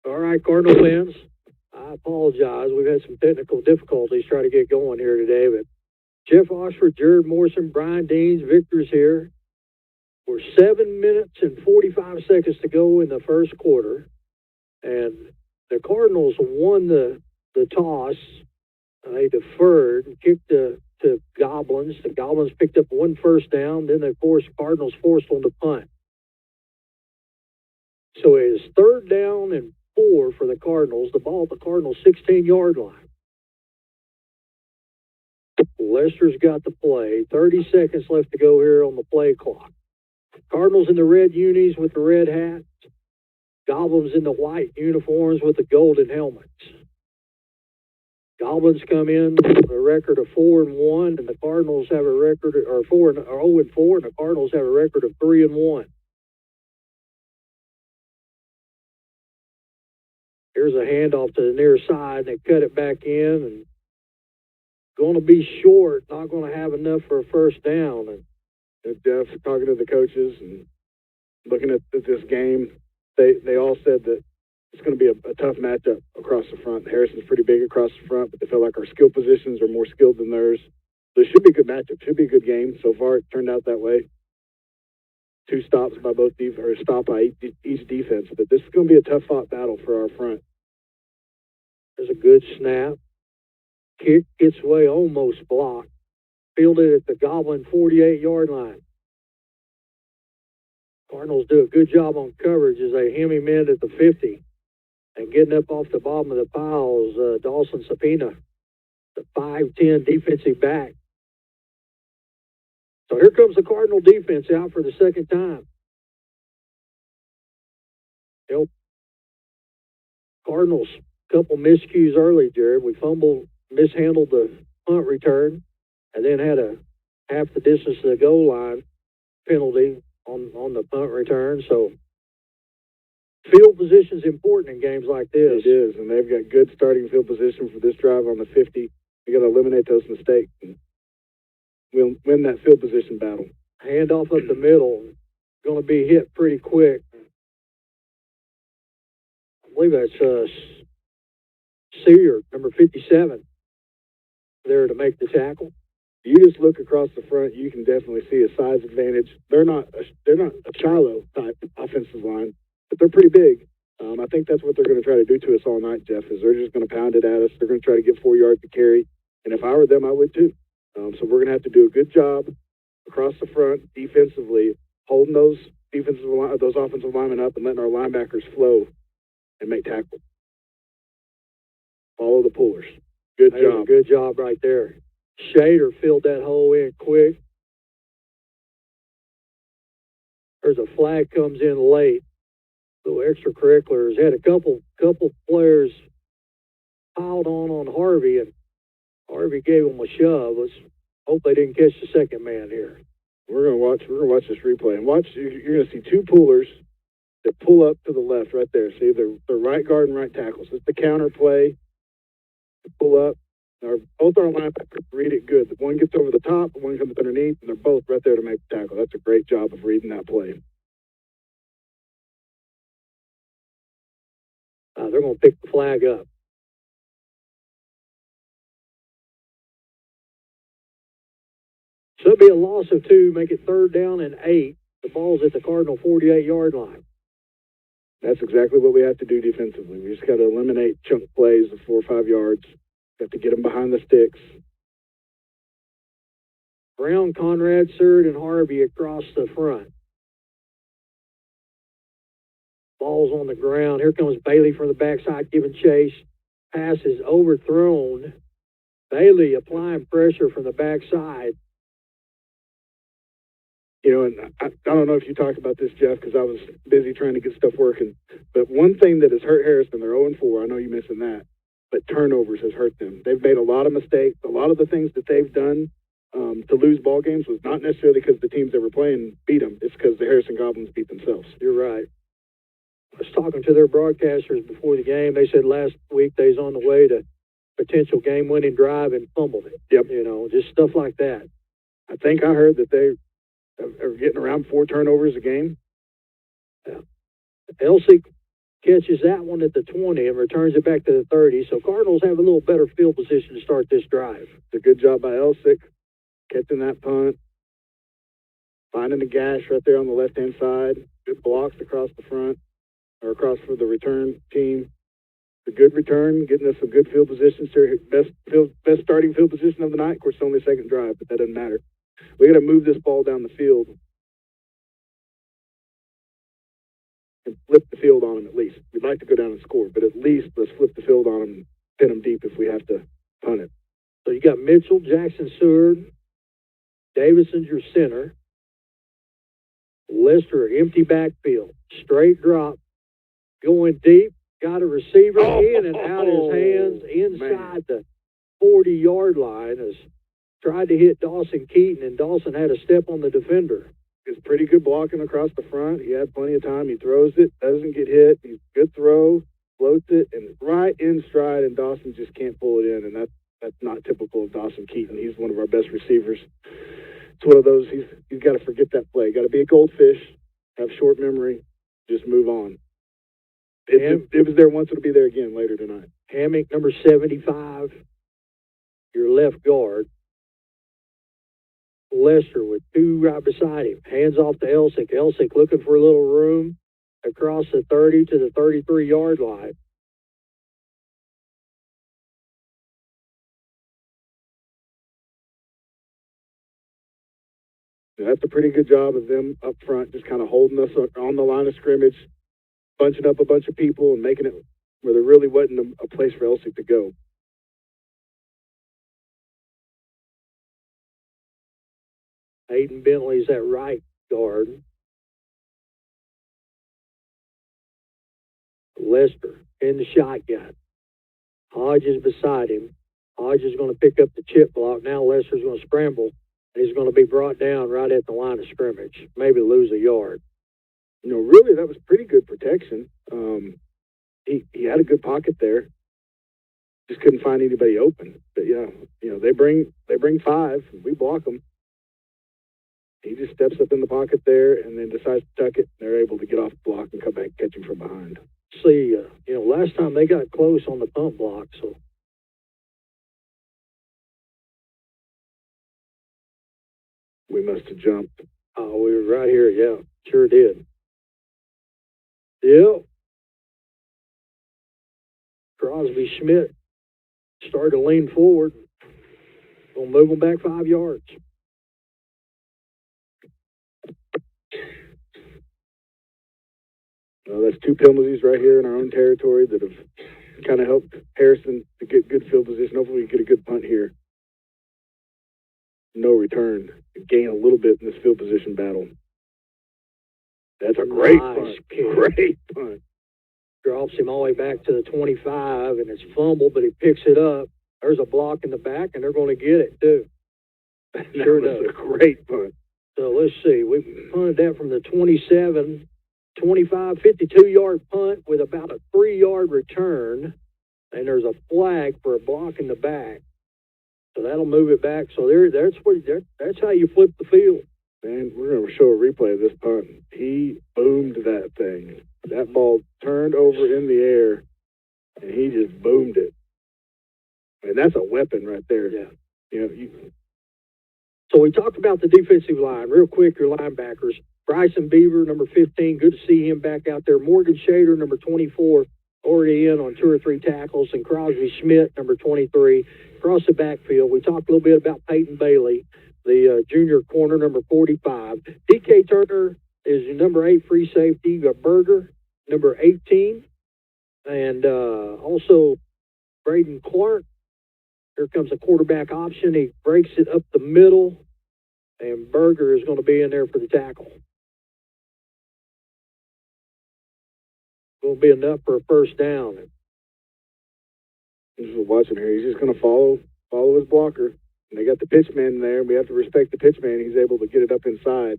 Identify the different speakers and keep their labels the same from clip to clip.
Speaker 1: All right, Cardinal fans, I apologize. We've had some technical difficulties trying to get going here today, but Jeff Oxford, Jared Morrison, Brian Deans, Victor's here. We're 7 minutes and 45 seconds to go in the first quarter, and the Cardinals won the toss. They deferred and kicked to Goblins. The Goblins picked up one first down. Then, of course, Cardinals forced on the punt. So it is 3rd down and 4 for the Cardinals. The ball at the Cardinals' 16-yard line. Lester's got the play. 30 seconds left to go here on the play clock. Cardinals in the red unis with the red hats. Goblins in the white uniforms with the golden helmets. Goblins come in with a record of 4-1, and the Cardinals have a record of 0-4, and the Cardinals have a record of 3-1. Here's a handoff to the near side. They cut it back in, and going to be short. Not going to have enough for a first down.
Speaker 2: And Jeff, talking to the coaches and looking at this game, they all said that it's going to be a tough matchup across the front. Harrison's pretty big across the front, but they feel like our skill positions are more skilled than theirs. So it should be a good matchup. Should be a good game. So far, it turned out that way. 2 stops by both or a stop by each defense. But this is going to be a tough fought battle for our front.
Speaker 1: There's a good snap. Kick gets away, almost blocked. Fielded at the Goblin 48-yard line. Cardinals do a good job on coverage as they hem him in at the 50. And getting up off the bottom of the piles, Dawson Sapina, the 5'10" defensive back. So here comes the Cardinal defense out for the second time. Cardinals, couple miscues early, Jared. We mishandled the punt return, and then had a half the distance to the goal line penalty on the punt return. So field position is important in games like this.
Speaker 2: It is, and they've got good starting field position for this drive on the 50. We got to eliminate those mistakes. And we'll win that field position battle.
Speaker 1: Handoff up the middle, going to be hit pretty quick. I believe that's Sear, number 57, there to make the tackle.
Speaker 2: You just look across the front, you can definitely see a size advantage. They're not a Shiloh type offensive line, but they're pretty big. I think that's what they're going to try to do to us all night, Jeff, is they're just going to pound it at us. They're going to try to get 4 yards to carry, and if I were them, I would too. So we're going to have to do a good job across the front defensively, holding those offensive linemen up and letting our linebackers flow and make tackles. Follow the pullers. Good job.
Speaker 1: Good job right there. Shader filled that hole in quick. There's a flag comes in late. So extracurriculars had a couple players piled on Harvey, and Harvey gave him a shove. Let's hope they didn't catch the second man here.
Speaker 2: We're gonna watch this replay and watch. You're gonna see 2 pullers that pull up to the left right there. See, they're right guard and right tackle. So it's the counter play. Pull up. Both our linebackers read it good. The one gets over the top, the one comes underneath, and they're both right there to make the tackle. That's a great job of reading that play.
Speaker 1: They're going to pick the flag up. So it'll be a loss of 2, make it 3rd down and 8. The ball's at the Cardinal 48-yard line.
Speaker 2: That's exactly what we have to do defensively. We just got to eliminate chunk plays of 4 or 5 yards. Got to get them behind the sticks.
Speaker 1: Brown, Conrad, Surd, and Harvey across the front. Ball's on the ground. Here comes Bailey from the backside giving chase. Pass is overthrown. Bailey applying pressure from the backside.
Speaker 2: You know, and I don't know if you talked about this, Jeff, because I was busy trying to get stuff working. But one thing that has hurt Harrison, they're 0-4. I know you mentioned that. But turnovers has hurt them. They've made a lot of mistakes. A lot of the things that they've done to lose ball games was not necessarily because the teams they were playing beat them. It's because the Harrison Goblins beat themselves.
Speaker 1: You're right. I was talking to their broadcasters before the game. They said last week they was on the way to potential game-winning drive and fumbled it.
Speaker 2: Yep.
Speaker 1: You know, just stuff like that.
Speaker 2: I think I heard that they are getting around 4 turnovers a game.
Speaker 1: Yeah. Elsie catches that one at the 20 and returns it back to the 30. So Cardinals have a little better field position to start this drive.
Speaker 2: It's a good job by Elsick catching that punt, finding the gash right there on the left-hand side. Good blocks across the front, or across for the return team. A good return, getting us some good field positions here. Best starting field position of the night. Of course, it's only second drive, but that doesn't matter. We got to move this ball down the field and flip the field on them at least. We'd like to go down and score, but at least let's flip the field on them and pin them deep if we have to punt it.
Speaker 1: So you got Mitchell, Jackson, Seward, Davison's your center. Lester, empty backfield, straight drop, going deep, got a receiver in and out his hands inside the 40-yard line. Has tried to hit Dawson Keaton, and Dawson had a step on the defender.
Speaker 2: It's pretty good blocking across the front. He had plenty of time. He throws it, doesn't get hit. He's good throw, floats it, and right in stride, and Dawson just can't pull it in, and that's not typical of Dawson Keaton. He's one of our best receivers. It's one of those, he's got to forget that play. Got to be a goldfish, have short memory, just move on. It was there once, it'll be there again later tonight.
Speaker 1: Hammock, number 75, your left guard. Lester with two right beside him. Hands off to Elsick. Elsick looking for a little room across the 30 to the 33-yard line.
Speaker 2: That's a pretty good job of them up front, just kind of holding us on the line of scrimmage, bunching up a bunch of people and making it where there really wasn't a place for Elsick to go.
Speaker 1: Hayden Bentley's that right guard. Lester in the shotgun. Hodge is beside him. Hodge is going to pick up the chip block. Now Lester's going to scramble. He's going to be brought down right at the line of scrimmage. Maybe lose a yard.
Speaker 2: You know, really, that was pretty good protection. He had a good pocket there. Just couldn't find anybody open. But yeah, you know, they bring 5. We block them. He just steps up in the pocket there and then decides to tuck it. And they're able to get off the block and come back and catch him from behind.
Speaker 1: See, last time they got close on the pump block, so.
Speaker 2: We must have jumped.
Speaker 1: Oh, we were right here, yeah. Sure did. Yep. Crosby Schmidt started to lean forward. Gonna move them back 5 yards.
Speaker 2: That's 2 penalties right here in our own territory that have kind of helped Harrison to get good field position. Hopefully we get a good punt here. No return. Gain a little bit in this field position battle. That's a great punt.
Speaker 1: Kick.
Speaker 2: Great punt.
Speaker 1: Drops him all the way back to the 25, and it's fumbled, but he picks it up. There's a block in the back, and they're going to get it, too.
Speaker 2: Sure does. A great punt.
Speaker 1: So let's see. We punted that from the 27, 25, 52-yard punt with about a 3-yard return, and there's a flag for a block in the back. So that'll move it back. So that's how you flip the field.
Speaker 2: Man, we're going to show a replay of this punt. He boomed that thing. That ball turned over in the air, and he just boomed it. And that's a weapon right there.
Speaker 1: Yeah. So we talked about the defensive line. Real quick, your linebackers. Bryson Beaver, number 15. Good to see him back out there. Morgan Shader, number 24. Already in on 2 or 3 tackles. And Crosby Schmidt, number 23. Across the backfield, we talked a little bit about Peyton Bailey, the junior corner, number 45. D.K. Turner is your number 8 free safety. You got Berger, number 18. And also Braden Clark. Here comes a quarterback option. He breaks it up the middle. And Berger is going to be in there for the tackle. Going to be enough for a first down.
Speaker 2: Just watching here. He's just going to follow his blocker. And they got the pitch man there. We have to respect the pitch man. He's able to get it up inside.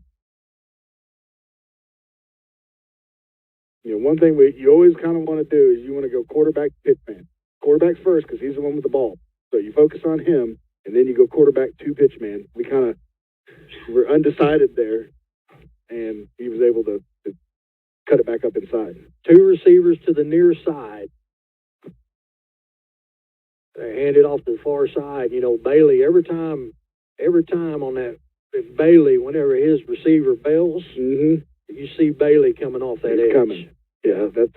Speaker 2: You know, one thing you always kind of want to do is you want to go quarterback to pitch man. Quarterback first because he's the one with the ball. So you focus on him, and then you go quarterback to pitch man. We kind of were undecided there, and he was able to cut it back up inside.
Speaker 1: 2 receivers to the near side. They hand it off to the far side. You know, Bailey, every time on that, Bailey, whenever his receiver bails,
Speaker 2: Mm-hmm.
Speaker 1: you see Bailey coming off that edge.
Speaker 2: Coming. Yeah, that's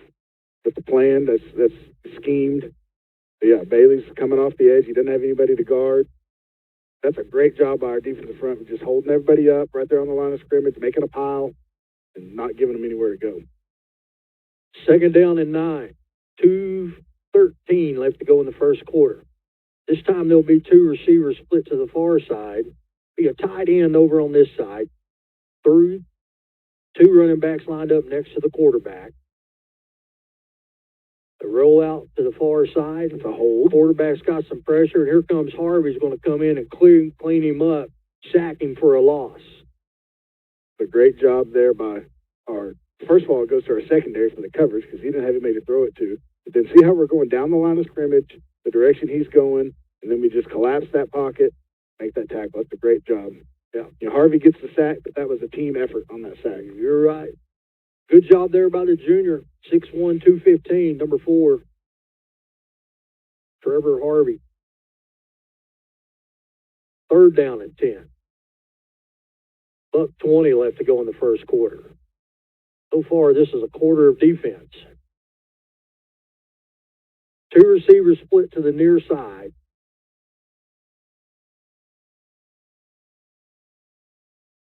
Speaker 2: the plan. That's schemed. But yeah, Bailey's coming off the edge. He doesn't have anybody to guard. That's a great job by our defensive front, just holding everybody up right there on the line of scrimmage, making a pile, and not giving them anywhere to go.
Speaker 1: 2nd down and 9. 2:13 left to go in the first quarter. This time there'll be 2 receivers split to the far side. Be a tight end over on this side. 2 running backs lined up next to the quarterback. The rollout to the far side.
Speaker 2: It's a hold.
Speaker 1: Quarterback's got some pressure, and here comes Harvey's going to come in and clean him up, sack him for a loss.
Speaker 2: A great job there by our. First of all, it goes to our secondary for the coverage because he didn't have anybody to throw it to. But then see how we're going down the line of scrimmage, the direction he's going, and then we just collapse that pocket, make that tackle. That's a great job. Yeah, you know, Harvey gets the sack, but that was a team effort on that sack.
Speaker 1: You're right. Good job there by the junior. 6'1", 215, number 4. Trevor Harvey. 3rd down and 10. $1:20 left to go in the first quarter. So far, this is a quarter of defense. 2 receivers split to the near side.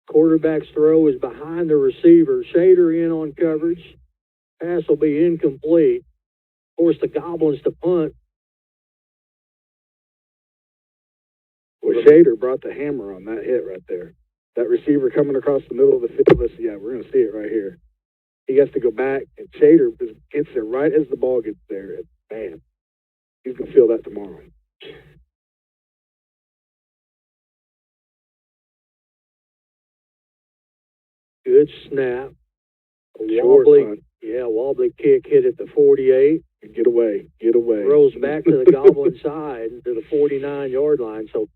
Speaker 1: Quarterback's throw is behind the receiver. Shader in on coverage. Pass will be incomplete. Force the Goblins to punt.
Speaker 2: Well, Shader brought the hammer on that hit right there. That receiver coming across the middle of the field. Yeah, we're going to see it right here. He has to go back, and Shader gets there right as the ball gets there. And man, he's going to feel that tomorrow.
Speaker 1: Good snap.
Speaker 2: Short punt.
Speaker 1: Wobbly kick hit at the 48.
Speaker 2: Get away.
Speaker 1: Rolls back to the Goblin side to the 49-yard line. So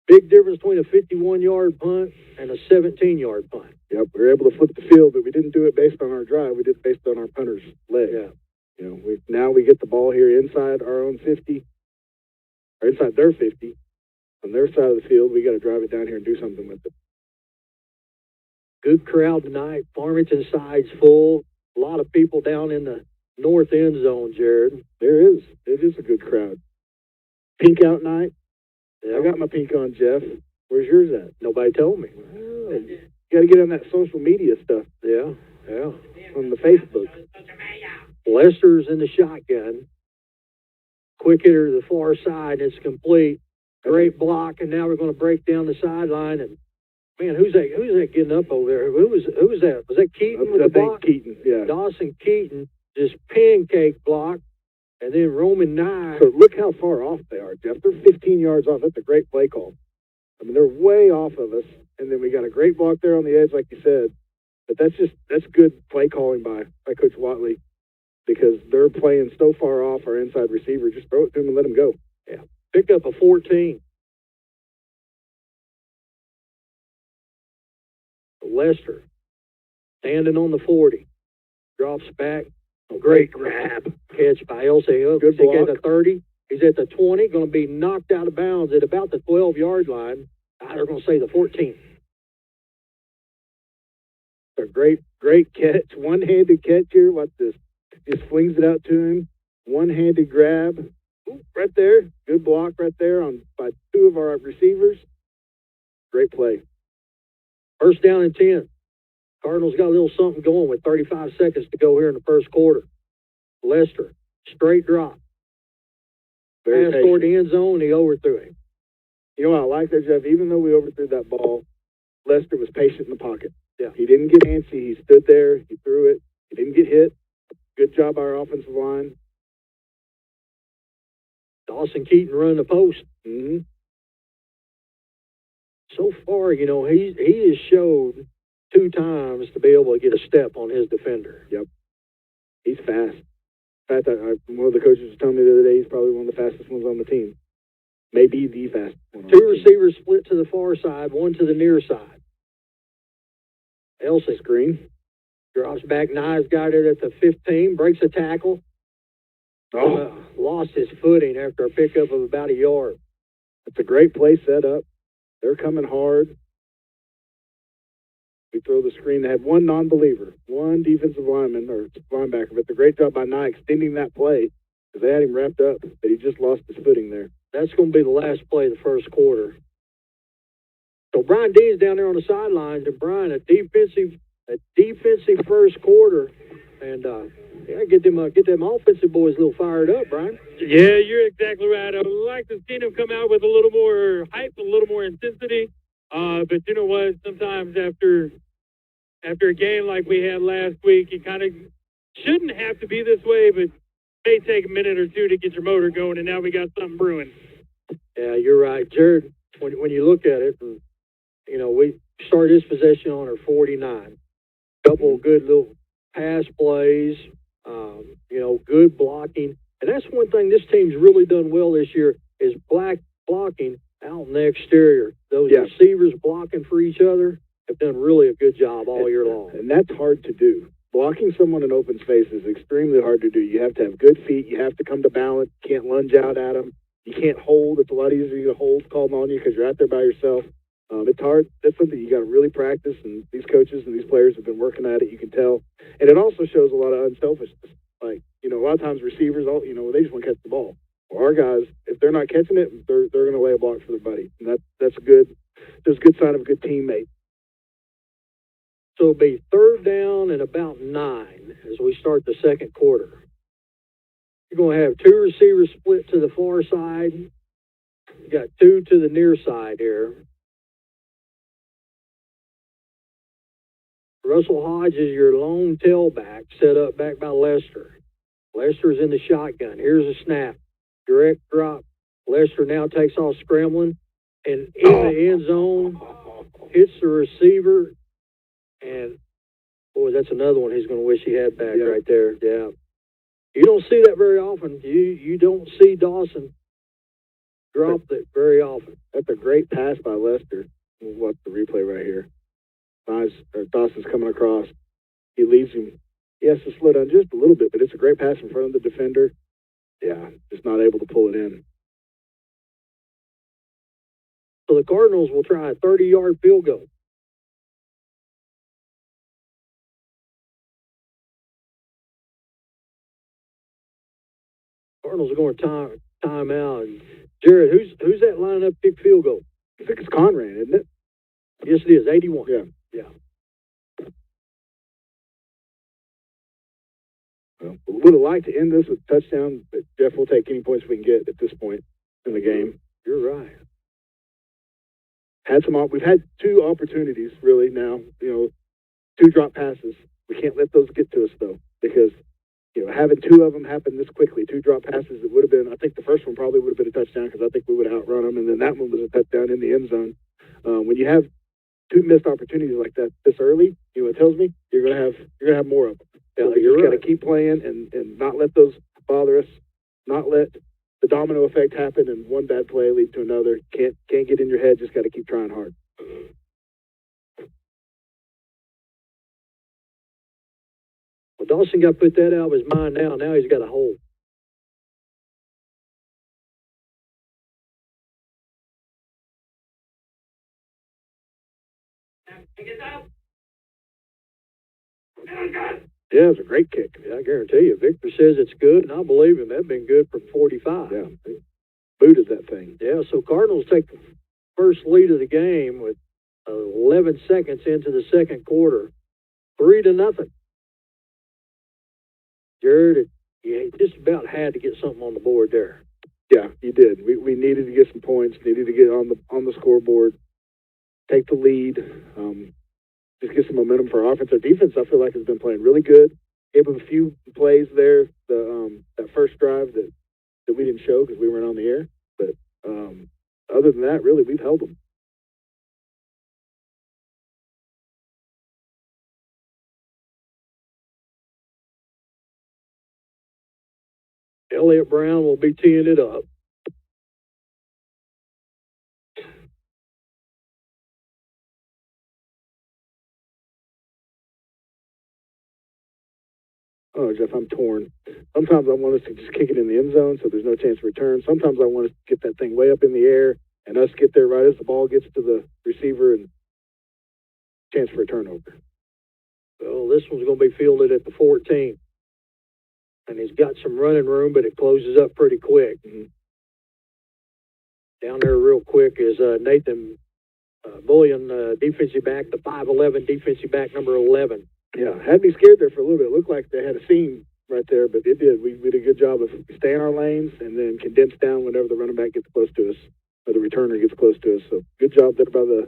Speaker 1: big difference between a 51-yard punt and a 17-yard punt.
Speaker 2: Yep, we were able to flip the field, but we didn't do it based on our drive. We did it based on our punter's leg.
Speaker 1: Yeah.
Speaker 2: You know, now we get the ball here inside our own 50, or inside their 50. On their side of the field, we got to drive it down here and do something with it.
Speaker 1: Good crowd tonight. Farmington side's full. A lot of people down in the north end zone, Jared.
Speaker 2: There is. It is a good crowd. Pink out night. Yeah. I got my pink on, Jeff. Where's yours at?
Speaker 1: Nobody told me.
Speaker 2: Oh. You got to get on that social media stuff.
Speaker 1: Yeah.
Speaker 2: On the Facebook.
Speaker 1: Lester's in the shotgun. Quick hitter to the far side. It's complete. Great block, and now we're going to break down the sideline. And man, who's that getting up over there? Who was that? Was that Keaton with the block?
Speaker 2: Keaton, yeah.
Speaker 1: Dawson Keaton just pancake block, and then Roman Nye.
Speaker 2: So look how far off they are, Jeff. They're 15 yards off. That's a great play call. I mean, they're way off of us, and then we got a great block there on the edge, like you said. But that's good play calling by Coach Watley, because they're playing so far off our inside receiver. Just throw it to him and let him go.
Speaker 1: Yeah. Pick up a 14. Lester standing on the 40. Drops back. A great grab. Catch by Elsey.
Speaker 2: Good block.
Speaker 1: He's at the 30. He's at the 20. Going to be knocked out of bounds at about the 12-yard line. They're going to say the 14.
Speaker 2: A great catch. One-handed catch here. Watch this. Just flings it out to him. One-handed grab. Ooh, right there. Good block right there by 2 of our receivers. Great play.
Speaker 1: 1st down and 10. Cardinals got a little something going with 35 seconds to go here in the first quarter. Lester, straight drop. Pass toward the end zone, he overthrew him.
Speaker 2: You know what I like there, Jeff? Even though we overthrew that ball, Lester was patient in the pocket.
Speaker 1: Yeah.
Speaker 2: He didn't get antsy. He stood there. He threw it. He didn't get hit. Good job by our offensive line.
Speaker 1: Dawson Keaton running the post.
Speaker 2: Mm-hmm.
Speaker 1: So far, he has showed 2 times to be able to get a step on his defender.
Speaker 2: Yep. He's fast. In fact, one of the coaches was telling me the other day he's probably one of the fastest ones on the team. Maybe the fastest one.
Speaker 1: 2 receivers split to the far side, 1 to the near side. Elsey.
Speaker 2: Screen.
Speaker 1: Drops back, Nye's got it at the 15, breaks a tackle. Lost his footing after a pickup of about a yard.
Speaker 2: It's a great play set up. They're coming hard. We throw the screen. They had one non-believer, one defensive lineman or linebacker, but it's a great job by Nye extending that play because they had him wrapped up, but he just lost his footing there.
Speaker 1: That's going to be the last play of the first quarter. So Brian Dean's down there on the sidelines, and Brian, a defensive first quarter, and get them offensive boys a little fired up, Brian.
Speaker 3: Yeah, you're exactly right. I would like to see them come out with a little more hype, a little more intensity. But you know what? Sometimes after a game like we had last week, it kind of shouldn't have to be this way, but may take a minute or two to get your motor going, and now we got something brewing.
Speaker 1: Yeah, you're right, Jared. When you look at it, you know, we started this possession on our 49. Couple of good little pass plays, you know, good blocking. And that's one thing this team's really done well this year is blocking out in the exterior. Those receivers blocking for each other have done really a good job all year long.
Speaker 2: And that's hard to do. Blocking someone in open space is extremely hard to do. You have to have good feet. You have to come to balance. You can't lunge out at them. You can't hold. It's a lot easier to hold called on you because you're out there by yourself. It's hard. That's something you got to really practice, and these coaches and these players have been working at it. You can tell, and it also shows a lot of unselfishness. Like, you know, a lot of times receivers, you know, they just want to catch the ball. Well, our guys, if they're not catching it, they're going to lay a block for their buddy, and that's good. That's a good sign of a good teammate.
Speaker 1: So it'll be 3rd down and about 9 as we start the second quarter. You're going to have 2 receivers split to the far side. You got 2 to the near side here. Russell Hodge is your lone tailback, set up back by Lester. Lester's in the shotgun. Here's a snap. Direct drop. Lester now takes off scrambling and in the end zone, hits the receiver, and boy, that's another one he's going to wish he had back right there. Yeah. You don't see that very often. You don't see Dawson drop that very often.
Speaker 2: That's a great pass by Lester. We'll watch the replay right here. Dawson's coming across. He leaves him. He has to slow down just a little bit, but it's a great pass in front of the defender. Yeah, just not able to pull it in.
Speaker 1: So the Cardinals will try a 30-yard field goal. Cardinals are going to time out. Jared, who's that lining up kick field goal?
Speaker 2: I think it's Conrad, isn't it?
Speaker 1: Yes, it is. 81.
Speaker 2: Yeah. Well, we would have liked to end this with a touchdown, but Jeff will take any points we can get at this point in the game.
Speaker 1: You're right.
Speaker 2: We've had 2 opportunities really now. You know, 2 drop passes. We can't let those get to us though, because you know having 2 of them happen this quickly, 2 drop passes, it would have been. I think the first one probably would have been a touchdown because I think we would have outrun them, and then that one was a touchdown in the end zone. When you have 2 missed opportunities like that this early, you know, it tells me you're gonna have more of them.
Speaker 1: Yeah,
Speaker 2: so you just got to keep playing and not let those bother us. Not let the domino effect happen and one bad play lead to another. Can't get in your head. Just got to keep trying hard.
Speaker 1: Well, Dawson got to put that out of his mind now. Now he's got a hole.
Speaker 2: Yeah, it was a great kick.
Speaker 1: Yeah, I guarantee you. Victor says it's good, and I believe him. That'd been good from 45.
Speaker 2: Yeah, they booted that thing.
Speaker 1: Yeah, so Cardinals take the first lead of the game with 11 seconds into the second quarter. 3-0. Jared, you just about had to get something on the board there.
Speaker 2: Yeah, you did. We needed to get some points. Needed to get on the scoreboard. Take the lead. Just get some momentum for our offense. Our defense, I feel like, has been playing really good. Gave them a few plays there. That first drive that we didn't show because we weren't on the air. But other than that, really, we've held them.
Speaker 1: Elliott Brown will be teeing it up.
Speaker 2: Oh, Jeff, I'm torn. Sometimes I want us to just kick it in the end zone so there's no chance of return. Sometimes I want us to get that thing way up in the air and us get there right as the ball gets to the receiver and chance for a turnover.
Speaker 1: Well, this one's going to be fielded at the 14. And he's got some running room, but it closes up pretty quick.
Speaker 2: Mm-hmm.
Speaker 1: Down there real quick is Nathan Bullion, defensive back, the 5'11", defensive back, number 11.
Speaker 2: Yeah, had me scared there for a little bit. It looked like they had a seam right there, but it did. We did a good job of staying our lanes and then condense down whenever the running back gets close to us or the returner gets close to us. So good job there by the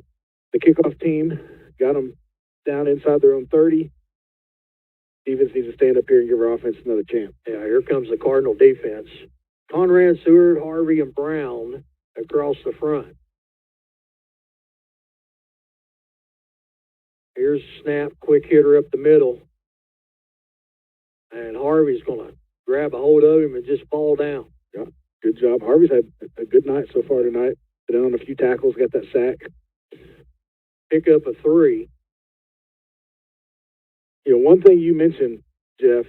Speaker 2: kickoff team. Got them down inside their own 30. Defense needs to stand up here and give our offense another chance.
Speaker 1: Yeah, here comes the Cardinal defense. Conrad, Seward, Harvey, and Brown across the front. Here's a snap, quick hitter up the middle. And Harvey's going to grab a hold of him and just fall down.
Speaker 2: Yeah, good job. Harvey's had a good night so far tonight. Been on a few tackles, got that sack.
Speaker 1: Pick up a 3.
Speaker 2: You know, one thing you mentioned, Jeff,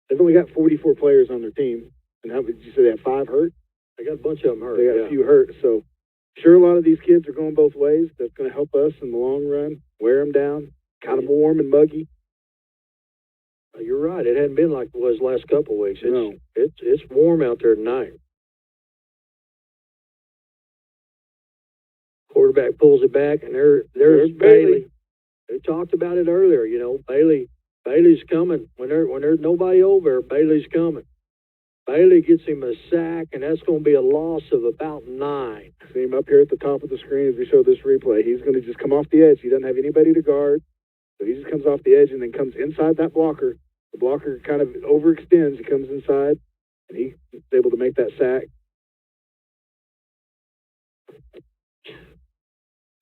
Speaker 2: they've only got 44 players on their team. And how did you say they have 5 hurt?
Speaker 1: They got a bunch of them hurt.
Speaker 2: They got a few hurt. So, sure, a lot of these kids are going both ways. That's going to help us in the long run, wear them down, kind of warm and muggy.
Speaker 1: You're right. It hadn't been like it was last couple of weeks.
Speaker 2: No.
Speaker 1: It's warm out there tonight. Quarterback pulls it back, and there's Bailey. They talked about it earlier. You know, Bailey's coming. When there's nobody over, Bailey's coming. Bailey gets him a sack, and that's going to be a loss of about 9.
Speaker 2: See him up here at the top of the screen as we show this replay. He's going to just come off the edge. He doesn't have anybody to guard. So he just comes off the edge and then comes inside that blocker. The blocker kind of overextends. He comes inside, and he's able to make that sack.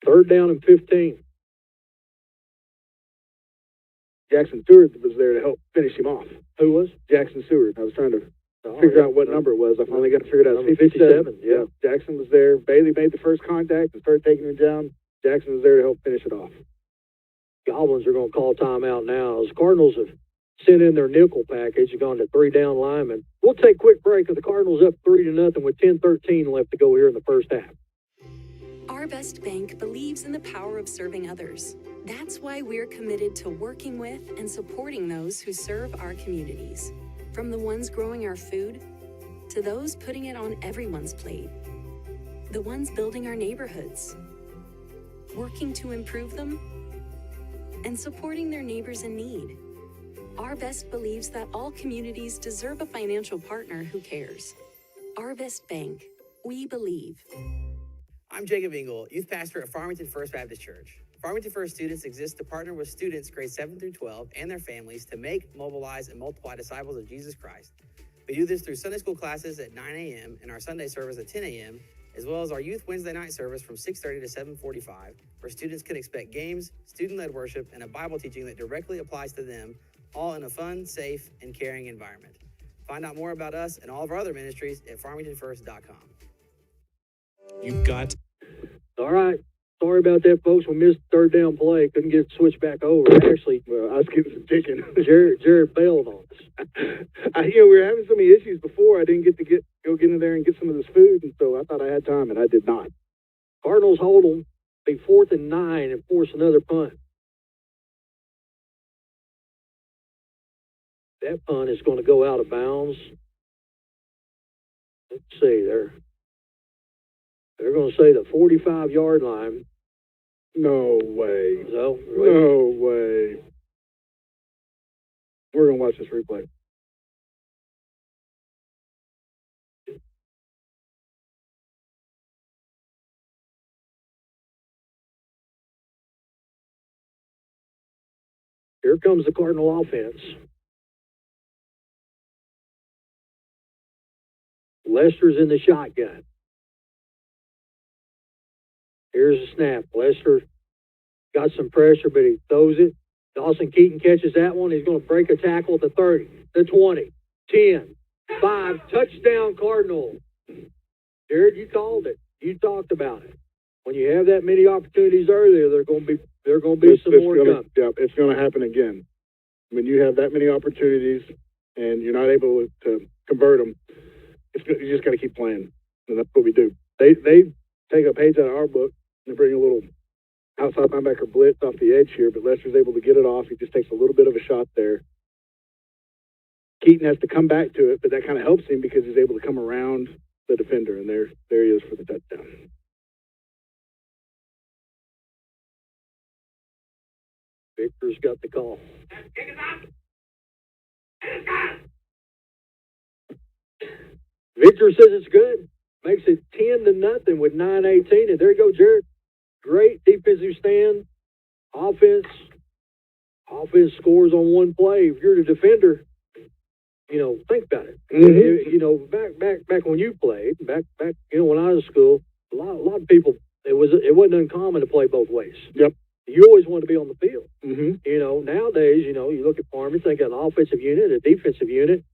Speaker 1: 3rd down and 15.
Speaker 2: Jackson Seward was there to help finish him off.
Speaker 1: Who was?
Speaker 2: Jackson Seward. I was trying to figure out what number it was. I finally got to figure it out.
Speaker 1: 57. Yeah.
Speaker 2: Jackson was there. Bailey made the first contact and started taking him down. Jackson was there to help finish it off.
Speaker 1: Goblins are going to call timeout now. As Cardinals have sent in their nickel package, gone to 3 down linemen. We'll take a quick break. The Cardinals up 3-0 with 10:13 left to go here in the first half.
Speaker 4: Our Best Bank believes in the power of serving others. That's why we're committed to working with and supporting those who serve our communities. From the ones growing our food, to those putting it on everyone's plate. The ones building our neighborhoods, working to improve them, and supporting their neighbors in need. Our Best believes that all communities deserve a financial partner who cares. Our Best Bank. We believe.
Speaker 5: I'm Jacob Engel, youth pastor at Farmington First Baptist Church. Farmington First students exist to partner with students grades 7 through 12 and their families to make, mobilize, and multiply disciples of Jesus Christ. We do this through Sunday school classes at 9 a.m. and our Sunday service at 10 a.m., as well as our youth Wednesday night service from 6:30 to 7:45, where students can expect games, student-led worship, and a Bible teaching that directly applies to them, all in a fun, safe, and caring environment. Find out more about us and all of our other ministries at farmingtonfirst.com.
Speaker 6: You've got.
Speaker 1: All right. Sorry about that, folks. We missed the 3rd down play. Couldn't get it switched back over. Actually,
Speaker 2: Well, I was getting some chicken.
Speaker 1: Jared bailed on us.
Speaker 2: We were having so many issues before. I didn't get to go get in there and get some of this food, and so I thought I had time, and I did not.
Speaker 1: Cardinals hold them. Be 4th and 9 and force another punt. That punt is going to go out of bounds. Let's see there. They're going to say the 45-yard line.
Speaker 2: No way.
Speaker 1: So,
Speaker 2: No way. We're going to watch this replay.
Speaker 1: here comes the Cardinal offense. Lester's in the shotgun. Here's a snap. Lester got some pressure, but he throws it. Dawson Keaton catches that one. He's going to break a tackle at the 30, the 20, 10, 5. Touchdown, Cardinal. Jared, you called it. You talked about it. When you have that many opportunities earlier, there are going to be some more coming.
Speaker 2: Yeah, it's going to happen again. When you have that many opportunities, and you're not able to convert them, you just got to keep playing, and that's what we do. They take a page out of our book and bring a little outside linebacker blitz off the edge here, but Lester's able to get it off. He just takes a little bit of a shot there. Keaton has to come back to it, but that kind of helps him because he's able to come around the defender, and there he is for the touchdown.
Speaker 1: Victor's got the call. Victor says it's good. Makes it 10-0 with 9:18. And there you go, Jared. Great defensive stand. Offense scores on one play. If you're the defender, think about it.
Speaker 2: Mm-hmm.
Speaker 1: Back when you played, back when I was in school, a lot of people, it wasn't uncommon to play both ways.
Speaker 2: Yep.
Speaker 1: You always want to be on the field.
Speaker 2: Mm-hmm.
Speaker 1: Nowadays, you look at Farmington, they got an offensive unit, a defensive unit.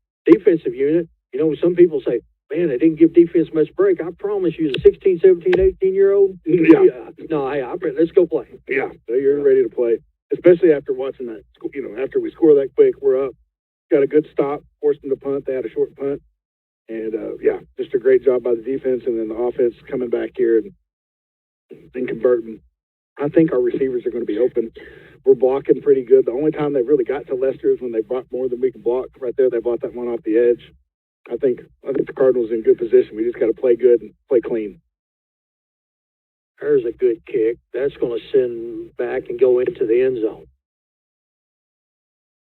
Speaker 1: Some people say, man, they didn't give defense much break. I promise you, as a 16, 17, 18-year-old, let's go play.
Speaker 2: Yeah, so you're ready to play, especially after watching that. After we score that quick, we're up. Got a good stop, forced them to punt. They had a short punt, and just a great job by the defense, and then the offense coming back here and converting. I think our receivers are going to be open. We're blocking pretty good. The only time they really got to Lester is when they brought more than we could block. Right there, they bought that one off the edge. I think the Cardinals are in good position. We just got to play good and play clean.
Speaker 1: There's a good kick. That's going to send back and go into the end zone.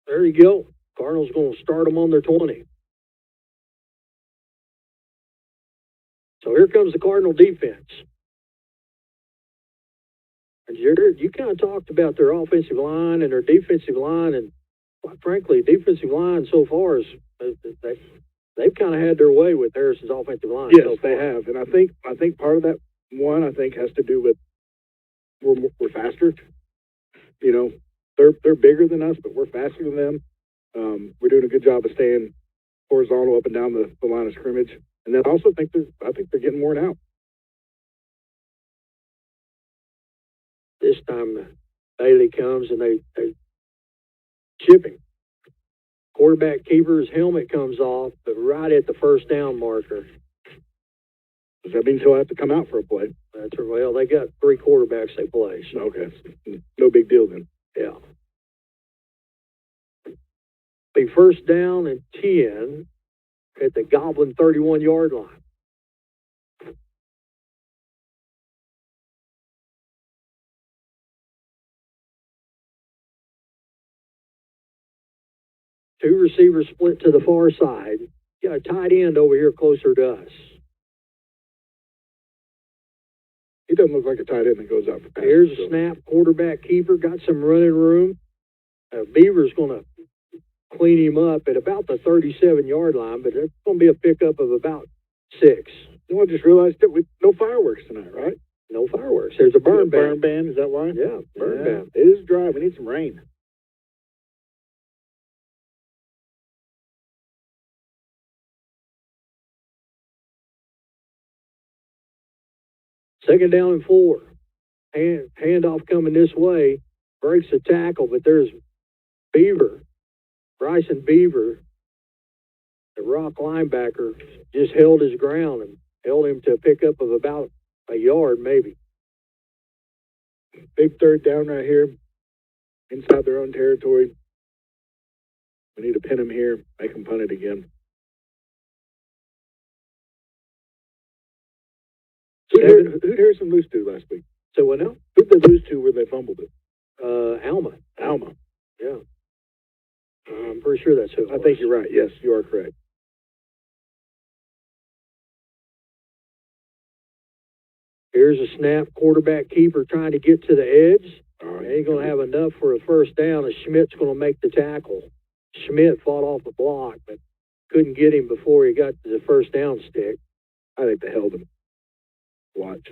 Speaker 1: There you go. Cardinals going to start them on their 20. So here comes the Cardinal defense. And Jared, you kind of talked about their offensive line and their defensive line, and quite frankly, defensive line so far is they've kind of had their way with Harrison's offensive line.
Speaker 2: Yes,
Speaker 1: so
Speaker 2: they have, and I think part of that has to do with we're faster. They're bigger than us, but we're faster than them. We're doing a good job of staying horizontal up and down the line of scrimmage, and then I also think they're getting worn out.
Speaker 1: This time, Bailey comes and they chip him. Quarterback keeper's helmet comes off, but right at the first down marker.
Speaker 2: Does that mean he'll have to come out for a play?
Speaker 1: Well, they got 3 quarterbacks they play. So.
Speaker 2: Okay, no big deal then.
Speaker 1: Yeah. Be first down and 10 at the Goblin 31-yard line. Two receivers split to the far side. Got a tight end over here closer to us.
Speaker 2: He doesn't look like a tight end that goes out for passes.
Speaker 1: Here's a snap. Quarterback keeper got some running room. Beaver's going to clean him up at about the 37-yard line, but there's going to be a pickup of about 6.
Speaker 2: I just realized that no fireworks tonight, right?
Speaker 1: No fireworks. There's a burn ban.
Speaker 2: Burn ban, is that why?
Speaker 1: Yeah, burn ban.
Speaker 2: It is dry. We need some rain.
Speaker 1: Second down and 4. Handoff coming this way. Breaks the tackle, but there's Beaver. Bryson Beaver, the Rock linebacker, just held his ground and held him to a pickup of about a yard, maybe.
Speaker 2: Big third down right here, inside their own territory. We need to pin him here, make him punt it again. Who did Harrison lose to last week?
Speaker 1: So what now?
Speaker 2: Who did they lose to where they fumbled it?
Speaker 1: Alma. Yeah. I'm pretty sure that's who it was.
Speaker 2: I think you're right. Yes, you are correct.
Speaker 1: Here's a snap. Quarterback keeper trying to get to the edge. They ain't going to have enough for a first down, and Schmidt's going to make the tackle. Schmidt fought off the block, but couldn't get him before he got to the first down stick.
Speaker 2: I think they held him. Watch.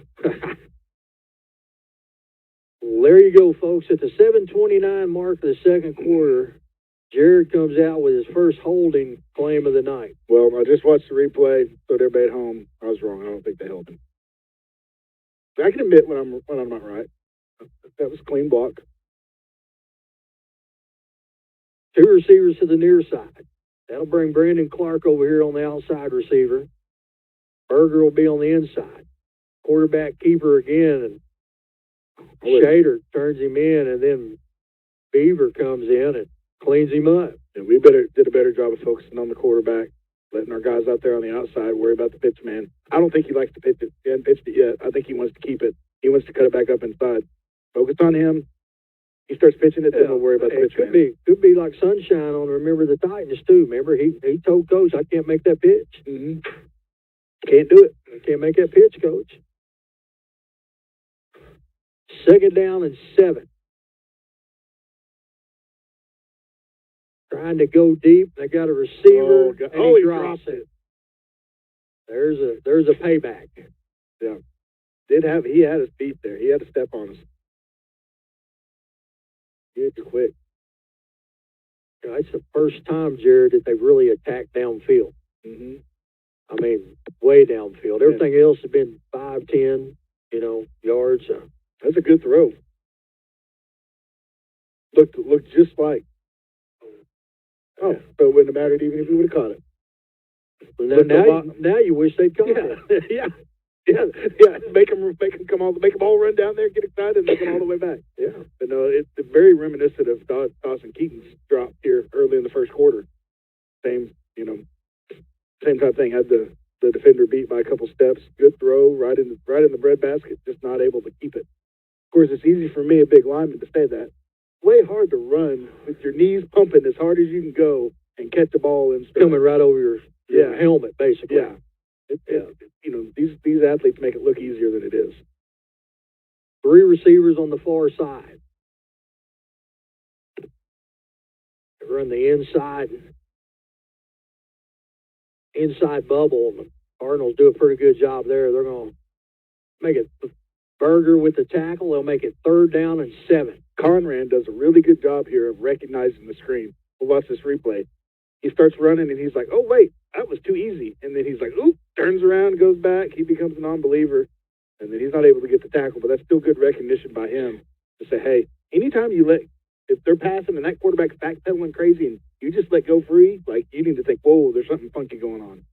Speaker 1: Well, there you go, folks. At the 7:29 mark of the second quarter, Jared comes out with his first holding claim of the night.
Speaker 2: Well, I just watched the replay, so everybody at home, I was wrong. I don't think they held him. I can admit when I'm not right. That was a clean block.
Speaker 1: 2 receivers to the near side. That'll bring Brandon Clark over here on the outside receiver. Berger will be on the inside. Quarterback keeper again, and Shader turns him in, and then Beaver comes in and cleans him up.
Speaker 2: And we did a better job of focusing on the quarterback, letting our guys out there on the outside worry about the pitch man. I don't think he likes to pitch it. He hasn't pitched it yet. I think he wants to keep it. He wants to cut it back up inside. Focus on him. He starts pitching it, then we'll worry about the pitch man.
Speaker 1: Could be like sunshine on Remember the Titans too. Remember he told coach, I can't make that pitch.
Speaker 2: Mm-hmm. Can't do it.
Speaker 1: I can't make that pitch, coach. 2nd down and 7. Trying to go deep. They got a receiver.
Speaker 2: He drops it.
Speaker 1: There's a payback.
Speaker 2: Yeah. He had his feet there. He had to step on us. It's quick.
Speaker 1: It's the first time, Jared, that they've really attacked downfield.
Speaker 2: Mm-hmm.
Speaker 1: I mean, way downfield. Everything else has been 5, 10, yards.
Speaker 2: That's a good throw. Looked just like. Oh, so it wouldn't have mattered even if we would have caught it.
Speaker 1: Now you wish they'd caught it.
Speaker 2: Yeah. Make them all run down there, get excited, and make them all the way back.
Speaker 1: Yeah.
Speaker 2: But no, it's very reminiscent of Dawson Keaton's drop here early in the first quarter. Same kind of thing. Had the defender beat by a couple steps. Good throw, right in the breadbasket. Just not able to keep it. Of course, it's easy for me, a big lineman, to say that. Way hard to run with your knees pumping as hard as you can go and catch the ball in stride.
Speaker 1: Coming right over your helmet, basically.
Speaker 2: Yeah. These athletes make it look easier than it is.
Speaker 1: 3 receivers on the far side. They run the inside bubble. The Cardinals do a pretty good job there. They're going to make it Berger with the tackle. They'll make it 3rd down and 7.
Speaker 2: Conran does a really good job here of recognizing the screen. We'll watch this replay. He starts running, and he's like, oh, wait, that was too easy. And then he's like, oop, turns around, goes back. He becomes a non-believer, and then he's not able to get the tackle. But that's still good recognition by him to say, hey, anytime if they're passing and that quarterback's backpedaling crazy and you just let go free, like, you need to think, whoa, there's something funky going on.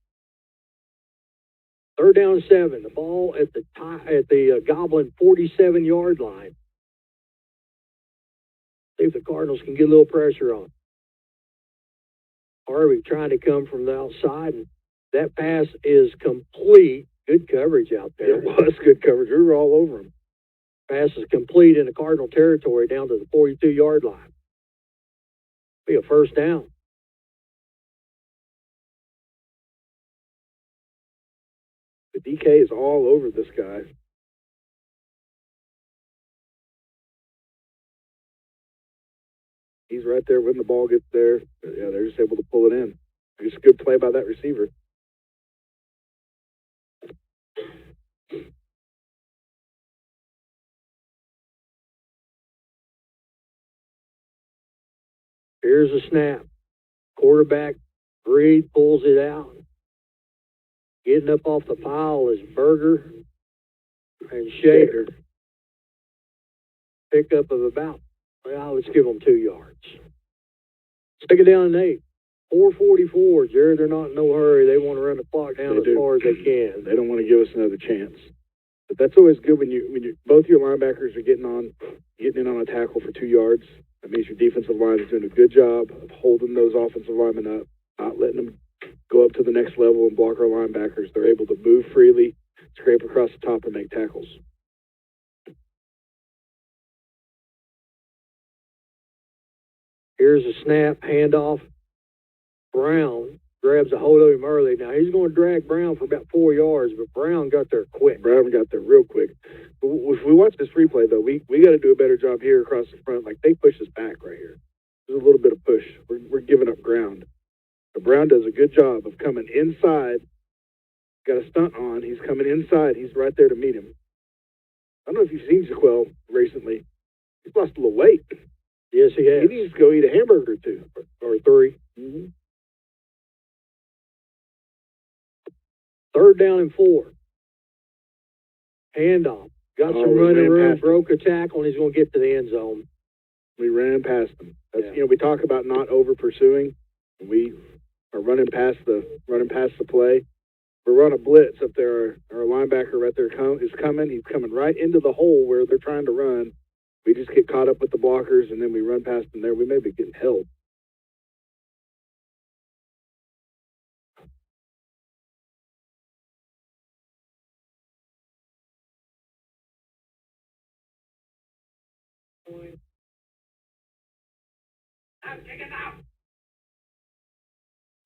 Speaker 1: 3rd down and 7. The ball at the Goblin 47-yard line. See if the Cardinals can get a little pressure on. Harvey trying to come from the outside, and that pass is complete. Good coverage out there.
Speaker 2: It was good coverage. We were all over him.
Speaker 1: Pass is complete into Cardinal territory down to the 42-yard line. Be a 1st down.
Speaker 2: The DK is all over this guy. He's right there when the ball gets there. Yeah, they're just able to pull it in. Just a good play by that receiver.
Speaker 1: Here's a snap. Quarterback, Reed pulls it out. Getting up off the pile is Berger and Shader. Pickup of about, let's give them 2 yards. 2nd down and 8. 4:44. Jared, they're not in no hurry. They want to run the clock down as far as they can.
Speaker 2: They don't want to give us another chance. But that's always good when you both your linebackers are getting in on a tackle for 2 yards. That means your defensive line is doing a good job of holding those offensive linemen up, not letting them go up to the next level and block our linebackers. They're able to move freely, scrape across the top, and make tackles.
Speaker 1: Here's a snap, handoff. Brown grabs a hold of him early. Now, he's going to drag Brown for about 4 yards, but Brown got there quick.
Speaker 2: Brown got there real quick. If we watch this replay, though, we got to do a better job here across the front. Like, they push us back right here. There's a little bit of push. We're giving up ground. But Brown does a good job of coming inside. Got a stunt on. He's coming inside. He's right there to meet him. I don't know if you've seen Jaquel recently. He's lost a little weight.
Speaker 1: Yes, he has.
Speaker 2: He needs to go eat a hamburger or 2 or 3. Mm-hmm.
Speaker 1: 3rd down and 4. Handoff. Got some running room, broke a tackle, and he's going to get to the end zone.
Speaker 2: We ran past him. That's, we talk about not over pursuing. We are running past the play. We're on a blitz up there. Our linebacker right there is coming. He's coming right into the hole where they're trying to run. We just get caught up with the blockers, and then we run past them there. We may be getting held.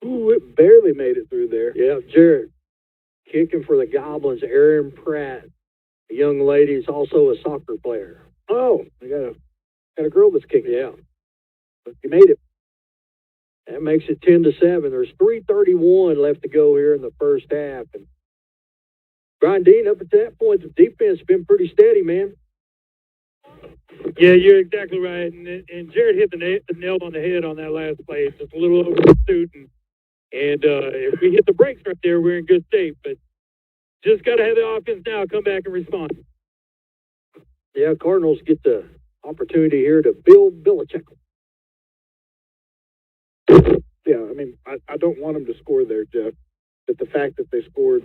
Speaker 2: Ooh, it barely made it through there.
Speaker 1: Yeah, Jared kicking for the Goblins. Aaron Pratt, a young lady, is also a soccer player.
Speaker 2: Oh, we got a girl that's kicking.
Speaker 1: Yeah,
Speaker 2: You made it.
Speaker 1: that makes it 10-7. There's 3:31 left to go here in the first half. And Brian Dean, up at that point, the defense has been pretty steady, man.
Speaker 3: Yeah, you're exactly right. And Jared hit the nail on the head on that last play. It's just a little over pursuit. And if we hit the brakes right there, we're in good shape. But just got to have the offense now come back and respond.
Speaker 1: Yeah, Cardinals get the opportunity here to build Belichick.
Speaker 2: Yeah, I mean, I don't want them to score there, Jeff. But the fact that they scored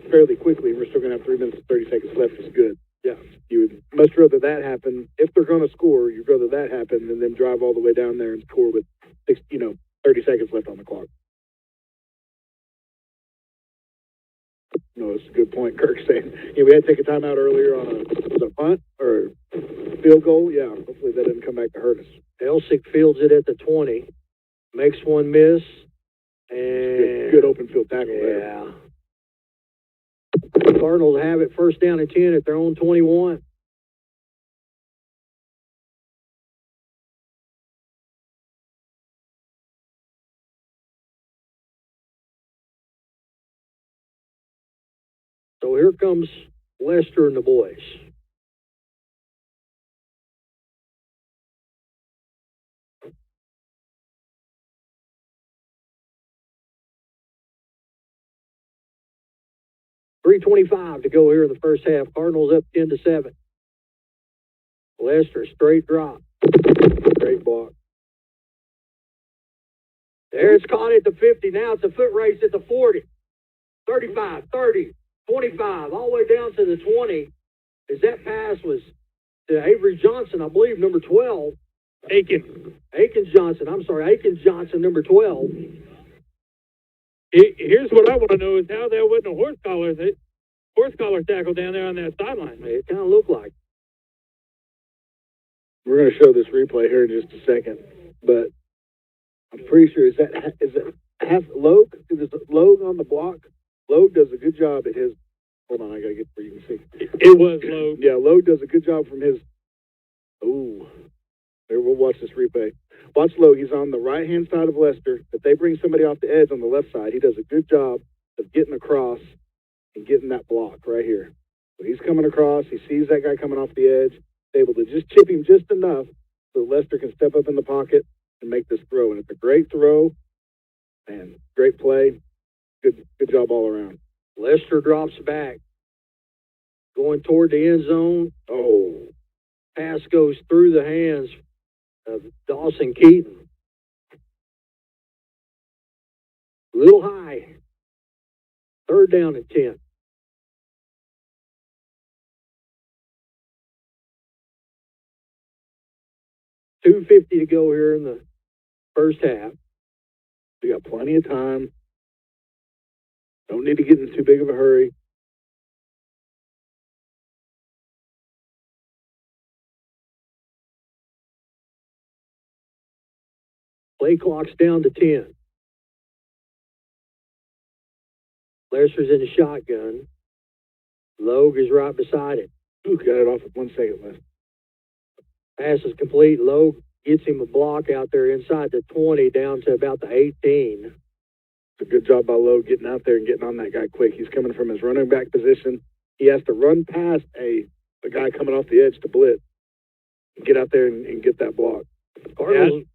Speaker 2: fairly quickly, we're still going to have 3 minutes and 30 seconds left, is good.
Speaker 1: Yeah.
Speaker 2: You would much rather that happen. If they're going to score, you'd rather that happen than them drive all the way down there and score with 30 seconds left on the clock. No, it's a good point, Kirk's saying. Yeah, we had to take a timeout earlier on a punt or field goal. Yeah, hopefully that didn't come back to hurt us.
Speaker 1: Elsick fields it at the 20. Makes one miss. And
Speaker 2: good open field tackle there.
Speaker 1: Yeah. Cardinals have it first down and 10 at their own 21. So here comes Lester and the boys. .325 to go here in the first half. Cardinals up 10-7. Lester, straight drop.
Speaker 2: Great block.
Speaker 1: There it's caught at the 50. Now it's a foot race at the 40. 35, 30, 25, all the way down to the 20. As that pass was to Avery Johnson, I believe, number 12. Aiken Johnson, number 12.
Speaker 3: Here's what I want to know is how that wasn't a horse collar tackle down there on that sideline.
Speaker 1: It kind of looked like.
Speaker 2: We're going to show this replay here in just a second, but I'm pretty sure is it half Logue? Is it Logue on the block? Logue does a good job at his. Hold on, I got to get where you can see.
Speaker 3: It was Logue.
Speaker 2: Yeah, Logue does a good job from his. Ooh, there. We'll watch this replay. Watch Logue. He's on the right-hand side of Lester. If they bring somebody off the edge on the left side, he does a good job of getting across and getting that block right here. So he's coming across. He sees that guy coming off the edge. Able to just chip him just enough so Lester can step up in the pocket and make this throw. And it's a great throw. Man, great play. Good job all around.
Speaker 1: Lester drops back. Going toward the end zone.
Speaker 2: Oh.
Speaker 1: Pass goes through the hands of Dawson Keaton. A little high. Third down and 10. .250 to go here in the first half.
Speaker 2: We got plenty of time. Don't need to get in too big of a hurry.
Speaker 1: Play clock's down to 10. Lester's in the shotgun. Logue is right beside it.
Speaker 2: Ooh, got it off with 1 second left.
Speaker 1: Pass is complete. Logue gets him a block out there inside the 20 down to about the 18.
Speaker 2: It's a good job by Logue getting out there and getting on that guy quick. He's coming from his running back position. He has to run past a guy coming off the edge to blitz. Get out there and get that block.
Speaker 1: Cardinals.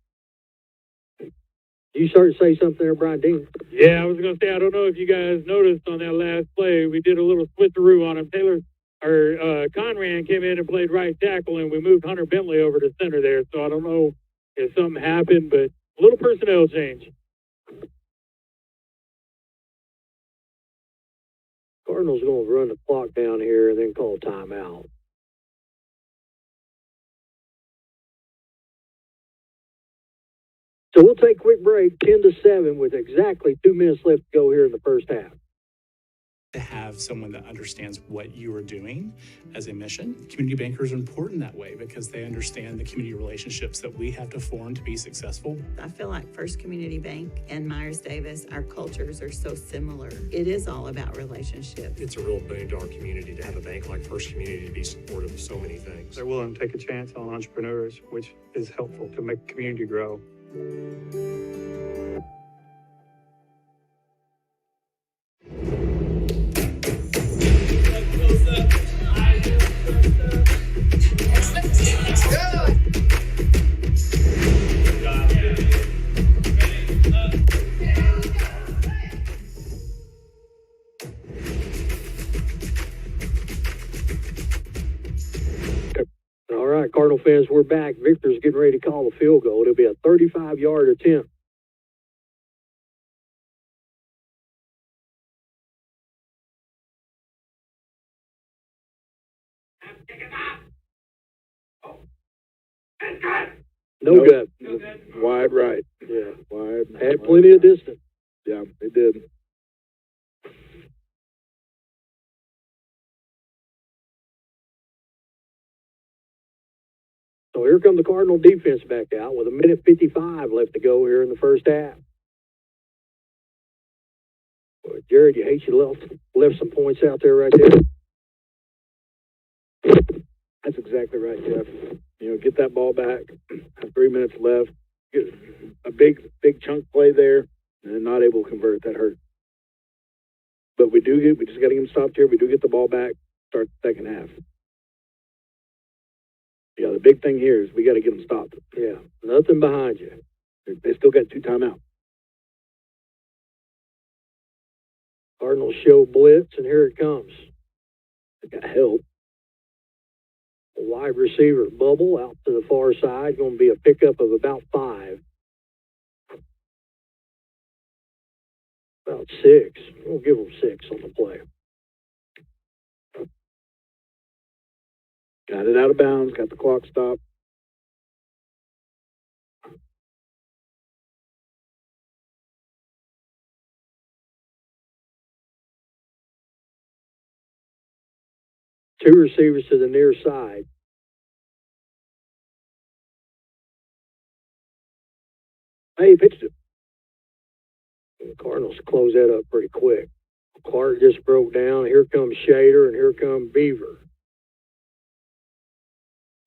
Speaker 1: You start to say something there, Brian Dean.
Speaker 3: Yeah, I was going to say, I don't know if you guys noticed on that last play, we did a little switcheroo on him. Conran came in and played right tackle, and we moved Hunter Bentley over to center there. So I don't know if something happened, but a little personnel change.
Speaker 1: Cardinals going to run the clock down here and then call timeout. So we'll take a quick break, 10-7, with exactly 2 minutes left to go here in the first half.
Speaker 6: To have someone that understands what you are doing as a mission. Community bankers are important that way because they understand the community relationships that we have to form to be successful.
Speaker 7: I feel like First Community Bank and Myers-Davis, our cultures are so similar. It is all about relationships.
Speaker 8: It's a real boon to our community to have a bank like First Community to be supportive of so many things.
Speaker 9: They're willing to take a chance on entrepreneurs, which is helpful to make the community grow.
Speaker 1: All right, Cardinal fans, we're back. Victor's getting ready to call the field goal. It'll be a 35-yard attempt. No good.
Speaker 2: Wide right.
Speaker 1: Yeah.
Speaker 2: Wide.
Speaker 1: Had plenty of distance.
Speaker 2: Yeah, they did.
Speaker 1: So here come the Cardinal defense back out with 1:55 left to go here in the first half. Boy, Jared, you hate you left some points out there right there.
Speaker 2: That's exactly right, Jeff. You know, get that ball back. Have 3 minutes left. Get a big chunk play there, and not able to convert. That hurt. But we just got to get them stopped here. We do get the ball back. Start the second half. Yeah, the big thing here is we got to get them stopped.
Speaker 1: Yeah, nothing behind you.
Speaker 2: They still got 2 timeouts.
Speaker 1: Cardinals show blitz, and here it comes.
Speaker 2: They got help.
Speaker 1: A wide receiver bubble out to the far side. Going to be a pickup of about 5. About 6. We'll give them 6 on the play.
Speaker 2: Got it out of bounds. Got the clock stopped.
Speaker 1: Two receivers to the near side.
Speaker 2: Hey, he pitched it.
Speaker 1: And the Cardinals close that up pretty quick. Clark just broke down. Here comes Shader, and here comes Beaver.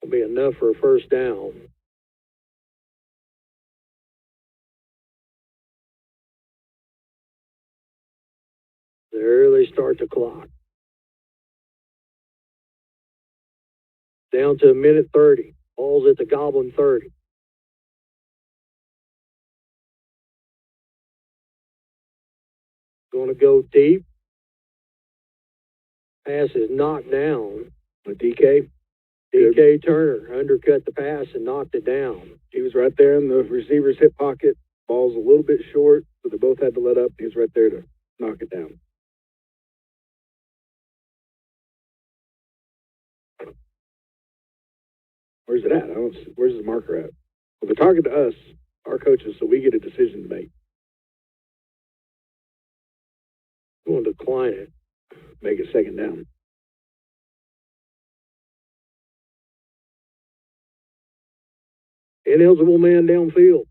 Speaker 1: Will be enough for a first down. There they start the clock. Down to 1:30. Ball's at the Goblin 30. Going to go deep. Pass is knocked down.
Speaker 2: With DK.
Speaker 1: DK Turner undercut the pass and knocked it down.
Speaker 2: He was right there in the receiver's hip pocket. Ball's a little bit short, so they both had to let up. He was right there to knock it down. Where's it at? I don't see, where's the marker at? Well, they're talking to us, our coaches, so we get a decision to make.
Speaker 1: Going to decline it.
Speaker 2: Make it second down.
Speaker 1: Ineligible man downfield.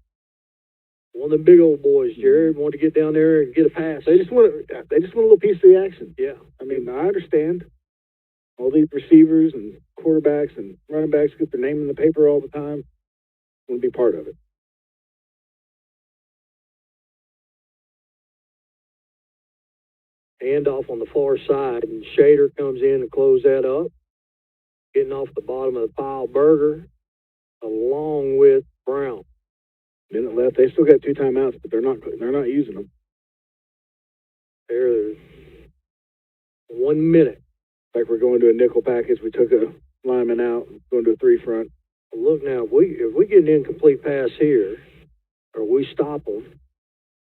Speaker 1: One of the big old boys, Jared, wanted to get down there and get a pass.
Speaker 2: They just want a little piece of the action.
Speaker 1: Yeah.
Speaker 2: I mean, I understand all these receivers and quarterbacks and running backs get their name in the paper all the time. Want to be part of it.
Speaker 1: Handoff on the far side, and Shader comes in and close that up. Getting off the bottom of the pile, Berger, along with Brown.
Speaker 2: Minute left. They still got 2 timeouts, but they're not using them.
Speaker 1: There's 1 minute.
Speaker 2: Like we're going to a nickel package. We took a lineman out, going to a 3 front.
Speaker 1: Look now, if we get an incomplete pass here, or we stop them,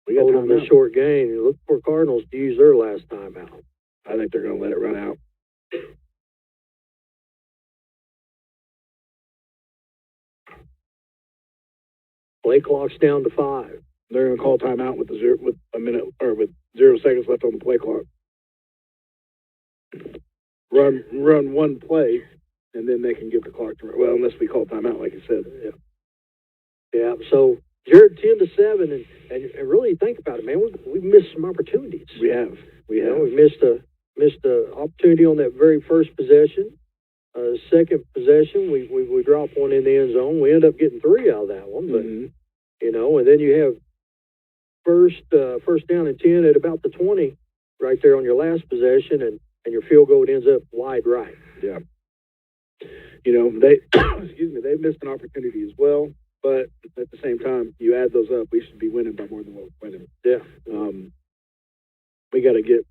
Speaker 2: We got
Speaker 1: hold them
Speaker 2: timeout.
Speaker 1: a short gain, and look for Cardinals to use their last timeout.
Speaker 2: I think they're going to let it run out.
Speaker 1: Play clock's down to 5.
Speaker 2: They're going to call timeout with a minute or with 0 seconds left on the play clock. Run one play, and then they can get the clock to run. Well, unless we call timeout, like you said.
Speaker 1: Yeah. So Jared 10-7, and really think about it, man. We've missed some opportunities.
Speaker 2: We have.
Speaker 1: We missed a opportunity on that very first possession. Second possession, we drop one in the end zone. We end up getting 3 out of that one, but and then you have first down and 10 at about the 20, right there on your last possession, and your field goal ends up wide right.
Speaker 2: Yeah. They they missed an opportunity as well, but at the same time, you add those up, we should be winning by more than what we're winning.
Speaker 1: Yeah.
Speaker 2: We got to get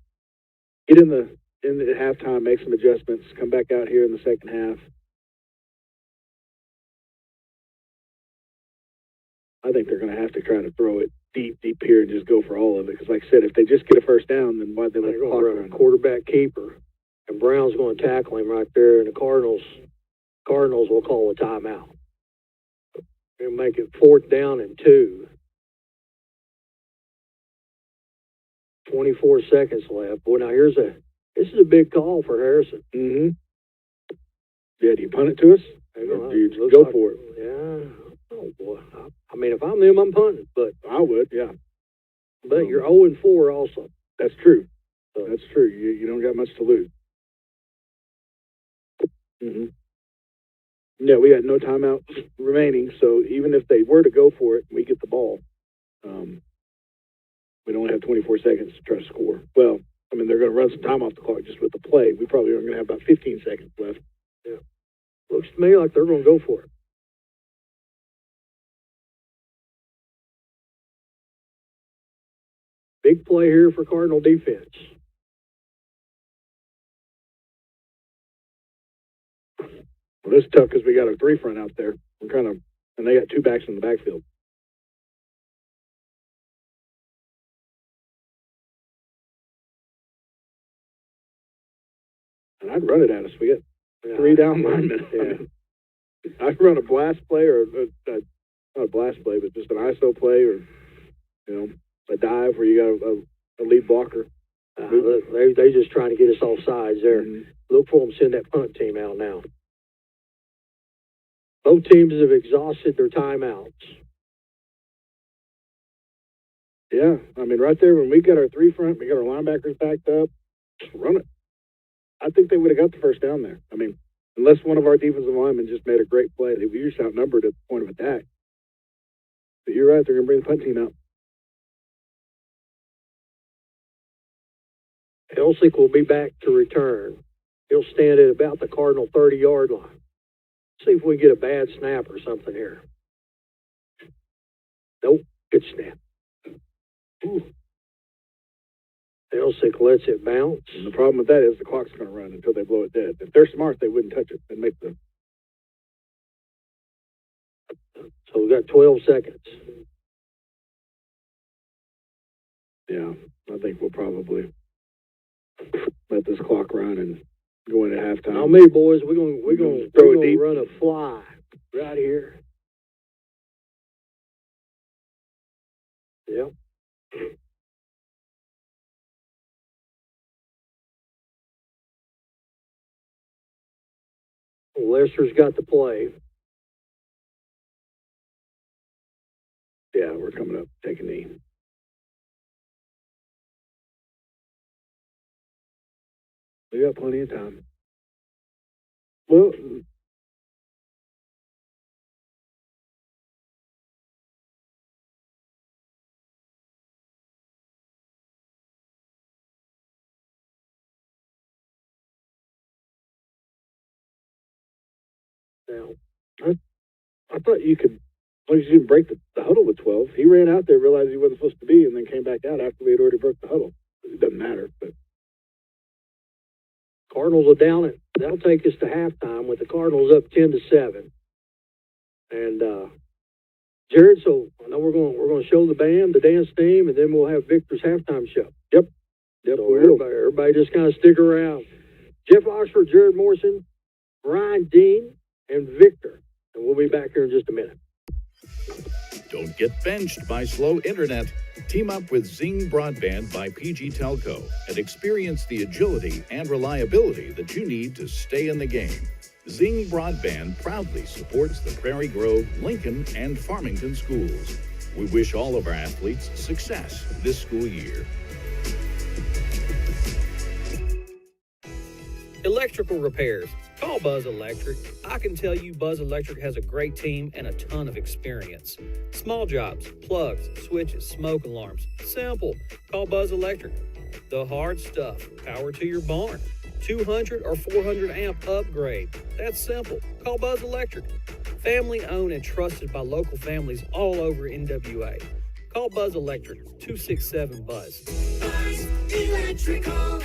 Speaker 2: in the halftime, make some adjustments, come back out here in the second half. I think they're going to have to try to throw it deep here and just go for all of it. Because, like I said, if they just get a first down, then why'd they let the clock run?
Speaker 1: A quarterback keeper, and Brown's going to tackle him right there, and the Cardinals will call a timeout. They'll make it 4th down and 2. 24 seconds left. Boy, now this is a big call for Harrison.
Speaker 2: Mm-hmm. Yeah, do you punt it to us? Or do you just go for it?
Speaker 1: Yeah. Oh, boy. I mean, if I'm them, I'm punting, but
Speaker 2: I would, yeah.
Speaker 1: But you're 0-4 also.
Speaker 2: That's true. That's true. You don't got much to lose. Mm-hmm. Yeah, we got no timeouts remaining, so even if they were to go for it, we get the ball. We only have 24 seconds to try to score. Well, I mean, they're going to run some time off the clock just with the play. We probably are going to have about 15 seconds left.
Speaker 1: Yeah. Looks to me like they're going to go for it. Big play here for Cardinal defense.
Speaker 2: Well, this is tough because we got our 3 front out there. And they got 2 backs in the backfield. And I'd run it at us. We got 3 down linemen. Yeah. I'd run a blast play or not a blast play, but just an ISO play or, a dive where you got a lead blocker.
Speaker 1: They just trying to get us off sides there.
Speaker 2: Mm-hmm.
Speaker 1: Look for them to send that punt team out now. Both teams have exhausted their timeouts.
Speaker 2: Yeah, I mean, right there when we got our 3 front, we got our linebackers backed up, just run it. I think they would have got the first down there. I mean, unless one of our defensive linemen just made a great play. They were just outnumbered at the point of attack. But you're right, they're going to bring the punt team out.
Speaker 1: Elsick will be back to return. He'll stand at about the Cardinal 30-yard line. See if we can get a bad snap or something here. Nope, good snap. Ooh. Elsick lets it bounce.
Speaker 2: And the problem with that is the clock's going to run until they blow it dead. If they're smart, they wouldn't touch it and make the...
Speaker 1: So we got 12 seconds.
Speaker 2: Yeah, I think we'll probably let this clock run and go into halftime.
Speaker 1: How many boys? We're gonna run a fly right here. Yep. Lester's got the play.
Speaker 2: Yeah, we're coming up. Take a knee. We got plenty of time. Well,
Speaker 1: Now,
Speaker 2: I thought you could, as long as you didn't break the huddle with 12. He ran out there, realized he wasn't supposed to be, and then came back out after we had already broke the huddle. It doesn't matter, but
Speaker 1: Cardinals are down it. That'll take us to halftime with the Cardinals up 10-7. And Jared, so I know we're going to show the band, the dance team, and then we'll have Victor's halftime show.
Speaker 2: Yep.
Speaker 1: Yep,
Speaker 2: So,
Speaker 1: everybody just kind of stick around. Jeff Oxford, Jared Morrison, Brian Dean, and Victor. And we'll be back here in just a minute.
Speaker 10: Don't get benched by slow internet. Team up with Zing Broadband by PG Telco and experience the agility and reliability that you need to stay in the game. Zing Broadband proudly supports the Prairie Grove, Lincoln, and Farmington schools. We wish all of our athletes success this school year.
Speaker 11: Electrical repairs. Call Buzz Electric. I can tell you Buzz Electric has a great team and a ton of experience. Small jobs, plugs, switches, smoke alarms. Simple. Call Buzz Electric. The hard stuff. Power to your barn. 200 or 400 amp upgrade. That's simple. Call Buzz Electric. Family owned and trusted by local families all over NWA. Call Buzz Electric. 267-BUZZ.
Speaker 12: Buzz Electrical.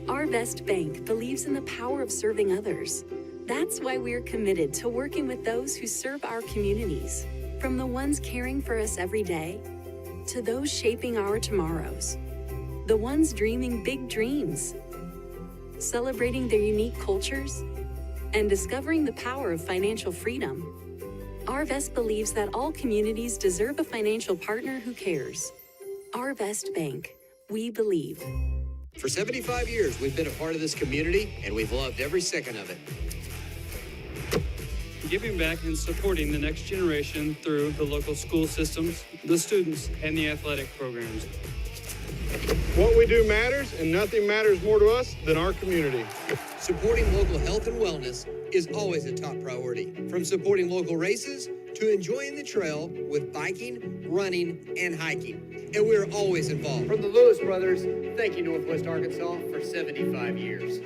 Speaker 4: Our Best Bank believes in the power of serving others. That's why we're committed to working with those who serve our communities, from the ones caring for us every day to those shaping our tomorrows, the ones dreaming big dreams, celebrating their unique cultures, and discovering the power of financial freedom. Arvest believes that all communities deserve a financial partner who cares. Arvest Bank. We believe.
Speaker 13: For 75 years, we've been a part of this community, and we've loved every second of it.
Speaker 14: Giving back and supporting the next generation through the local school systems, the students, and the athletic programs.
Speaker 15: What we do matters, and nothing matters more to us than our community.
Speaker 13: Supporting local health and wellness is always a top priority. From supporting local races to enjoying the trail with biking, running, and hiking. And we're always involved. From the Lewis brothers, thank you, Northwest Arkansas, for 75 years.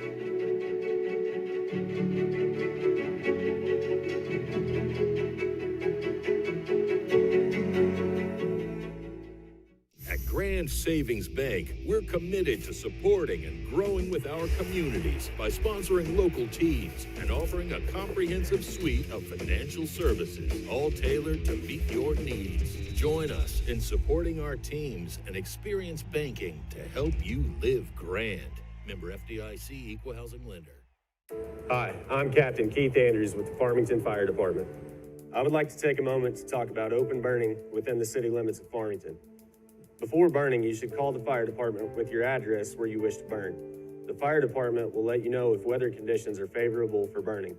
Speaker 10: At Grand Savings Bank, we're committed to supporting and growing with our communities by sponsoring local teams and offering a comprehensive suite of financial services, all tailored to meet your needs. Join us in supporting our teams and experience banking to help you live grand. Member FDIC, Equal Housing Lender.
Speaker 8: Hi, I'm Captain Keith Andrews with the Farmington Fire Department. I would like to take a moment to talk about open burning within the city limits of Farmington. Before burning, you should call the fire department with your address where you wish to burn. The fire department will let you know if weather conditions are favorable for burning.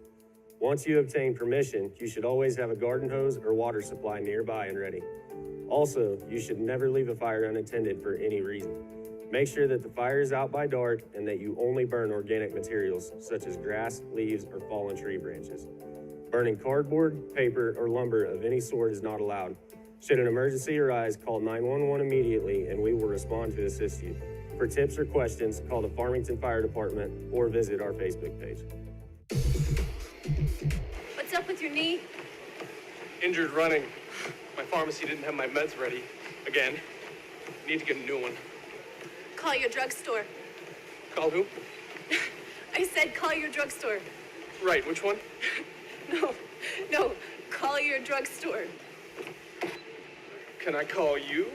Speaker 8: Once you obtain permission, you should always have a garden hose or water supply nearby and ready. Also, you should never leave a fire unattended for any reason. Make sure that the fire is out by dark and that you only burn organic materials such as grass, leaves, or fallen tree branches. Burning cardboard, paper, or lumber of any sort is not allowed. Should an emergency arise, call 911 immediately and we will respond to assist you. For tips or questions, call the Farmington Fire Department or visit our Facebook page.
Speaker 16: What's up with your knee?
Speaker 15: Injured running. My pharmacy didn't have my meds ready. Again. Need to get a new one.
Speaker 16: Call your drugstore.
Speaker 15: Call who?
Speaker 16: I said call your drugstore.
Speaker 15: Right, which one?
Speaker 16: No, call your drugstore.
Speaker 15: Can I call you?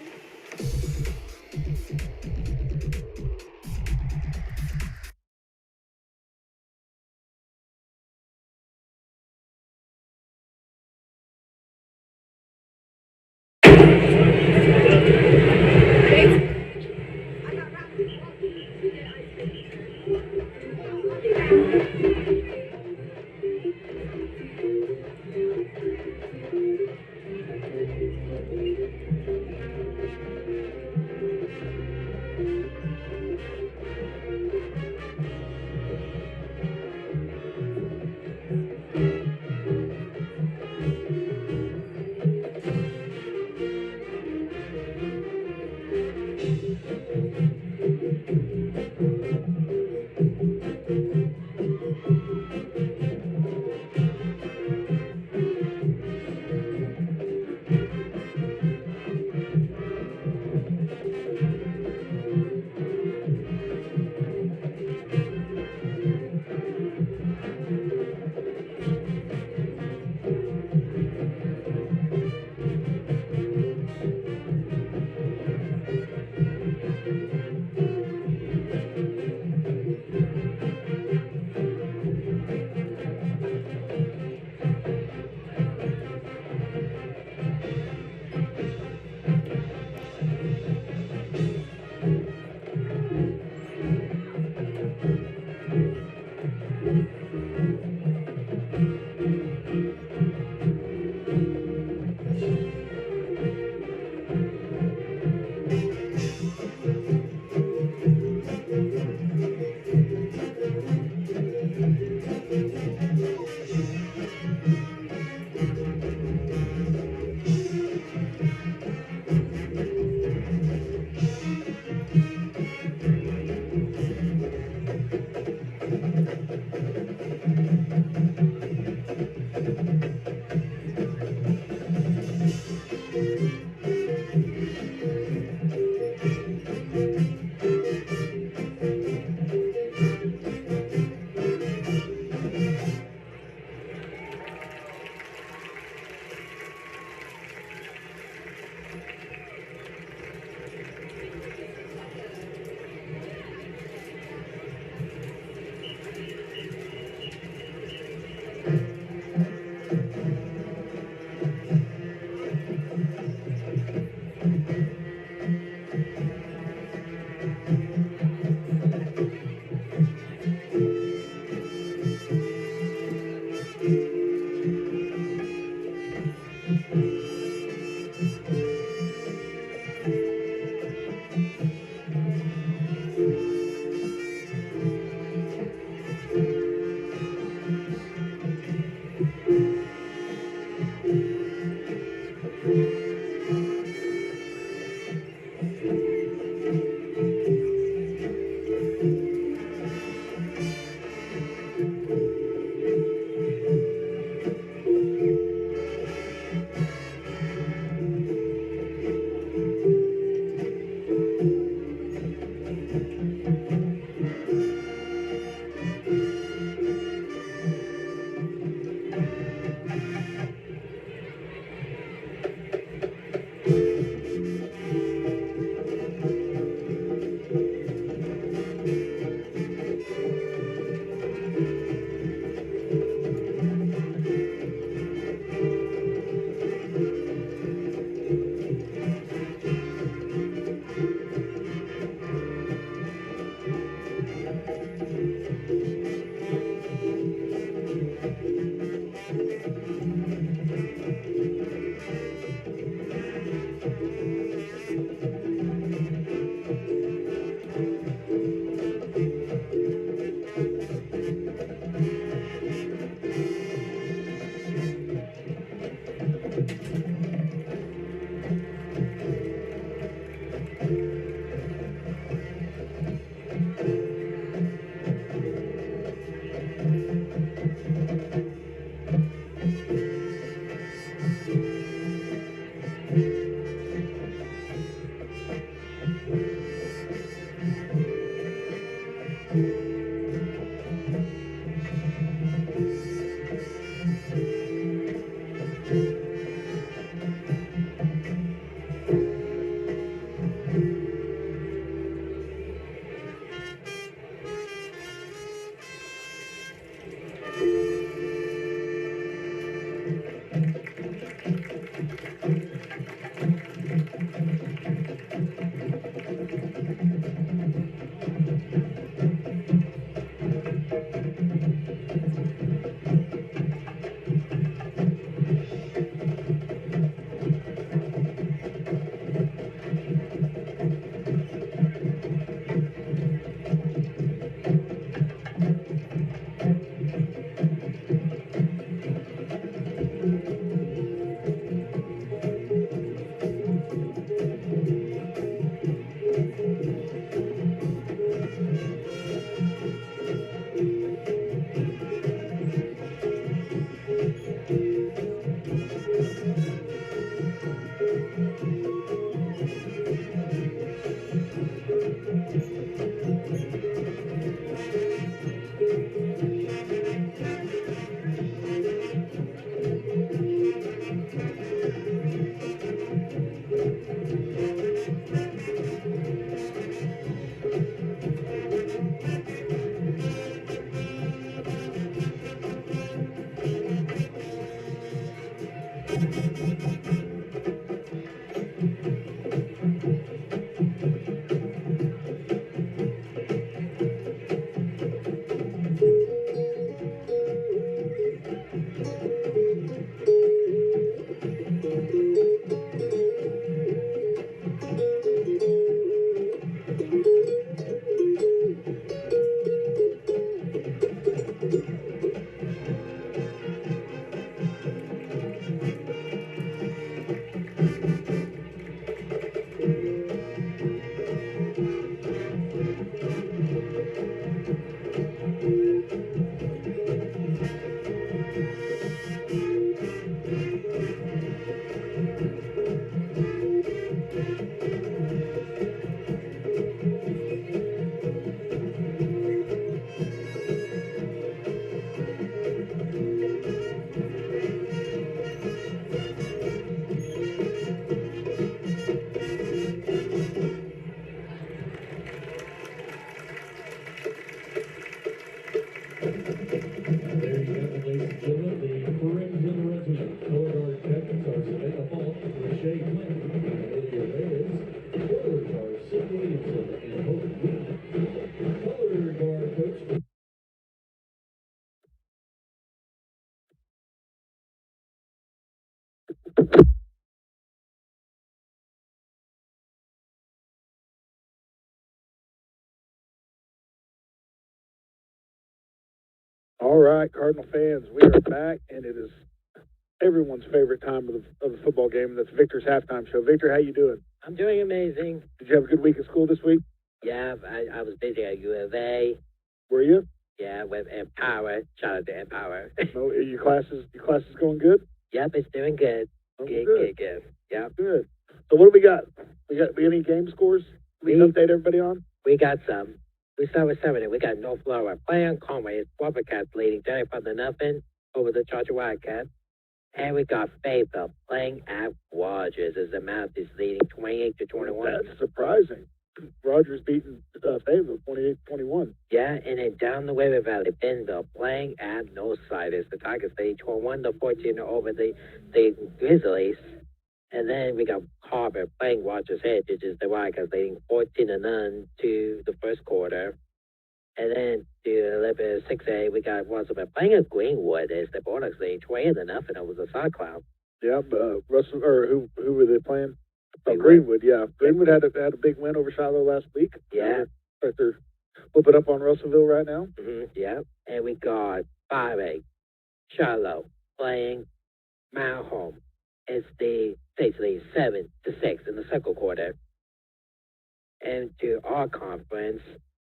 Speaker 2: All right, Cardinal fans, we are back, and it is everyone's favorite time of the football game, and that's Victor's halftime show. Victor, how you doing?
Speaker 17: I'm doing amazing.
Speaker 2: Did you have a good week at school this week?
Speaker 17: Yeah, I was busy at U of A.
Speaker 2: Were you?
Speaker 17: Yeah, with Empower. Shout out to Empower.
Speaker 2: No, your classes going good?
Speaker 17: Yep, it's doing good.
Speaker 2: Oh,
Speaker 17: Good. Yep.
Speaker 2: Good. So what do we got? We got any game scores we can update everybody on?
Speaker 17: We got some. We start with 7. We got North Florida playing Conway. It's Wildcats leading 35-0 over the Georgia Wildcats. And we got Fayetteville playing at Rogers as the Mounties leading 28-21.
Speaker 2: That's surprising. Rogers beating Fayetteville 28-21.
Speaker 17: Yeah, and then down the River Valley, Benville playing at Northside as the Tigers leading 21-14 over the Grizzlies. And then we got Harbor playing Rogers Edge, which is the Wildcats leading 14-0 to the first quarter. And then to 6A, we got Russellville playing at Greenwood as the Bulldogs leading 20-0 over the Cyclones.
Speaker 2: Yeah, Russell, or who were they playing? Greenwood, yeah. Greenwood had a big win over Shiloh last week.
Speaker 17: Yeah.
Speaker 2: They're whooping up on Russellville right now.
Speaker 17: Yeah. And we got 5A, Shiloh playing Mount Home. It's the States leading 7-6 in the second quarter. And to our conference,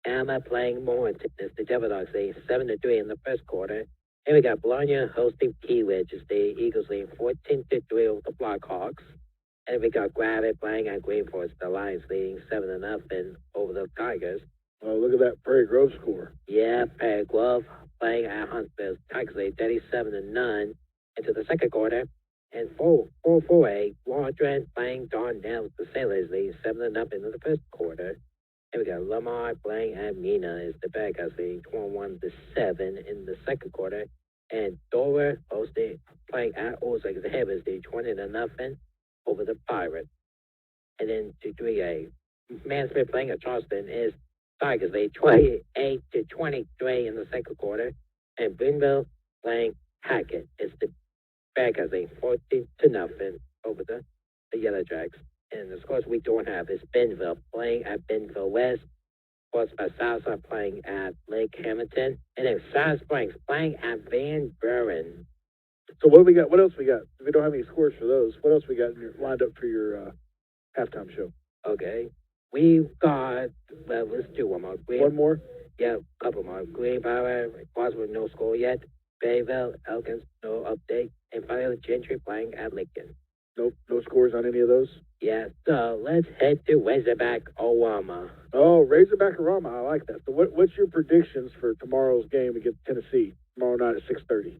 Speaker 17: Alma playing Morrington. It's the Devil Dogs leading 7-3 in the first quarter. And we got Bologna hosting Key Ridge as the Eagles lead 14-3 over the Blackhawks. And we got Gravett playing at Green Force, the Lions leading 7-0 over the Tigers.
Speaker 2: Oh, look at that Prairie Grove score.
Speaker 17: Yeah, Prairie Grove playing at Huntsville. Tigers lead 37-0 into the second quarter. And 4-4-8, Waldron playing Darnell. The Sailors lead 7-0 into the first quarter. And we got Lamar playing at Mina as the bad guys leading 21-7 in the second quarter. And Dover playing at Ozark as the Heavers leading 20-0 over the Pirates. And then to 3A, Mansfield playing at Charleston is Tigers lead 28-23 in the second quarter. And Boonville playing Hackett is the bad guys leading 14-0 over the Yellow Jacks. And the scores we don't have is Benville playing at Benville West. Sports by Southside playing at Lake Hamilton. And then South Springs playing at Van Buren.
Speaker 2: So what do we got? What else we got? We don't have any scores for those. What else we got lined up for your halftime show?
Speaker 17: Okay. We've got, well, let's do one more.
Speaker 2: One more?
Speaker 17: Yeah, a couple more. Greenbrier, Bosworth, no score yet. Bayville, Elkins, no update. And finally, Gentry playing at Lincoln.
Speaker 2: Nope, no scores on any of those?
Speaker 17: Yeah, so let's head to Razorback, Owama.
Speaker 2: Oh, Razorback Arama, I like that. So what's your predictions for tomorrow's game against Tennessee, tomorrow night at 6:30?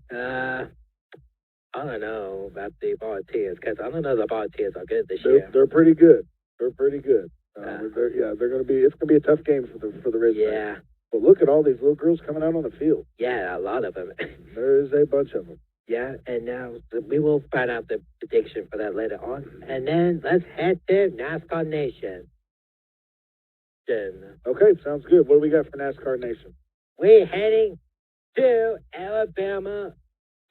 Speaker 17: I don't know about the Volunteers, because I don't know the Volunteers are good this year.
Speaker 2: They're pretty good. They're pretty good. They're going to be, it's going to be a tough game for the Razorbacks.
Speaker 17: Yeah.
Speaker 2: But look at all these little girls coming out on the field.
Speaker 17: Yeah, a lot of them.
Speaker 2: There is a bunch of them.
Speaker 17: Yeah, and now we will find out the prediction for that later on. And then let's head to NASCAR Nation.
Speaker 2: Okay, sounds good. What do we got for NASCAR Nation?
Speaker 17: We're heading to Alabama,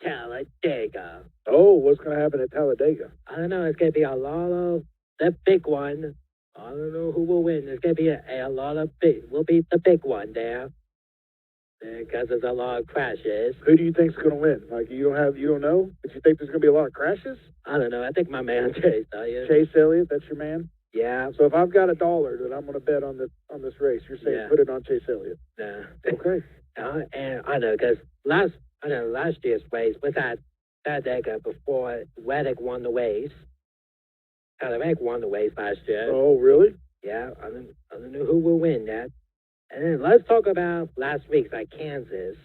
Speaker 17: Talladega.
Speaker 2: Oh, what's going to happen at Talladega?
Speaker 17: I don't know. It's going to be a lot of the big one. I don't know who will win. There's going to be a lot of big. We'll be the big one there. Because there's a lot of crashes.
Speaker 2: Who do you think's going to win? Like, you don't know? But you think there's going to be a lot of crashes?
Speaker 17: I don't know. I think my man Chase,
Speaker 2: Chase Elliott, that's your man?
Speaker 17: Yeah.
Speaker 2: So if I've got $1 that I'm going to bet on this race, you're saying put it on Chase Elliott?
Speaker 17: No.
Speaker 2: Okay.
Speaker 17: And I know, because last year's race was at Talladega before Reddick won the race. Reddick won the race last year.
Speaker 2: Oh, really?
Speaker 17: Yeah. I don't know who will win that. And then let's talk about last week's at Kansas.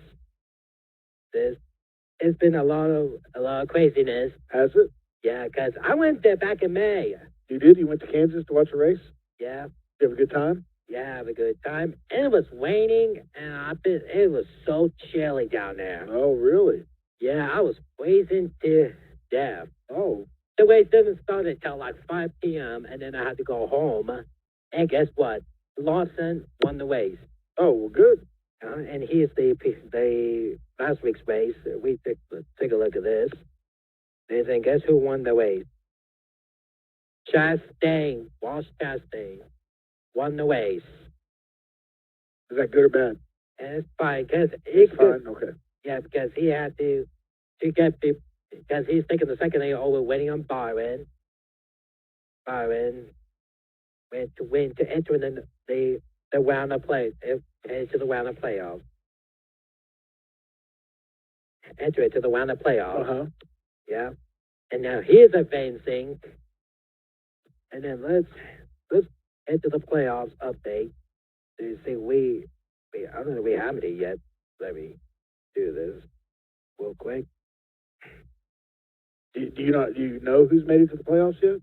Speaker 17: It's been a lot of craziness.
Speaker 2: Has it?
Speaker 17: Yeah, because I went there back in May.
Speaker 2: You did? You went to Kansas to watch a race?
Speaker 17: Yeah.
Speaker 2: You have a good time?
Speaker 17: Yeah, I have a good time. And it was raining, and it was so chilly down there.
Speaker 2: Oh, really?
Speaker 17: Yeah, I was freezing to death.
Speaker 2: Oh.
Speaker 17: The race didn't start until like 5 p.m., and then I had to go home. And guess what? Lawson won the race.
Speaker 2: Oh, well, good.
Speaker 17: And here's the last week's race. We take a look at this. And guess who won the race? Walsh Chastain won the race.
Speaker 2: Is that good or bad?
Speaker 17: And it's fine, because
Speaker 2: it's fine. Okay.
Speaker 17: Yeah, because he had to get people, because he's taking the second thing over, waiting on Byron. Byron went to enter in the round of play, into the round of playoffs. Enter into the round of playoffs.
Speaker 2: Uh-huh.
Speaker 17: Yeah. And now he's advancing. And then let's head to the playoffs update. So you see, I don't know if we haven't it yet. Let me do this real quick.
Speaker 2: Do you know who's made it to the playoffs yet?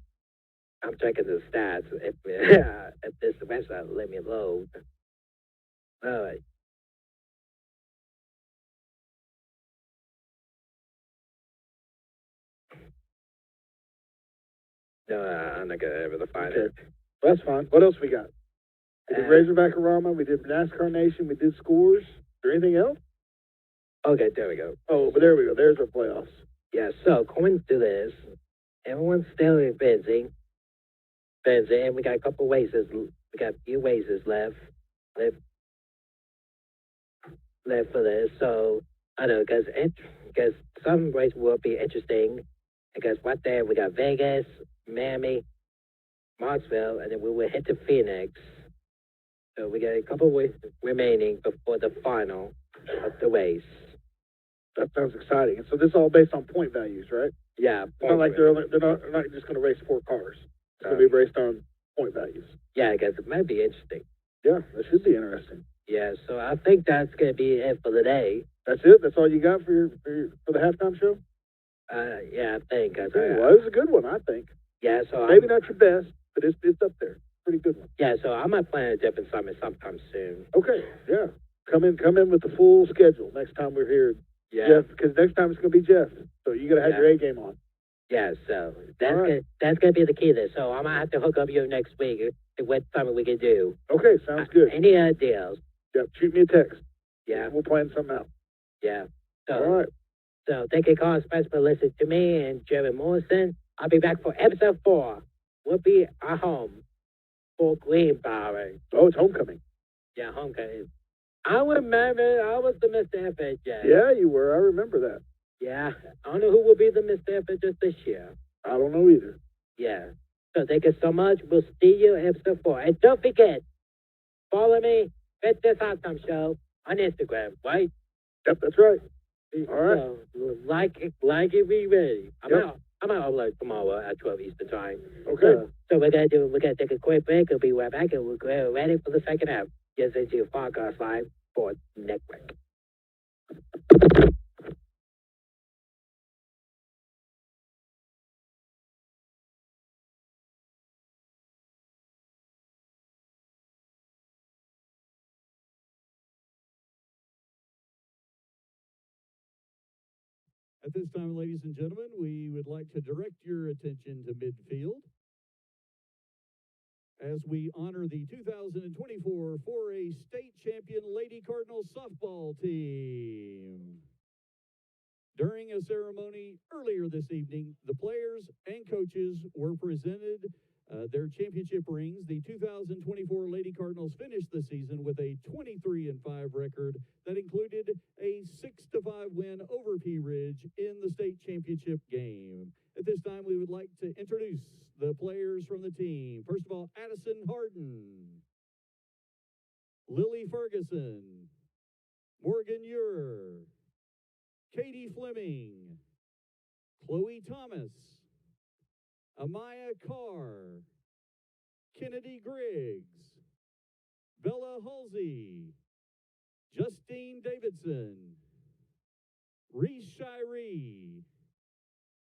Speaker 17: I'm checking the stats. If this website let me load. All right. No, I'm not gonna able to find it.
Speaker 2: Well, that's fine. What else we got? We did Razorback Arama. We did NASCAR Nation. We did scores. Is there anything else?
Speaker 17: Okay, there we go.
Speaker 2: Oh, but there we go. There's our playoffs.
Speaker 17: Yeah. So according to this, everyone's still advancing. And we got a couple races. We got a few races left for this. So I know because some races will be interesting. Because right there we got Vegas, Miami, Marksville, and then we will head to Phoenix. So we got a couple races remaining before the final of the race.
Speaker 2: That sounds exciting. And so this is all based on point values, right?
Speaker 17: Yeah.
Speaker 2: It's not like they're not just going to race 4 cars. It's going to be based on point values.
Speaker 17: Yeah, I guess it might be interesting.
Speaker 2: Yeah, that should be interesting.
Speaker 17: Yeah, so I think that's going to be it for the day.
Speaker 2: That's it? That's all you got for the halftime show?
Speaker 17: Yeah, I think.
Speaker 2: Okay, well, it was a good one, I think.
Speaker 17: Yeah, so
Speaker 2: maybe not your best, but it's up there. Pretty good one.
Speaker 17: Yeah, so I might plan a different summit sometime soon.
Speaker 2: Okay, yeah. Come in with the full schedule next time we're here.
Speaker 17: Yeah.
Speaker 2: Jeff, because next time it's going to be Jeff. So you got to have your A game on.
Speaker 17: Yeah, so that's gonna be the key there. So I might have to hook up you next week and what something we can do.
Speaker 2: Okay, sounds good.
Speaker 17: Any ideas?
Speaker 2: Yep, shoot me a text.
Speaker 17: Yeah.
Speaker 2: We'll plan something out.
Speaker 17: Yeah. So,
Speaker 2: all right.
Speaker 17: So thank you, Carl, especially for listening to me and Jerry Morrison. I'll be back for episode 4. We'll be at home for Greenbrier.
Speaker 2: Oh, it's homecoming.
Speaker 17: Yeah, homecoming. I remember I was the Mr. FHJ.
Speaker 2: Yeah, you were. I remember that.
Speaker 17: Yeah, I don't know who will be the Mr. FHJ this year.
Speaker 2: I don't know either.
Speaker 17: Yeah. So thank you so much. We'll see you in episode 4. And don't forget, follow me at this Halftime Show on Instagram, right?
Speaker 2: Yep, that's right. All right.
Speaker 17: So, like it, be ready. I'm
Speaker 2: Yep.
Speaker 17: out upload tomorrow at 12 Eastern Time.
Speaker 2: Okay.
Speaker 17: So we're gonna take a quick break. We'll be right back, and we're ready for the second half. Yes, it's your Podcast Live Sports Network.
Speaker 18: At this time, ladies and gentlemen, we would like to direct your attention to midfield as we honor the 2024 4A state champion Lady Cardinals softball team. During a ceremony earlier this evening, the players and coaches were presented their championship rings. The 2024 Lady Cardinals finished the season with a 23-5 record that included a 6-5 win over Pea Ridge in the state championship game. At this time, we would like to introduce the players from the team. First of all, Addison Harden, Lily Ferguson, Morgan Ure, Katie Fleming, Chloe Thomas, Amaya Carr, Kennedy Griggs, Bella Halsey, Justine Davidson, Reese Shiree,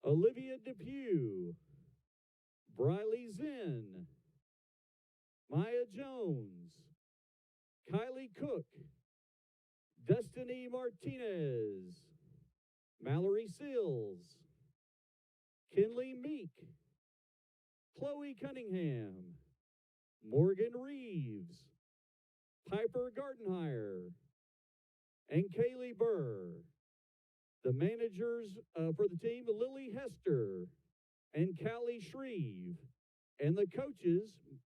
Speaker 18: Olivia Depew, Briley Zinn, Maya Jones, Kylie Cook, Destiny Martinez, Mallory Sills, Kinley Meek, Chloe Cunningham, Morgan Reeves, Piper Gardenhire, and Kaylee Burr. The managers for the team, Lily Hester and Callie Shreve. And the coaches,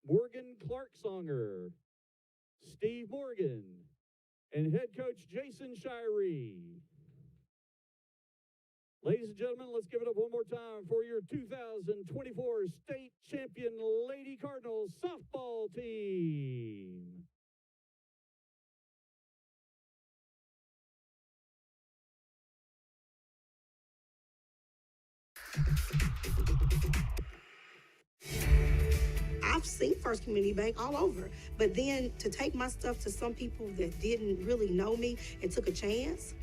Speaker 18: Morgan Clarksonger, Steve Morgan, and head coach Jason Shiree. Ladies and gentlemen, let's give it up one more time for your 2024 state champion Lady Cardinals softball team.
Speaker 19: I've seen First Community Bank all over, but then to take my stuff to some people that didn't really know me and took a chance,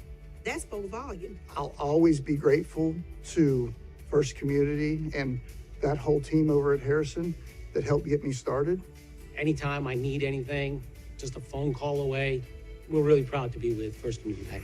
Speaker 19: that spoke volume.
Speaker 20: I'll always be grateful to First Community and that whole team over at Harrison that helped get me started.
Speaker 21: Anytime I need anything, just a phone call away. We're really proud to be with First Community Bank.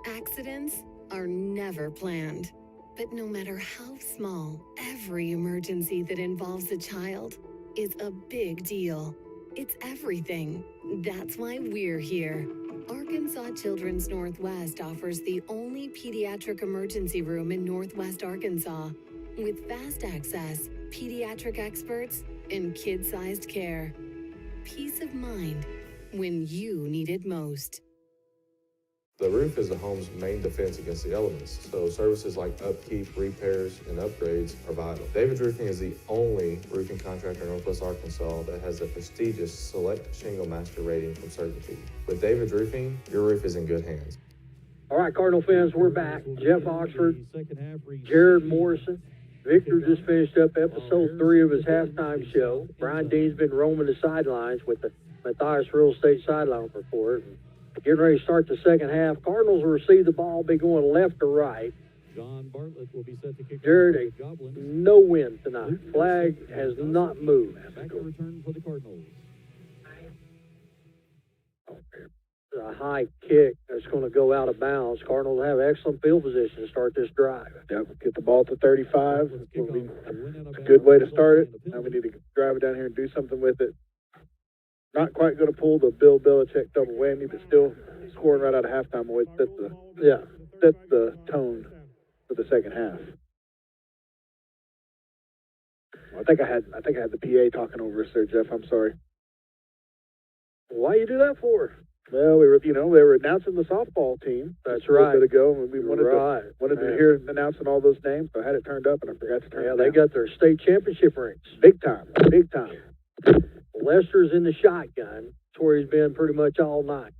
Speaker 4: Accidents are never planned. But no matter how small, every emergency that involves a child is a big deal. It's everything. That's why we're here. Arkansas Children's Northwest offers the only pediatric emergency room in Northwest Arkansas with fast access, pediatric experts, and kid-sized care. Peace of mind when you need it most.
Speaker 5: The roof is the home's main defense against the elements, so services like upkeep, repairs, and upgrades are vital. David's Roofing is the only roofing contractor in Northwest Arkansas that has the prestigious Select Shingle Master rating from Certainty. With David's Roofing, your roof is in good hands.
Speaker 1: All right, Cardinal fans, we're back. Jeff Oxford, Jared Morrison. Victor just finished up episode 3 of his halftime show. Brian Dean's been roaming the sidelines with the Matthias Real Estate Sideline Report. Getting ready to start the second half. Cardinals will receive the ball, be going left to right.
Speaker 18: John Bartlett will be set to kick.
Speaker 1: Jared, no wind tonight. Flag has not moved.
Speaker 18: Back to return for the Cardinals.
Speaker 1: A high kick that's going to go out of bounds. Cardinals have excellent field position to start this drive.
Speaker 2: Yep, get the ball to 35. It's a good way to start it. Now we need to drive it down here and do something with it. Not quite going to pull the Bill Belichick double whammy, but still scoring right out of halftime always sets the tone for the second half. I think I had the PA talking over us there, Jeff. I'm sorry.
Speaker 1: Why you do that for?
Speaker 2: Well, they were announcing the softball team.
Speaker 1: That's
Speaker 2: a
Speaker 1: right.
Speaker 2: little bit ago, and we wanted to hear them announcing all those names. So I had it turned up, and I forgot to turn it down.
Speaker 1: Yeah, they got their state championship rings.
Speaker 2: Big time.
Speaker 1: Lester's in the shotgun. That's where he's been pretty much all night.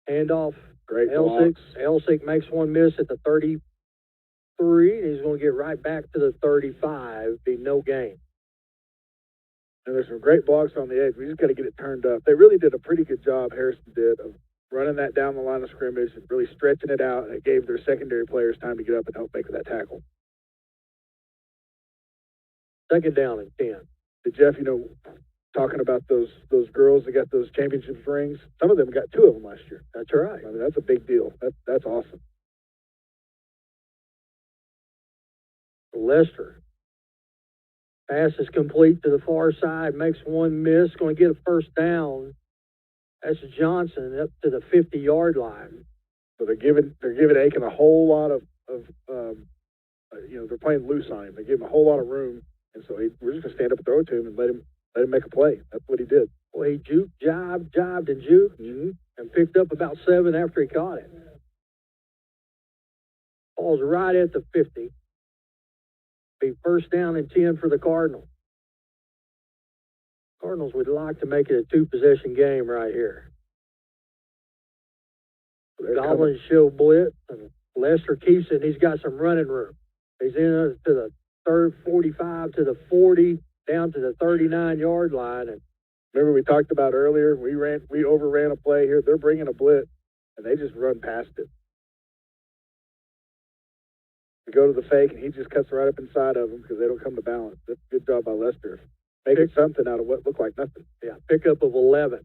Speaker 1: Handoff.
Speaker 2: Great
Speaker 1: Elsick. Elsick makes one miss at the 33, and he's going to get right back to the 35. Be no gain.
Speaker 2: And there's some great blocks on the edge. We just got to get it turned up. They really did a pretty good job, Harrison did, of running that down the line of scrimmage and really stretching it out. And it gave their secondary players time to get up and help make that tackle.
Speaker 1: Second down and 10.
Speaker 2: Jeff, talking about those girls that got those championship rings, some of them got 2 of them last year.
Speaker 1: That's right.
Speaker 2: I mean, that's a big deal. That's awesome.
Speaker 1: Lester. Pass is complete to the far side, makes one miss, going to get a first down. That's Johnson up to the 50-yard line.
Speaker 2: So they're giving Aiken a whole lot of they're playing loose on him. They give him a whole lot of room, and so we're just going to stand up and throw it to him and let him make a play. That's what he did.
Speaker 1: Well, he jived and juked, and picked up about 7 after he caught it. Ball's right at the 50. Be first down and 10 for the Cardinals. Cardinals would like to make it a 2-possession game right here. Goblins show blitz, and Lester keeps it. He's got some running room. He's in to the 45 to the 40, down to the 39-yard line. And
Speaker 2: remember we talked about earlier, we overran a play here. They're bringing a blitz, and they just run past it. We go to the fake, and he just cuts right up inside of them because they don't come to balance. That's a good job by Lester. Making something out of what looked like nothing.
Speaker 1: Yeah, pickup of 11.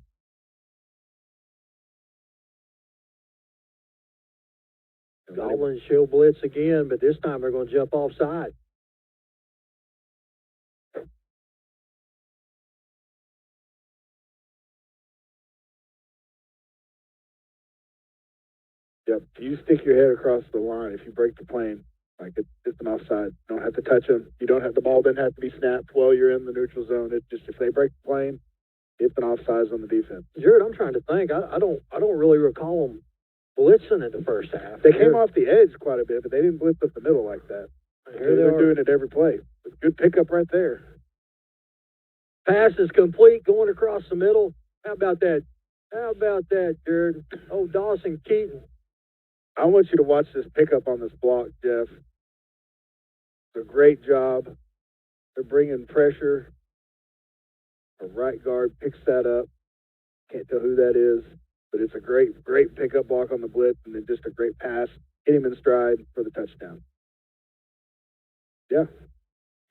Speaker 1: Goblins show blitz again, but this time they're going to jump offside.
Speaker 2: Yep, you stick your head across the line if you break the plane. Like it's an offside. You don't have to touch them. The ball doesn't have to be snapped while you're in the neutral zone. It's just if they break the plane, it's an offside on the defense.
Speaker 1: Jared, I'm trying to think. I don't really recall them blitzing in the first half.
Speaker 2: They came off the edge quite a bit, but they didn't blitz up the middle like that. They're doing it every play. Good pickup right there.
Speaker 1: Pass is complete, going across the middle. How about that, Jared? Oh, Dawson Keaton.
Speaker 2: I want you to watch this pickup on this block, Jeff. It's a great job. They're bringing pressure. A right guard picks that up. Can't tell who that is, but it's a great pickup block on the blitz, and then just a great pass. Hit him in stride for the touchdown. Yeah,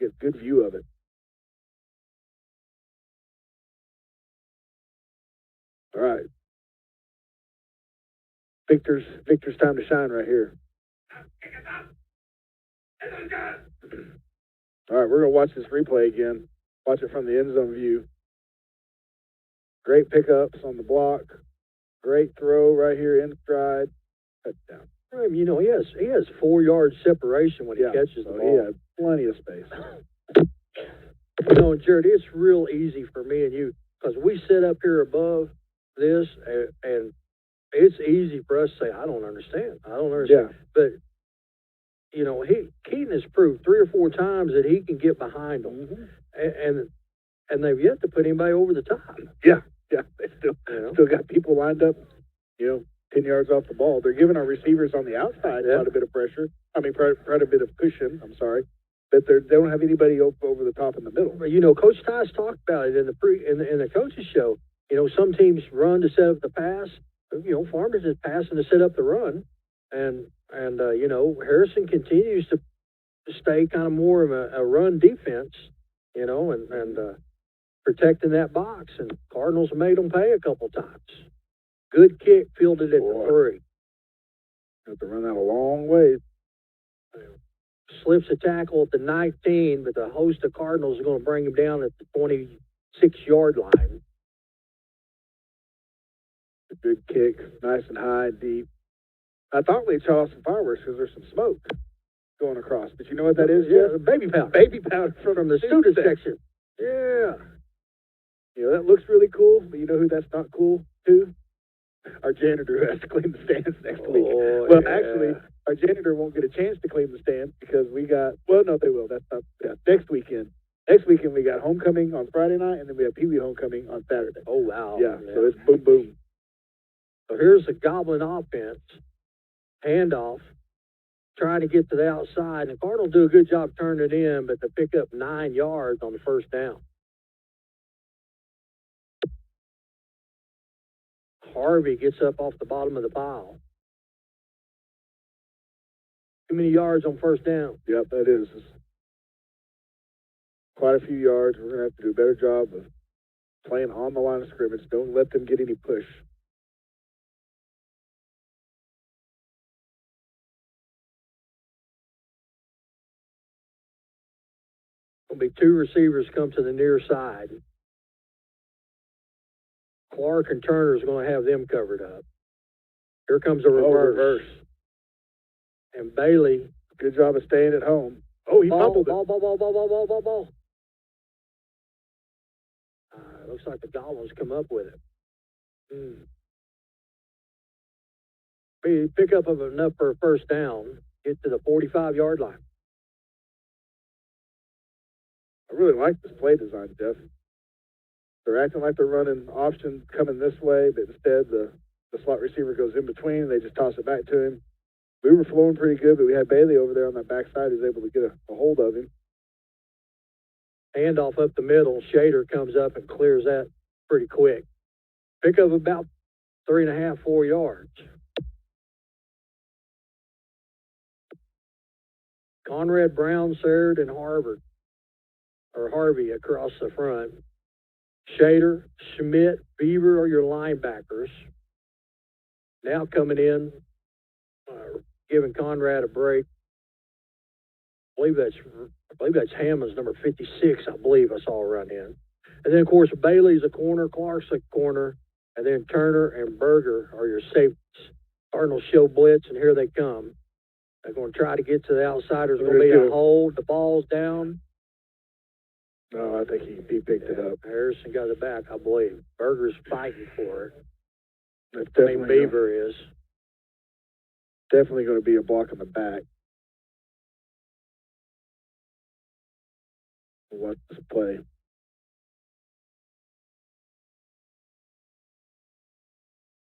Speaker 2: get a good view of it. All right. Victor's time to shine right here. All right, we're going to watch this replay again. Watch it from the end zone view. Great pickups on the block. Great throw right here in stride. Touchdown.
Speaker 1: He has 4 yard separation when he catches the ball.
Speaker 2: He had plenty of space.
Speaker 1: Jared, it's real easy for me and you because we sit up here above this, and it's easy for us us say, I don't understand.
Speaker 2: Yeah.
Speaker 1: But, you know, Keaton has proved 3 or 4 times that he can get behind them. And they've yet to put anybody over the top.
Speaker 2: Yeah. They still got people lined up, 10 yards off the ball. They're giving our receivers on the outside quite a bit of pressure. I mean, quite a bit of cushion. I'm sorry, but they don't have anybody over the top in the middle.
Speaker 1: You know, Coach Tice talked about it in the coaches show. You know, some teams run to set up the pass. You know, Farmington is passing to set up the run, and you know, Harrison continues to stay kind of more of a run defense. You know, and protecting that box, and Cardinals made them pay a couple times. Good kick, fielded at the 3.
Speaker 2: Have to run that a long way.
Speaker 1: Slips a tackle at the 19, but the host of Cardinals is going to bring him down at the 26-yard line.
Speaker 2: A good kick, nice and high and deep. I thought we'd shut off some fireworks because there's some smoke going across. But you know what that is?
Speaker 1: Yeah, baby powder.
Speaker 2: Baby powder from the student section.
Speaker 1: Yeah.
Speaker 2: You know, that looks really cool, but you know who that's not cool too? Our janitor who has to clean the stands next week. Actually, our janitor won't get a chance to clean the stands because they will. That's not, next weekend. Next weekend we got homecoming on Friday night, and then we have Pee Wee homecoming on Saturday.
Speaker 1: Oh, wow.
Speaker 2: Yeah, so it's boom, boom.
Speaker 1: So here's the Goblin offense. Handoff. Trying to get to the outside, and the Cardinals do a good job turning it in, but they pick up 9 yards on the first down. Harvey gets up off the bottom of the pile. Too many yards on first down.
Speaker 2: Yep, that is. It's quite a few yards. We're going to have to do a better job of playing on the line of scrimmage. Don't let them get any push.
Speaker 1: There'll be 2 receivers come to the near side. Clark and Turner's going to have them covered up. Here comes a reverse. And Bailey.
Speaker 2: Good job of staying at home. Oh, he fumbled it.
Speaker 1: Ball. Looks like the Goblins come up with it. Pick up of enough for a first down. Get to the 45-yard line.
Speaker 2: I really like this play design, Jeff. They're acting like they're running option coming this way, but instead the slot receiver goes in between, and they just toss it back to him. We were flowing pretty good, but we had Bailey over there on that backside who's able to get a hold of him.
Speaker 1: Handoff up the middle. Shader comes up and clears that pretty quick. Pick up about 3.5, 4 yards. Conrad, Brown, Saird, and Harvey across the front. Shader, Schmidt, Beaver are your linebackers. Now coming in, giving Conrad a break. I believe that's Hammond's number 56. I believe I saw run in, and then of course Bailey's a corner, Clark's a corner, and then Turner and Berger are your safeties. Cardinals show blitz, and here they come. They're going to try to get to the outside. There's going to be a hold. The ball's down.
Speaker 2: No, I think he picked it up.
Speaker 1: Harrison got it back, I believe. Berger's fighting for it.
Speaker 2: Beaver
Speaker 1: is.
Speaker 2: Definitely going to be a block on the back. Watch this play.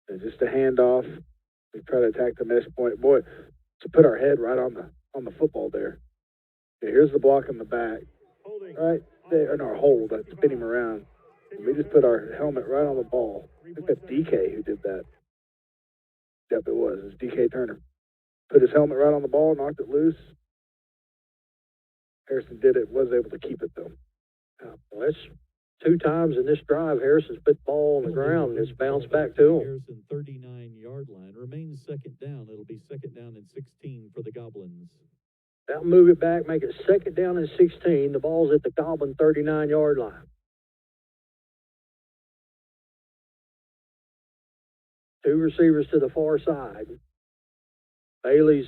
Speaker 2: And just a handoff. We try to attack the mesh point. Boy, to put our head right on the football there. Okay, here's the block on the back. Right there, and our hold. I spin him around. And we just put our helmet right on the ball. I think that's DK who did that. Yep, it was. It's DK Turner. Put his helmet right on the ball, knocked it loose. Harrison did it, was able to keep it though.
Speaker 1: Well, that's 2 times in this drive. Harrison's put the ball on the ground and it's bounced back to him.
Speaker 18: Harrison 39-yard line remains second down. It'll be second down and 16 for the Goblins.
Speaker 1: That'll move it back, make it second down and 16. The ball's at the Goblin 39-yard line. Two receivers to the far side. Bailey's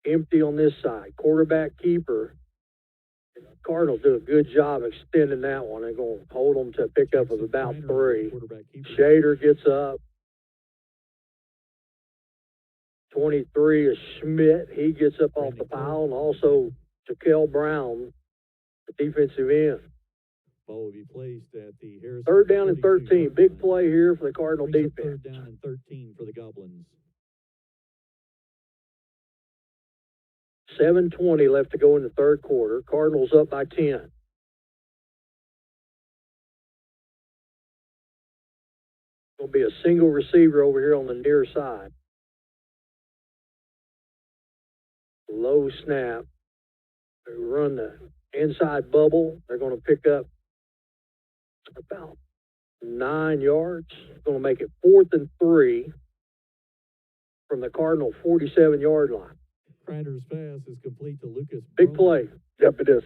Speaker 1: empty on this side. Quarterback keeper. Cardinals do a good job extending that one. They're going to hold them to a pickup of about 3. Shader gets up. 23 is Schmidt. He gets up off the pile, and also Jaquel Brown, the defensive end.
Speaker 18: Ball will be placed at the Harrison.
Speaker 1: Third down and 13. Big play here for the Cardinal defense.
Speaker 18: Third down and 13 for the Goblins.
Speaker 1: 7:20 left to go in the third quarter. Cardinals up by 10. Will be a single receiver over here on the near side. Low snap. They run the inside bubble. They're going to pick up about 9 yards. Going to make it 4th and 3 from the Cardinal 47-yard line.
Speaker 18: Kreider's pass is complete to Lucas.
Speaker 1: Big play.
Speaker 2: Yep, it is.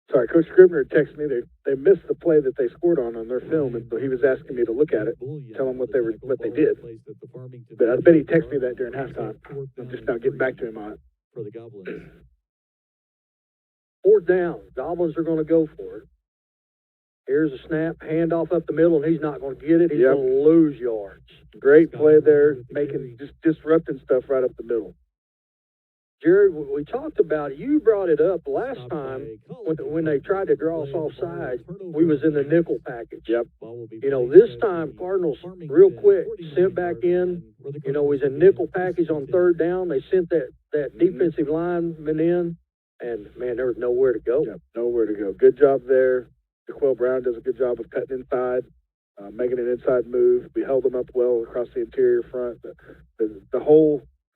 Speaker 2: Sorry, Coach Scribner texted me. They missed the play that they scored on their film, and so he was asking me to look at it, tell them what they did. But I bet he texted me that during halftime. I'm just now getting back to him on it.
Speaker 18: For the Goblins.
Speaker 1: 4th down. Goblins are going to go for it. Here's a snap, handoff up the middle, and he's not going to get it. He's going to lose yards.
Speaker 2: Great play there, just disrupting stuff right up the middle.
Speaker 1: Jared, we talked about it. You brought it up last time when they tried to draw us offside. We was in the nickel package.
Speaker 2: Yep.
Speaker 1: You know, this time Cardinals real quick sent back in. You know, he's in nickel package on 3rd down. They sent that defensive lineman in, and man, there was nowhere to go.
Speaker 2: Yep, nowhere to go. Good job there. Jaquel Brown does a good job of cutting inside, making an inside move. We held them up well across the interior front. The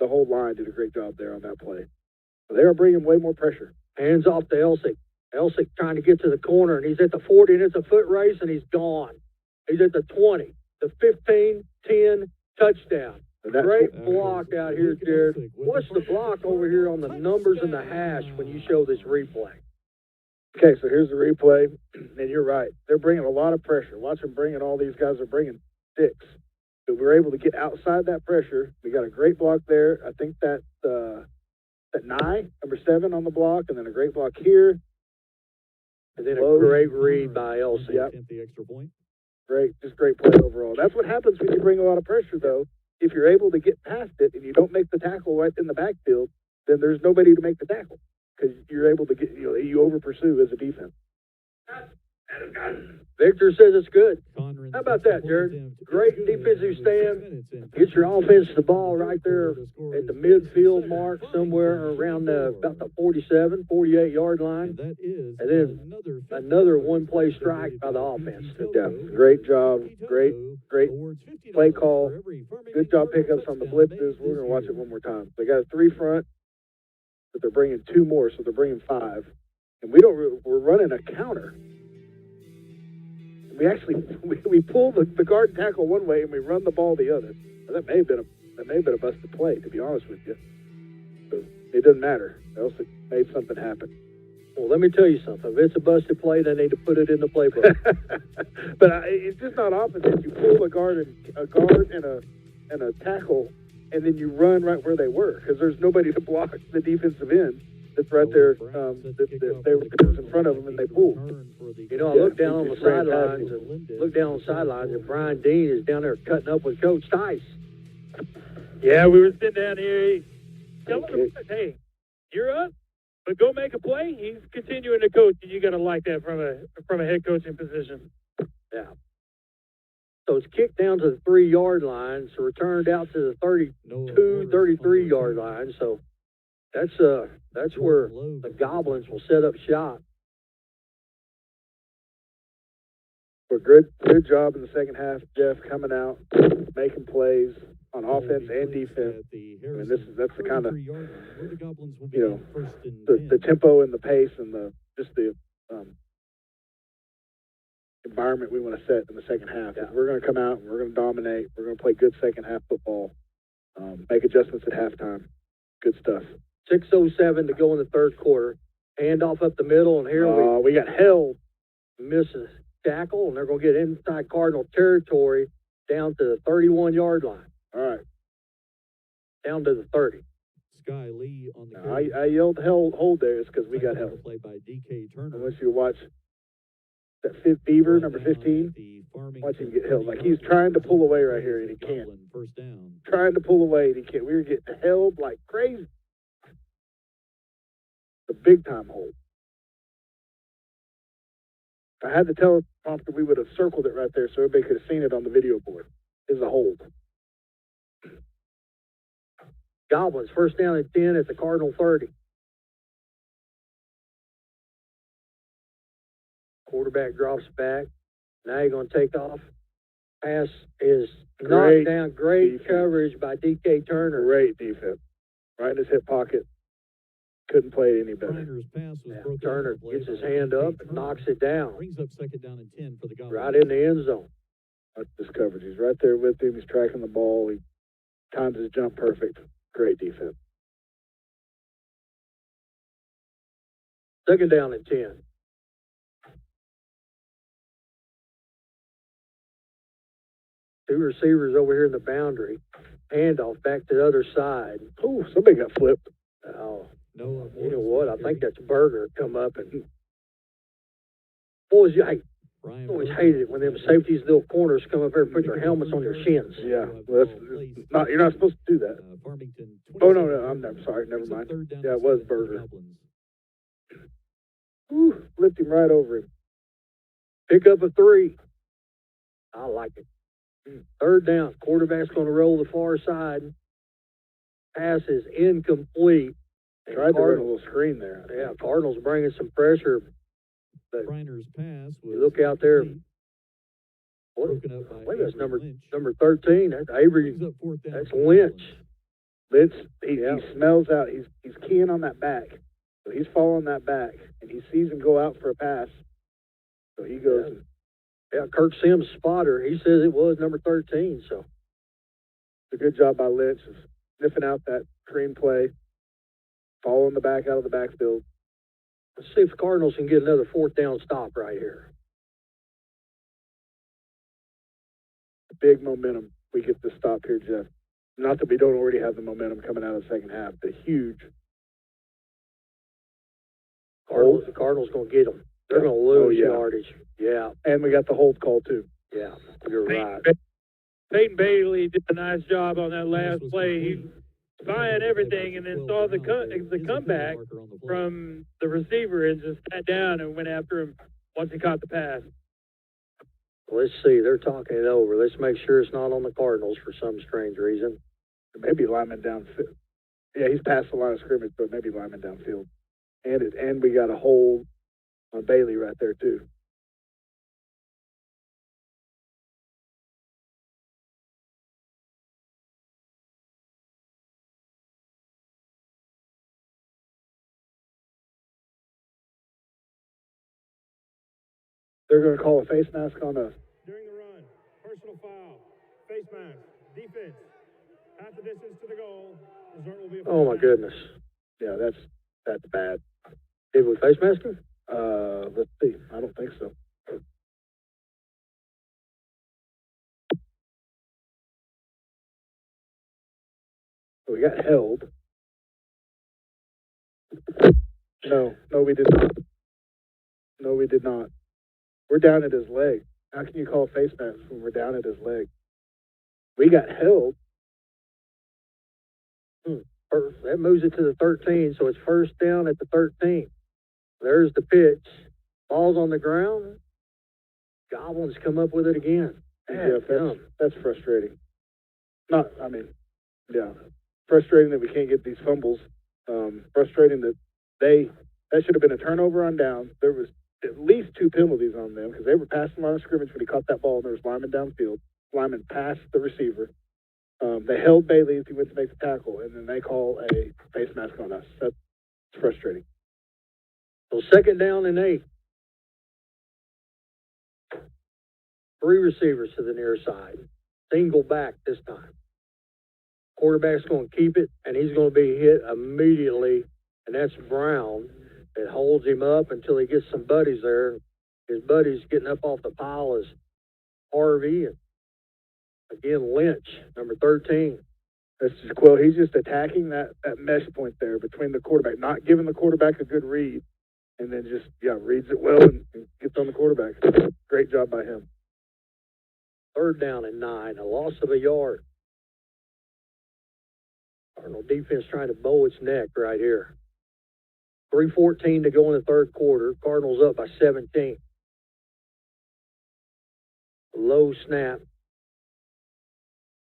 Speaker 2: whole line did a great job there on that play. They are bringing way more pressure.
Speaker 1: Hands off to Elsick. Elsick trying to get to the corner, and he's at the 40, and it's a foot race, and he's gone. He's at the 20, the 15, 10, touchdown. Great block out here, Jared. What's the block over here on the numbers and the hash when you show this replay?
Speaker 2: Okay, so here's the replay, and you're right. They're bringing a lot of pressure. Watch them bringing all these guys are bringing sticks. But we were able to get outside that pressure. We got a great block there. I think that number 7 on the block, and then a great block here.
Speaker 1: And then a great read by Elsie.
Speaker 2: Yep.
Speaker 18: The extra point.
Speaker 2: Great play overall. That's what happens when you bring a lot of pressure, though. If you're able to get past it and you don't make the tackle right in the backfield, then there's nobody to make the tackle because you're able to get, you over pursue as a defense.
Speaker 1: Victor says it's good. How about that, Jared? Great defensive stand. Get your offense the ball right there at the midfield mark, somewhere around about the 47, 48-yard line. And then another one-play strike by the offense.
Speaker 2: Yeah, great job. Great play call. Good job pickups on the blitzes. We're going to watch it one more time. They got a 3 front, but they're bringing 2 more, so they're bringing 5. And we're running a counter. We actually we pull the guard tackle one way and we run the ball the other. Now, that may have been a busted play, to be honest with you. But it doesn't matter. Else it made something happen.
Speaker 1: Well, let me tell you something. If it's a busted play, they need to put it in the playbook.
Speaker 2: But it's just not often that you pull a guard and a tackle, and then you run right where they were because there's nobody to block the defensive end. That's right there. They were in front of them and they pulled.
Speaker 1: You know, I look down on the sidelines, and Brian Dean is down there cutting up with Coach Tice.
Speaker 3: Yeah, we were sitting down here. Tell him, hey, you're up, but go make a play. He's continuing to coach, and you got to like that from a head coaching position.
Speaker 1: Yeah. So it's kicked down to the 3-yard line, so returned out to the 32, 33-yard line. So that's where the Goblins will set up shop.
Speaker 2: Well, good job in the second half, Jeff, coming out, making plays on offense and defense. I mean, that's the kind of, the tempo and the pace and the environment we want to set in the second half. Yeah. We're going to come out and we're going to dominate. We're going to play good second half football, make adjustments at halftime. Good stuff.
Speaker 1: 6:07 to go in the third quarter. Handoff up the middle, and here
Speaker 2: we got held.
Speaker 1: Misses tackle, and they're going to get inside Cardinal territory down to the 31-yard line.
Speaker 2: All right.
Speaker 1: Down to the 30.
Speaker 18: Sky Lee on the
Speaker 2: I yelled hold there. It's because we got held.
Speaker 18: Play by DK Turner.
Speaker 2: Unless you watch that Beaver, number 15. Watch him get held. Like, he's trying to pull away right here, and he can't.
Speaker 18: First down.
Speaker 2: Trying to pull away, and he can't. We were getting held like crazy. The big-time hold. If I had the teleprompter, we would have circled it right there so everybody could have seen it on the video board. It's a hold.
Speaker 1: Goblins, first down and 10 at the Cardinal 30. Quarterback drops back. Now you're going to take off. Pass is knocked down. Great defense. Coverage by DK Turner.
Speaker 2: Great defense. Right in his hip pocket. Couldn't play any better.
Speaker 1: Turner gets his hand up and knocks it down.
Speaker 18: Brings up second down and 10 for the Goblins.
Speaker 1: Right in the end zone.
Speaker 2: That's his coverage. He's right there with him. He's tracking the ball. He times his jump perfect. Great defense.
Speaker 1: Second down and 10. Two receivers over here in the boundary. Handoff back to the other side.
Speaker 2: Oh, somebody got flipped.
Speaker 1: Oh, no, you know what? I think that's Berger come up and boys, I always hated it when them safeties, little corners come up here and put their helmets on their shins.
Speaker 2: Yeah, well, that's not. You're not supposed to do that.
Speaker 18: Farmington.
Speaker 2: Oh no, I'm sorry. Never mind. Yeah, it was Berger. Ooh, flipped him right over him.
Speaker 1: Pick up a 3. I like it. Third down. Quarterback's going to roll the far side. Pass is incomplete.
Speaker 2: Tried to run a little screen there.
Speaker 1: Yeah, Cardinals bringing some pressure. But
Speaker 18: Reiner's pass was
Speaker 1: you look out there. What? Wait, that's number 13. That's Avery. That's Lynch.
Speaker 2: Lynch. He smells out. He's keying on that back. So he's following that back, and he sees him go out for a pass. So he goes.
Speaker 1: Yeah, Kirk Sims' spotter. He says it was number 13. So
Speaker 2: it's a good job by Lynch of sniffing out that screen play, following the back out of the backfield.
Speaker 1: Let's see if the Cardinals can get another fourth down stop right here.
Speaker 2: Big momentum. We get this stop here, Jeff. Not that we don't already have the momentum coming out of the second half, but huge.
Speaker 1: The Cardinals going to get them. They're going to lose yardage. Yeah.
Speaker 2: And we got the hold call, too.
Speaker 1: Yeah, you're right.
Speaker 3: Peyton Bailey did a nice job on that last play. He spying everything and then saw the comeback from the receiver and just sat down and went after him once he caught the pass.
Speaker 1: Let's see. They're talking it over. Let's make sure it's not on the Cardinals for some strange reason.
Speaker 2: Maybe lineman downfield. Yeah, he's past the line of scrimmage, but maybe lineman downfield. And we got a hold on Bailey right there, too. They're going to call a face mask on us.
Speaker 3: During the run, personal foul, face mask, defense, half the distance to the goal. Result will be a
Speaker 1: oh, my goodness.
Speaker 2: Yeah, that's bad.
Speaker 1: Did we face mask him?
Speaker 2: Let's see. I don't think so. We got held. No, we did not. No, we did not. We're down at his leg. How can you call a face mask when we're down at his leg? We got held.
Speaker 1: That moves it to the 13, so it's first down at the 13. There's the pitch. Ball's on the ground. Goblins come up with it again.
Speaker 2: Yeah, that's frustrating. Frustrating that we can't get these fumbles. Frustrating that that should have been a turnover on down. There was at least 2 penalties on them because they were past the line of scrimmage when he caught that ball and there was lineman downfield. Lineman passed the receiver. They held Bailey as he went to make the tackle, and then they call a face mask on us. That's frustrating.
Speaker 1: So second down and 8. 3 receivers to the near side. Single back this time. Quarterback's going to keep it, and he's going to be hit immediately, and that's Brown. It holds him up until he gets some buddies there. His buddies getting up off the pile is Harvey, and again, Lynch, number 13.
Speaker 2: That's just, well, he's just attacking that mesh point there between the quarterback, not giving the quarterback a good read. and then just, reads it well and gets on the quarterback. Great job by him.
Speaker 1: 3rd down and 9, a loss of a yard. Cardinal defense trying to bow its neck right here. 3:14 to go in the 3rd quarter. Cardinals up by 17. Low snap.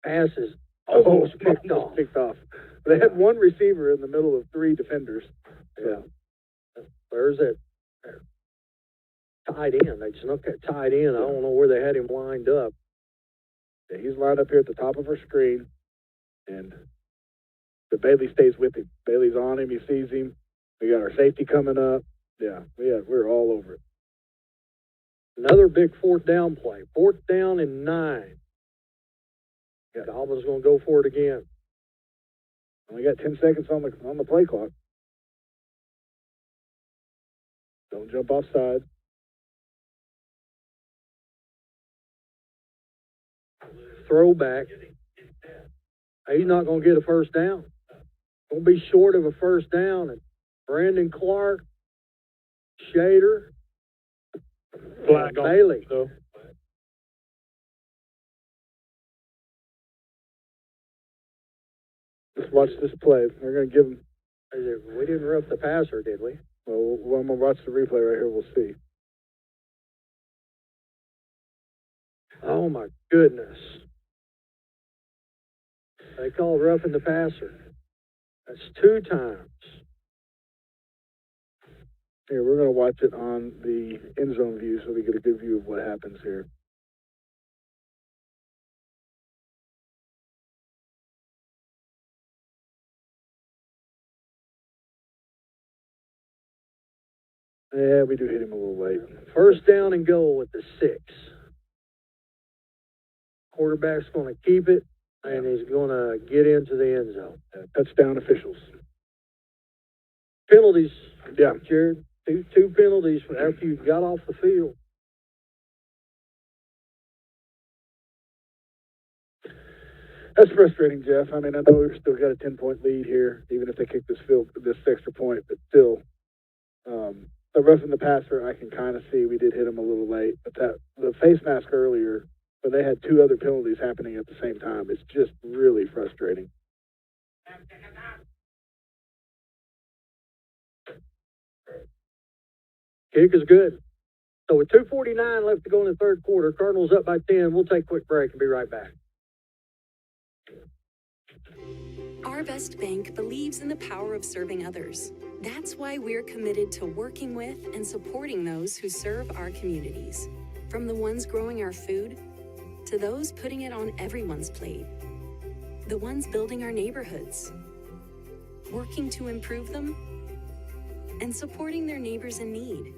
Speaker 1: Passes. Almost picked off.
Speaker 2: They had one receiver in the middle of 3 defenders.
Speaker 1: Yeah. There's that tight end. They snuck that tight end. I don't know where they had him lined up.
Speaker 2: Yeah, he's lined up here at the top of our screen, and the Bailey stays with him. Bailey's on him. He sees him. We got our safety coming up. Yeah, we're all over it.
Speaker 1: Another big 4th down play. 4th down and 9. Goblins going to go for it again.
Speaker 2: We got 10 seconds on the play clock. Don't jump offside.
Speaker 1: Throwback. He's not going to get a 1st down. Going to be short of a 1st down. And Brandon Clark, Shader, Bailey.
Speaker 2: Just watch this play. They're going to give him.
Speaker 1: We didn't rough the passer, did we?
Speaker 2: Well, I'm going to watch the replay right here. We'll see.
Speaker 1: Oh, my goodness. They called roughing the passer. That's 2 times.
Speaker 2: Here, we're going to watch it on the end zone view so we get a good view of what happens here. Yeah, we do hit him a little late.
Speaker 1: 1st down and goal with the 6. Quarterback's going to keep it, and he's going to get into the end zone.
Speaker 2: Touchdown officials.
Speaker 1: Penalties.
Speaker 2: Yeah.
Speaker 1: Jared, two penalties after you got off the field.
Speaker 2: That's frustrating, Jeff. I mean, I know we've still got a 10-point lead here, even if they kick this extra point, but still. The roughing the passer, I can kind of see we did hit him a little late, but the face mask earlier, but they had 2 other penalties happening at the same time. It's just really frustrating.
Speaker 1: Kick is good. So with 2:49 left to go in the 3rd quarter, Cardinals up by 10. We'll take a quick break and be right back.
Speaker 4: Our Best Bank believes in the power of serving others. That's why we're committed to working with and supporting those who serve our communities. From the ones growing our food to those putting it on everyone's plate. The ones building our neighborhoods, working to improve them, and supporting their neighbors in need.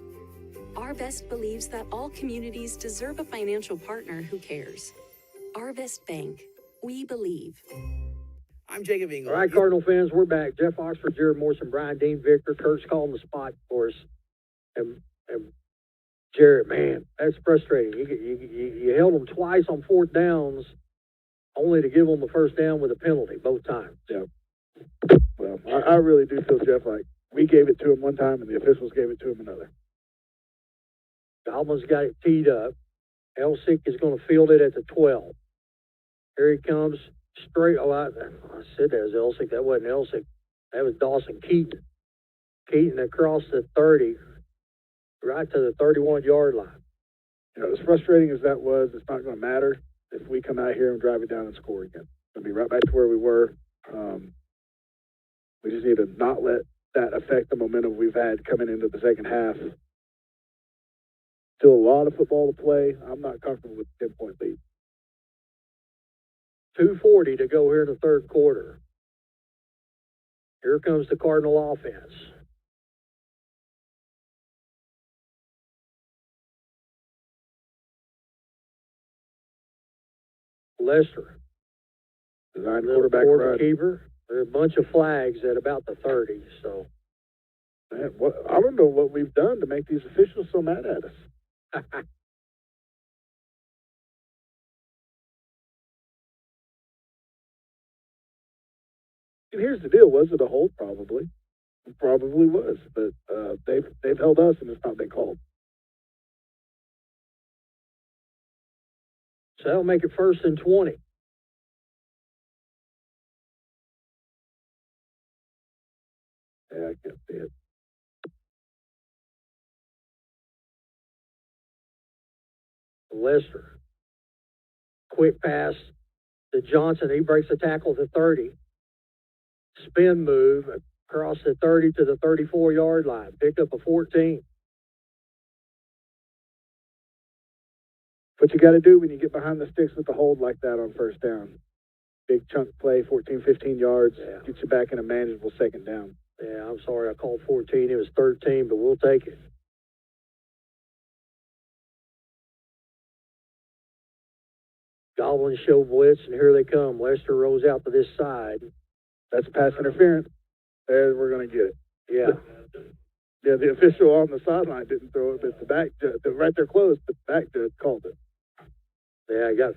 Speaker 4: Our Best believes that all communities deserve a financial partner who cares. Our Best Bank. We believe.
Speaker 11: I'm Jacob Engel.
Speaker 1: All right, Cardinal fans, we're back. Jeff Oxford, Jared Morrison, Brian Dean, Victor. Kurt's calling the spot for us. And Jared, man, that's frustrating. You held them twice on 4th downs, only to give them the 1st down with a penalty both times.
Speaker 2: Yeah. Well, I really do feel, Jeff, like we gave it to him one time and the officials gave it to him another.
Speaker 1: Goblins got it teed up. Elsick is going to field it at the 12. Here he comes. Straight, I said that was Elsick. That wasn't Elsick. That was Dawson Keaton. Keaton across the 30, right to the 31-yard line.
Speaker 2: You know, as frustrating as that was, it's not going to matter if we come out here and drive it down and score again. We'll be right back to where we were. We just need to not let that affect the momentum we've had coming into the second half. Still a lot of football to play. I'm not comfortable with the 10-point lead.
Speaker 1: 2:40 to go here in the 3rd quarter. Here comes the Cardinal offense. Lester.
Speaker 2: Design quarterback run.
Speaker 1: Keeper. There's a bunch of flags at about the 30, so.
Speaker 2: Man, I don't know what we've done to make these officials so mad at us. And here's the deal. Was it a hold? Probably. Probably was, but they've held us and it's not been called.
Speaker 1: So that'll make it 1st and 20.
Speaker 2: Yeah, I can't see it.
Speaker 1: Lester. Quick pass to Johnson. He breaks the tackle to 30. Spin move across the 30 to the 34-yard line. Picked up a 14.
Speaker 2: What you got to do when you get behind the sticks with the hold like that on 1st down. Big chunk play, 14, 15 yards, get you back in a manageable 2nd down.
Speaker 1: Yeah, I'm sorry I called 14. It was 13, but we'll take it. Goblins show blitz, and here they come. Lester rolls out to this side.
Speaker 2: That's pass interference. There, we're going to get it.
Speaker 1: Yeah.
Speaker 2: Yeah, the official on the sideline didn't throw it, but the back judge, right there close, but the back judge called it.
Speaker 1: Yeah, I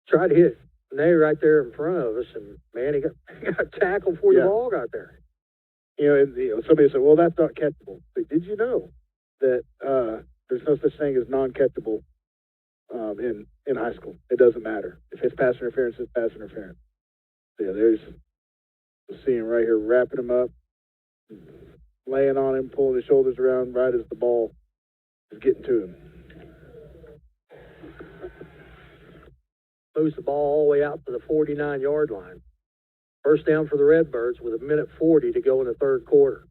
Speaker 1: tried to hit Nay right there in front of us, and man, he got tackled before the ball got there.
Speaker 2: Somebody said, well, that's not catchable. But did you know that there's no such thing as non-catchable in high school? It doesn't matter. If it's pass interference, it's pass interference. So, yeah, you see him right here wrapping him up, laying on him, pulling his shoulders around right as the ball is getting to him.
Speaker 1: Moves the ball all the way out to the 49-yard line. 1st down for the Redbirds with 1:40 to go in the 3rd quarter.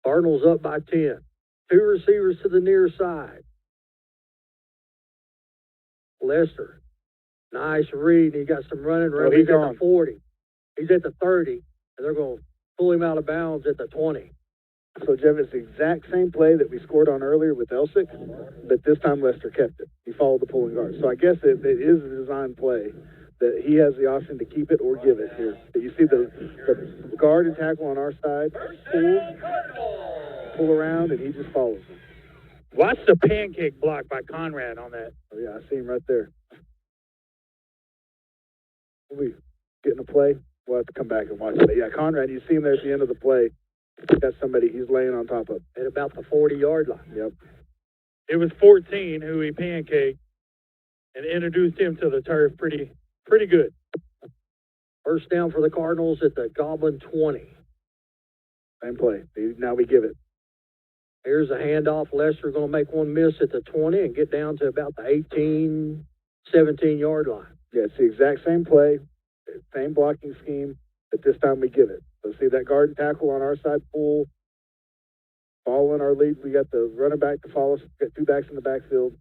Speaker 1: Cardinals up by 10. 2 receivers to the near side. Lester. Nice read. He got some running room. He's at the 40. He's at the 30, and they're going to pull him out of bounds at the 20.
Speaker 2: So, Jeff, it's the exact same play that we scored on earlier with Elsick, but this time Lester kept it. He followed the pulling guard. So I guess it is a design play that he has the option to keep it or give it here. But you see the guard and tackle on our side, pull around, and he just follows him.
Speaker 3: Watch the pancake block by Conrad on that.
Speaker 2: Oh, yeah, I see him right there. We getting a play? We'll have to come back and watch it. Yeah, Conrad, you see him there at the end of the play. Got somebody he's laying on top of.
Speaker 1: At about the 40-yard line.
Speaker 2: Yep.
Speaker 3: It was 14 who he pancaked and introduced him to the turf pretty good.
Speaker 1: 1st down for the Cardinals at the Goblin 20.
Speaker 2: Same play. Now we give it.
Speaker 1: Here's a handoff. Lester going to make one miss at the 20 and get down to about the 18, 17-yard line.
Speaker 2: Yeah, it's the exact same play, same blocking scheme, but this time we give it. So see that guard and tackle on our side pull, following our lead. We got the running back to follow us. We got 2 backs in the backfield.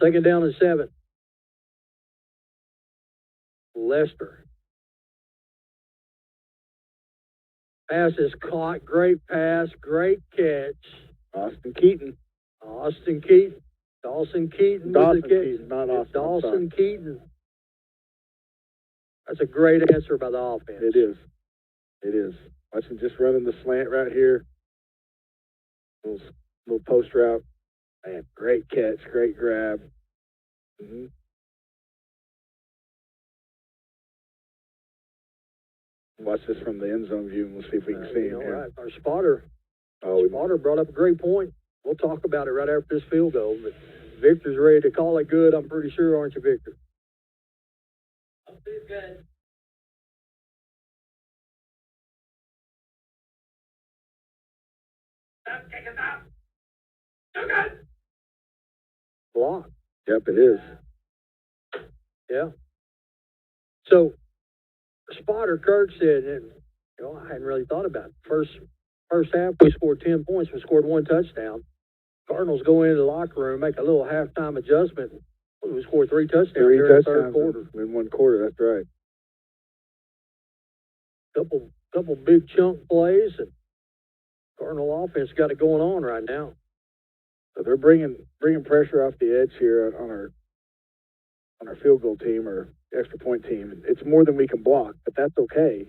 Speaker 1: Second down and 7. Lester. Pass is caught. Great pass. Great catch.
Speaker 2: Austin Keaton.
Speaker 1: Dawson Keaton with the catch.
Speaker 2: Keaton, not Austin.
Speaker 1: Dawson Keaton. That's a great answer by the offense.
Speaker 2: It is. It is. Watch him just running the slant right here. Little post route. Man, great catch. Great grab. Mm-hmm. Watch this from the end zone view, and we'll see if we can see him here.
Speaker 1: Right. Our spotter brought up a great point. We'll talk about it right after this field goal, but Victor's ready to call it good, I'm pretty sure, aren't you, Victor?
Speaker 12: He's good.
Speaker 1: Block.
Speaker 2: Yep, it is.
Speaker 1: Yeah. So, spotter Kirk said, and I hadn't really thought about it. First half, we scored 10 points. We scored 1 touchdown. Cardinals go into the locker room, make a little halftime adjustment. We scored 3 touchdowns during the 3rd quarter.
Speaker 2: In 1 quarter, that's right.
Speaker 1: Couple big chunk plays, and Cardinal offense got it going on right now.
Speaker 2: So they're bringing pressure off the edge here on our field goal team or extra point team. It's more than we can block, but that's okay.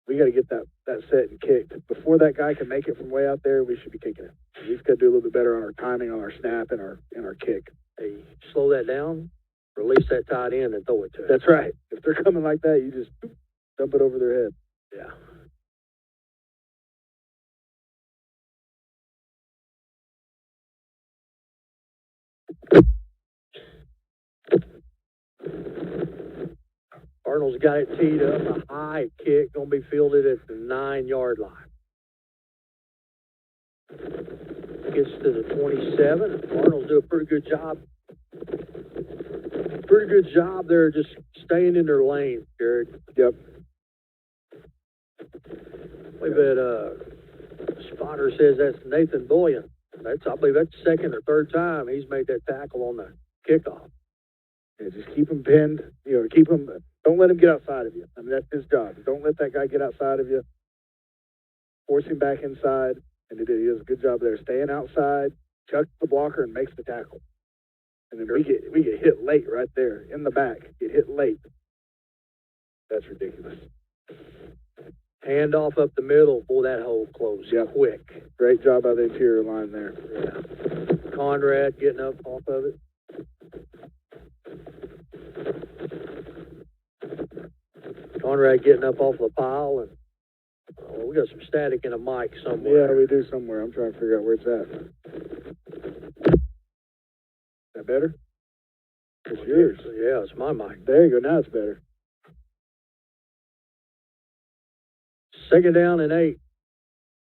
Speaker 2: We got to get that set and kicked. Before that guy can make it from way out there, we should be kicking it. We just got to do a little bit better on our timing, on our snap, and our kick.
Speaker 1: Hey, slow that down. release that tight end and throw it to him.
Speaker 2: That's right. If they're coming like that, you just dump it over their head.
Speaker 1: Yeah. Cardinals got it teed up, a high kick, going to be fielded at the 9-yard line. Gets to the 27. Cardinals do a pretty good job. Pretty good job there, just staying in their lane, Jared.
Speaker 2: Yep.
Speaker 1: Believe that spotter says that's Nathan Boyan. I believe that's the second or third time he's made that tackle on the kickoff.
Speaker 2: Yeah, just keep him pinned. Keep him. Don't let him get outside of you. I mean, that's his job. Don't let that guy get outside of you. Force him back inside, and he does a good job there, staying outside, chucks the blocker, and makes the tackle. And then we get hit late right there in the back. Get hit late. That's ridiculous.
Speaker 1: Hand off up the middle. Boy, that hole closed quick.
Speaker 2: Great job by the interior line there.
Speaker 1: Yeah. Conrad getting up off of it. Conrad getting up off the pile, and we got some static in a mic somewhere.
Speaker 2: Yeah, we do somewhere. I'm trying to figure out where it's at. Is that better? It's yours.
Speaker 1: Yeah, it's my mic.
Speaker 2: There you go. Now it's better.
Speaker 1: Second down and 8.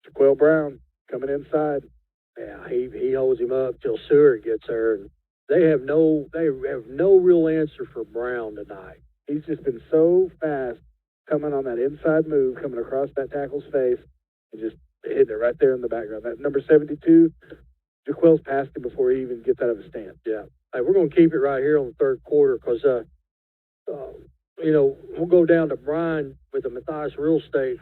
Speaker 2: Jaquel Brown coming inside.
Speaker 1: Yeah, he holds him up till Seward gets there. And they have no real answer for Brown tonight.
Speaker 2: He's just been so fast coming on that inside move, coming across that tackle's face, and just hitting it right there in the background. That number 72, Jaquel's passed him before he even gets out of his stance.
Speaker 1: Yeah. Hey, we're going to keep it right here on the third quarter because, we'll go down to Brian with the Matthias Real Estate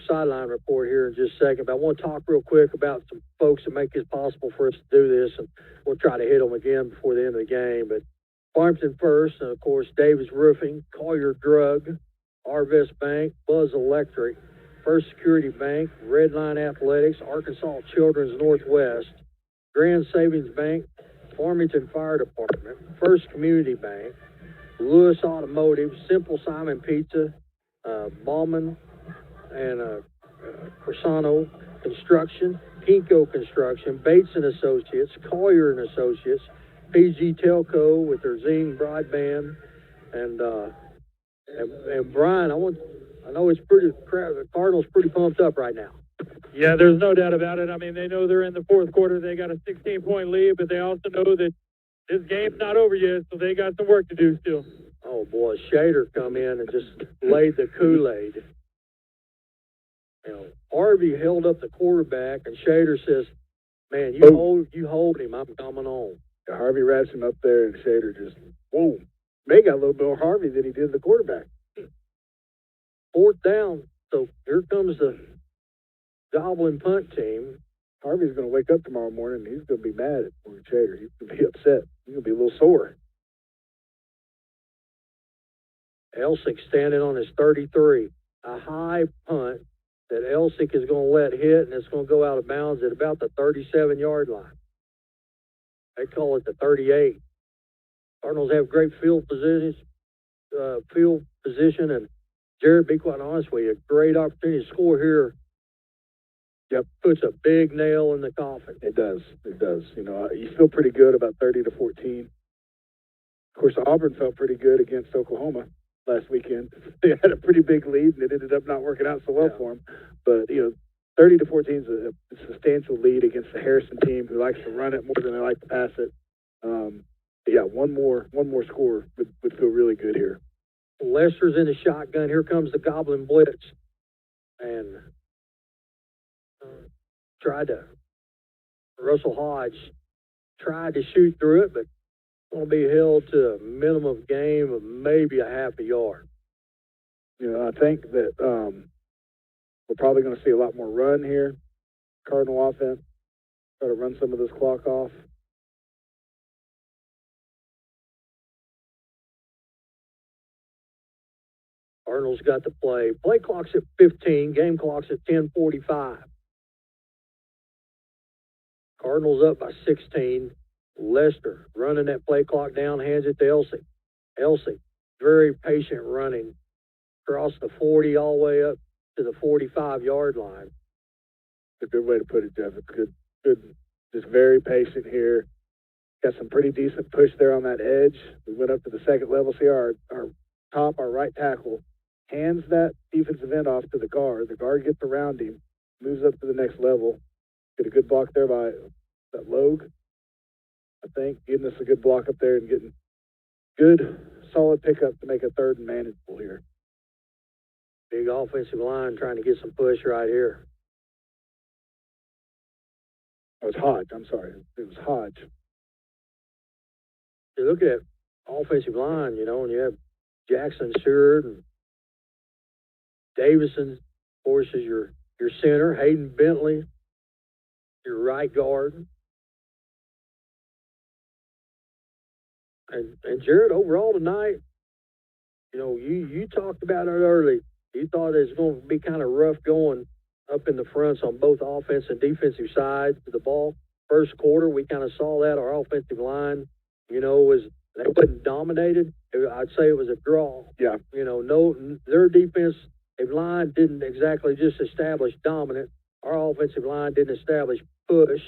Speaker 1: sideline report here in just a second. But I want to talk real quick about some folks that make it possible for us to do this, and we'll try to hit them again before the end of the game. But Farmington First, and of course, Davis Roofing, Collier Drug, Arvest Bank, Buzz Electric, First Security Bank, Redline Athletics, Arkansas Children's Northwest, Grand Savings Bank, Farmington Fire Department, First Community Bank, Lewis Automotive, Simple Simon Pizza, Ballman and Corsano Construction, Pinko Construction, Bates and Associates, Collier and Associates, PG Telco with their Zing broadband, and Brian, I know it's pretty. The Cardinals pretty pumped up right now.
Speaker 3: Yeah, there's no doubt about it. I mean, they know they're in the fourth quarter. They got a 16-point lead, but they also know that this game's not over yet, so they got some work to do still.
Speaker 1: Oh boy, Shader come in and just laid the Kool-Aid. Harvey held up the quarterback, and Shader says, "Man, you hold him. I'm coming on."
Speaker 2: Yeah, Harvey wraps him up there, and Shader just, whoa. May got a little bit more Harvey than he did the quarterback.
Speaker 1: Fourth down, so here comes the Goblin punt team.
Speaker 2: Harvey's going to wake up tomorrow morning, and he's going to be mad at Morgan Shader. He's going to be upset. He's going to be a little sore.
Speaker 1: Elsick standing on his 33. A high punt that Elsick is going to let hit, and it's going to go out of bounds at about the 37-yard line. They call it the 38. Cardinals have great field position, and Jared, be quite honest with you, a great opportunity to score here. Yep, puts a big nail in the coffin.
Speaker 2: It does. It does. You feel pretty good about 30-14. Of course, Auburn felt pretty good against Oklahoma last weekend. They had a pretty big lead, and it ended up not working out so well for them. But 30-14 is a substantial lead against the Harrison team, who likes to run it more than they like to pass it. One more score would feel really good here.
Speaker 1: Lester's in the shotgun. Here comes the Goblin blitz, and Russell Hodge tried to shoot through it, but going to be held to a minimum gain of maybe a half a yard.
Speaker 2: I think that we're probably going to see a lot more run here. Cardinal offense, try to run some of this clock off.
Speaker 1: Cardinals got the play. Play clock's at 15. Game clock's at 10:45. Cardinals up by 16. Lester running that play clock down, hands it to Elsick. Elsing, very patient running across the 40 all the way up to the 45-yard line.
Speaker 2: A good way to put it, Jeff. It's good, just very patient here. Got some pretty decent push there on that edge. We went up to the second level. See our right tackle, hands that defensive end off to the guard. The guard gets around him, moves up to the next level. Get a good block there by that Logue, I think, giving us a good block up there and getting good, solid pickup to make a third and manageable here.
Speaker 1: Big offensive line trying to get some push right here.
Speaker 2: Oh, it's Hodge. I'm sorry. It was Hodge.
Speaker 1: You look at offensive line, you know, and you have Jackson Stewart and Davison, of course, is your center. Hayden Bentley, your right guard. And Jared, overall tonight, you know, you talked about it early. You thought it was going to be kind of rough going up in the fronts on both offense and defensive sides of the ball. First quarter, we kind of saw that. Our offensive line, you know, they wasn't dominated. I'd say it was a draw.
Speaker 2: Yeah.
Speaker 1: You know, their defensive line didn't exactly just establish dominant. Our offensive line didn't establish push.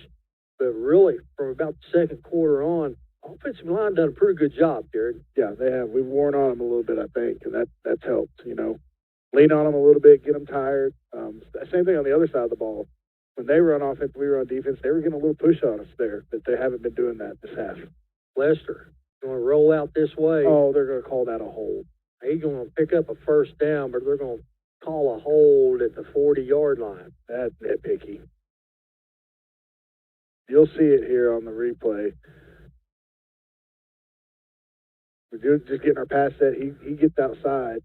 Speaker 1: But really, from about the second quarter on, offensive line done a pretty good job, Jared.
Speaker 2: Yeah, they have. We've worn on them a little bit, I think, and that's helped, you know. Lean on them a little bit, get them tired. Same thing on the other side of the ball. When they were on offense, we were on defense. They were getting a little push on us there, but they haven't been doing that this half.
Speaker 1: Lester, going to roll out this way.
Speaker 2: Oh, they're going to call that a hold.
Speaker 1: He's going to pick up a first down, but they're going to call a hold at the 40-yard line.
Speaker 2: That's nitpicky. You'll see it here on the replay. We're just getting our pass set. He gets outside.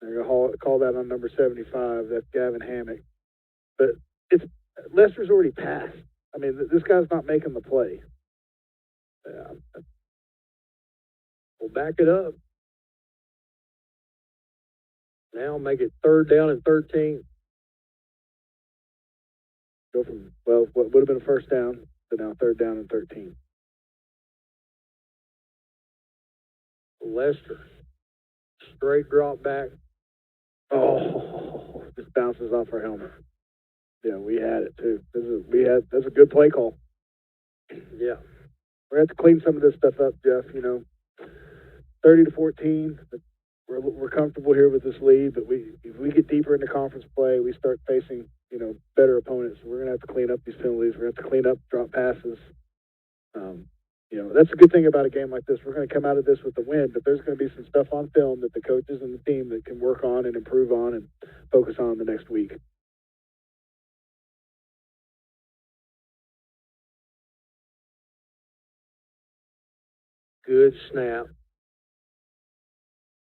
Speaker 2: They're going to call that on number 75. That's Gavin Hammock. But Lester's already passed. I mean, this guy's not making the play. Yeah.
Speaker 1: We'll back it up. Now make it 3rd down and 13.
Speaker 2: Go from, well, what would have been a first down to now 3rd down and 13.
Speaker 1: Lester. Straight drop back.
Speaker 2: Oh, just bounces off our helmet. Yeah, we had it too. That's a good play call.
Speaker 1: Yeah.
Speaker 2: We're going to have to clean some of this stuff up, Jeff, you know. 30-14. We're comfortable here with this lead, but if we get deeper into conference play, we start facing, you know, better opponents. We're going to have to clean up these penalties. We're going to have to clean up drop passes. You know, that's a good thing about a game like this. We're going to come out of this with the win, but there's going to be some stuff on film that the coaches and the team that can work on and improve on and focus on the next week.
Speaker 1: Good snap.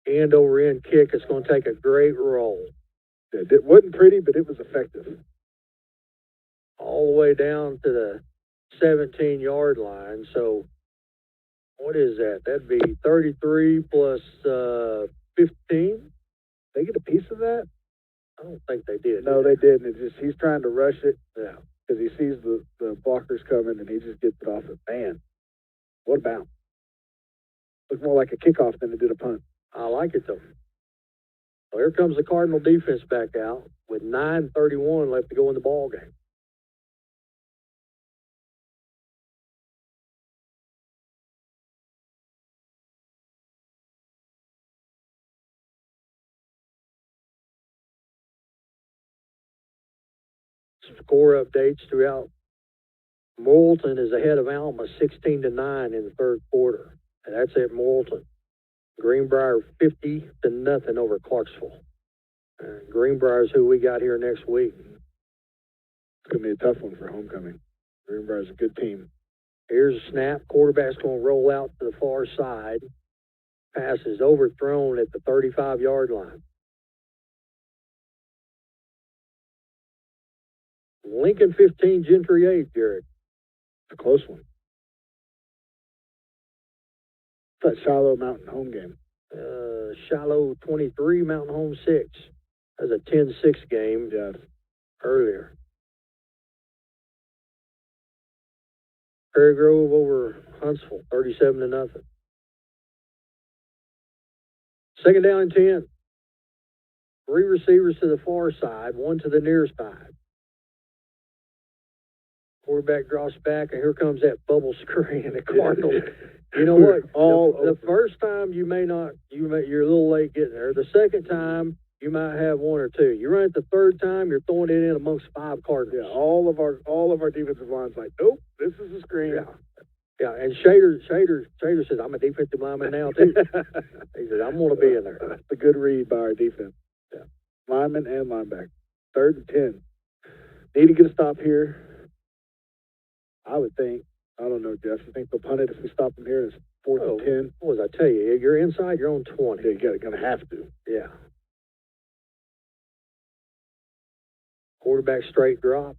Speaker 1: End over end kick. It's going to take a great roll.
Speaker 2: It wasn't pretty, but it was effective.
Speaker 1: All the way down to the 17-yard line. So what is that? That'd be 33 plus 15.
Speaker 2: They get a piece of that?
Speaker 1: I don't think they did.
Speaker 2: No, they didn't. It's just he's trying to rush it.
Speaker 1: Yeah.
Speaker 2: Because he sees the blockers coming and he just gets it off it. Man, what a bounce. Looked more like a kickoff than it did a punt.
Speaker 1: I like it though. Well, here comes the Cardinal defense back out with 9:31 left to go in the ball game. Some score updates throughout. Morrilton is ahead of Alma 16-9 in the 3rd quarter. And that's at Morrilton. Greenbrier 50-0 over Clarksville. Greenbrier is who we got here next week.
Speaker 2: It's going to be a tough one for homecoming. Greenbrier's a good team.
Speaker 1: Here's a snap. Quarterback's going to roll out to the far side. Pass is overthrown at the 35-yard line. Lincoln 15, Gentry 8, Jared.
Speaker 2: It's a close one. That Shiloh Mountain home game.
Speaker 1: Shiloh 23, Mountain Home 6. That was a 10-6 game earlier. Prairie Grove over Huntsville, 37-0. Second down and 10. 3 receivers to the far side, 1 to the near side. Quarterback drops back, and here comes that bubble screen. The Cardinals. You know what? The first time you're a little late getting there. The second time you might have 1 or 2. You run it the third time, you're throwing it in amongst 5 Cardinals.
Speaker 2: Yeah, all of our defensive line's like, nope, this is a screen.
Speaker 1: Yeah, and Shader says, I'm a defensive lineman now too. He says, I'm gonna be in there.
Speaker 2: That's a good read by our defense.
Speaker 1: Yeah.
Speaker 2: Lineman and linebacker. 3rd and 10. Need to get a stop here. I would think. I don't know, Jeff. You think they'll punt it if we stop them here? It's 4th and 10.
Speaker 1: What was I tell you? You're inside your own 20.
Speaker 2: Yeah, you're gonna have to.
Speaker 1: Yeah. Quarterback straight drop.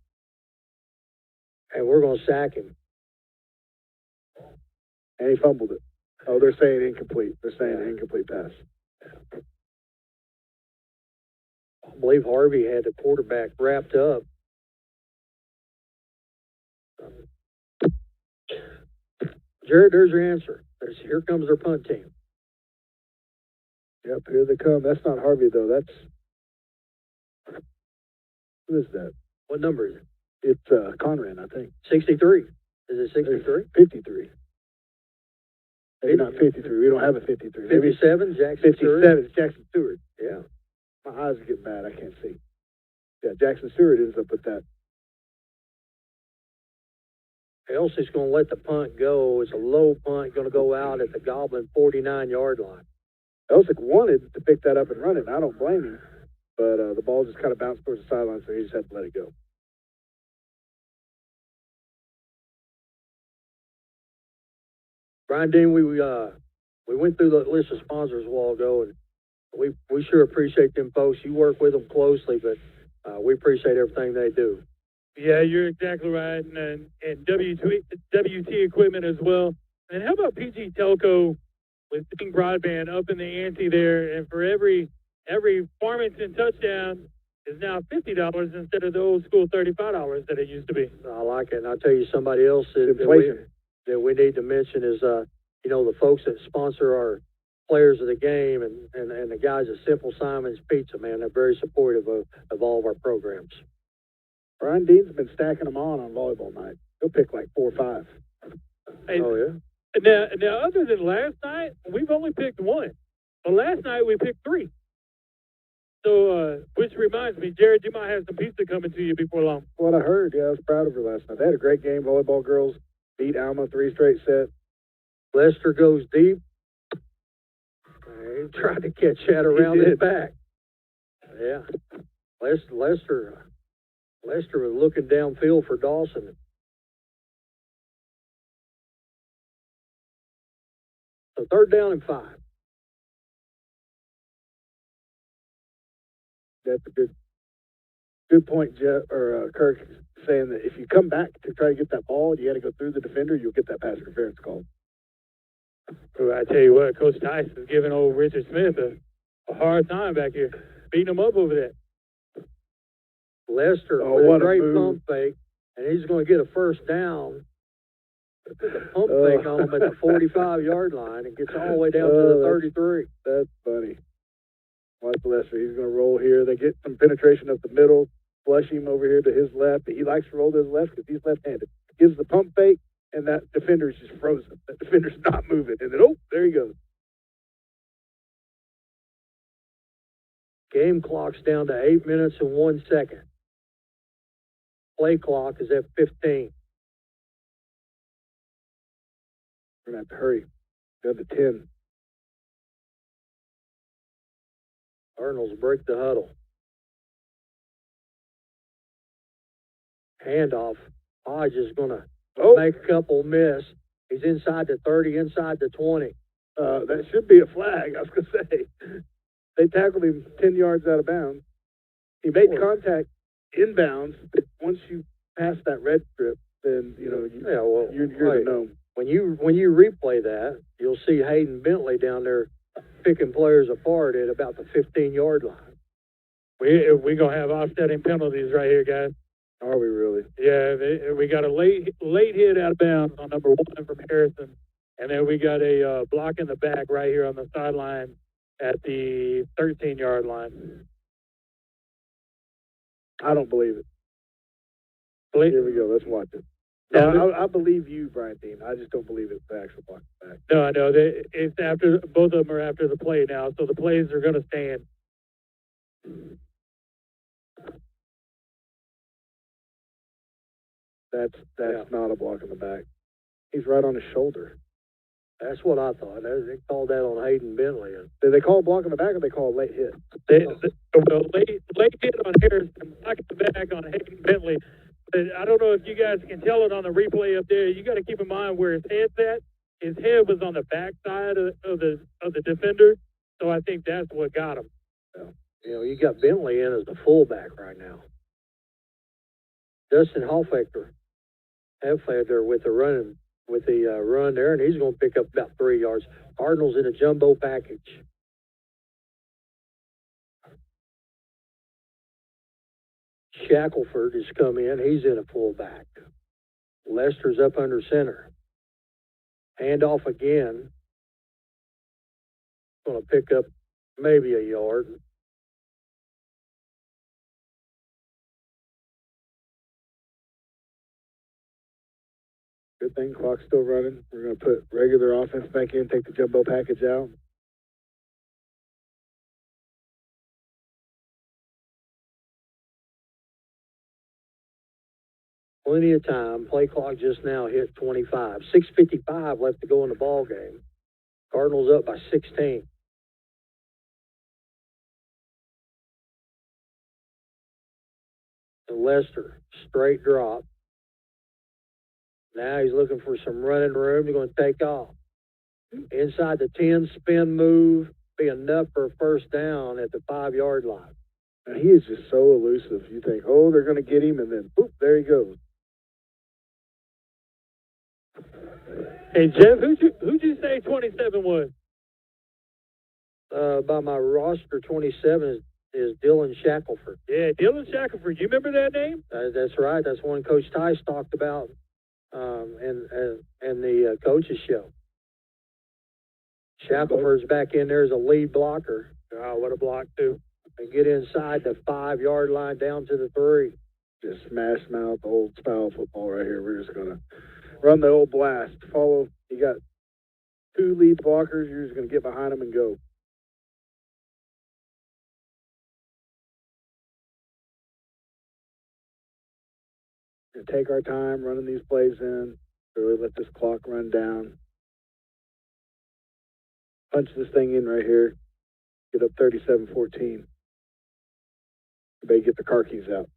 Speaker 1: And we're gonna sack him.
Speaker 2: And he fumbled it. Oh, they're saying incomplete. They're saying incomplete pass.
Speaker 1: I believe Harvey had the quarterback wrapped up. Jared, there's your answer. Here comes their punt team.
Speaker 2: Yep, here they come. That's not Harvey, though. That's... Who is that?
Speaker 1: What number is it?
Speaker 2: It's Conran, I think.
Speaker 1: 63. Is it 63?
Speaker 2: 53. Maybe not 53. We don't have a 53.
Speaker 1: 57, Jackson
Speaker 2: 57
Speaker 1: Stewart.
Speaker 2: is Jackson Stewart.
Speaker 1: Yeah.
Speaker 2: My eyes are getting bad. I can't see. Yeah, Jackson Stewart ends up with that.
Speaker 1: Elsie's going to let the punt go. It's a low punt, going to go out at the Goblin 49-yard line.
Speaker 2: Elsick wanted to pick that up and run it, and I don't blame him. But the ball just kind of bounced towards the sideline, so he just had to let it go.
Speaker 1: Brian Dean, we went through the list of sponsors a while ago, and we sure appreciate them folks. You work with them closely, but we appreciate everything they do.
Speaker 3: Yeah, you're exactly right, and WT equipment as well. And how about PG Telco with Bing Broadband up in the ante there, and for every Farmington touchdown is now $50 instead of the old school $35 that it used to be.
Speaker 1: I like it, and I'll tell you somebody else that we need to mention is, the folks that sponsor our players of the game and the guys at Simple Simon's Pizza, man. They're very supportive of all of our programs.
Speaker 2: Brian Dean's been stacking them on volleyball night. He'll pick like 4 or 5.
Speaker 3: Hey,
Speaker 1: oh, yeah?
Speaker 3: Now, other than last night, we've only picked 1. But last night, we picked 3. So, which reminds me, Jared, you might have some pizza coming to you before long.
Speaker 2: What I heard, yeah, I was proud of her last night. They had a great game. Volleyball girls beat Alma 3 straight sets.
Speaker 1: Lester goes deep. He tried to catch that around his back. Yeah. Lester was looking downfield for Dawson. So 3rd down and 5.
Speaker 2: That's a good point, Jeff, or Kirk, saying that if you come back to try to get that ball, you got to go through the defender, you'll get that pass interference call.
Speaker 3: Well, I tell you what, Coach Tyson's giving old Richard Smith a hard time back here, beating him up over that.
Speaker 1: Lester with a great pump fake, and he's going to get a 1st down. The pump fake on him at the 45-yard line and gets all the way down to the 33.
Speaker 2: That's funny. Watch Lester. He's going to roll here. They get some penetration up the middle, flush him over here to his left. He likes to roll to his left because he's left-handed. Gives the pump fake, and that defender's just frozen. That defender's not moving. And then, there he goes.
Speaker 1: Game clock's down to 8 minutes and 1 second. Play clock is at 15.
Speaker 2: We're going to have to hurry. Down to 10.
Speaker 1: Cardinals break the huddle. Handoff. Hodge is going to make a couple miss. He's inside the 30, inside the 20.
Speaker 2: That should be a flag, I was going to say. They tackled him 10 yards out of bounds. He made contact inbounds, but once you pass that red strip, then, you're the gnome.
Speaker 1: When you replay that, you'll see Hayden Bentley down there picking players apart at about the 15-yard line.
Speaker 3: We're going to have offsetting penalties right here, guys.
Speaker 2: Are we really?
Speaker 3: Yeah, we got a late hit out of bounds on number 1 from Harrison, and then we got a block in the back right here on the sideline, at the 13-yard line.
Speaker 2: I don't believe it.
Speaker 3: Believe-
Speaker 2: Here we go. Let's watch it.
Speaker 3: Yeah,
Speaker 2: No, I believe you, Brian Dean. I just don't believe it's the actual block back.
Speaker 3: No, I know. It's after, both of them are after the play now, so the plays are going to stand.
Speaker 2: That's not a block in the back. He's right on his shoulder.
Speaker 1: That's what I thought. They called that on Hayden Bentley.
Speaker 2: Did they call a block in the back or they call a late hit?
Speaker 3: Well, late hit on Harrison, block in the back on Hayden Bentley. But I don't know if you guys can tell it on the replay up there. You got to keep in mind where his head's at. His head was on the back side of the defender, so I think that's what got him.
Speaker 1: You know, you got Bentley in as the fullback right now. Dustin Hoffaker with the run there, and he's going to pick up about 3 yards. Cardinals in a jumbo package. Shackelford has come in. He's in a fullback. Lester's up under center. Handoff again. Going to pick up maybe a yard.
Speaker 2: Good thing, clock's still running. We're going to put regular offense back in, take the jumbo package out.
Speaker 1: Plenty of time. Play clock just now hit 25. 6:55 left to go in the ball game. Cardinals up by 16. And Lester, straight drop. Now he's looking for some running room. He's going to take off. Inside the 10, spin move, be enough for a first down at the 5-yard line.
Speaker 2: And he is just so elusive. You think, oh, they're going to get him, and then, boop, there he goes.
Speaker 3: Hey, Jeff, who'd you say 27 was?
Speaker 1: By my roster, 27 is Dylan Shackelford.
Speaker 3: Yeah, Dylan Shackelford. You remember that name?
Speaker 1: That's right. That's one Coach Tice talked about in the coaches show. Shackelford's back in there as a lead blocker.
Speaker 3: Oh, what a block, too.
Speaker 1: And get inside the 5-yard line down to the 3.
Speaker 2: Just smash mouth, old style football right here. We're just going to run the old blast. Follow. You got 2 lead blockers. You're just going to get behind them and go. And take our time running these plays in. Really let this clock run down. Punch this thing in right here. Get up 37-14. Everybody get the car keys out.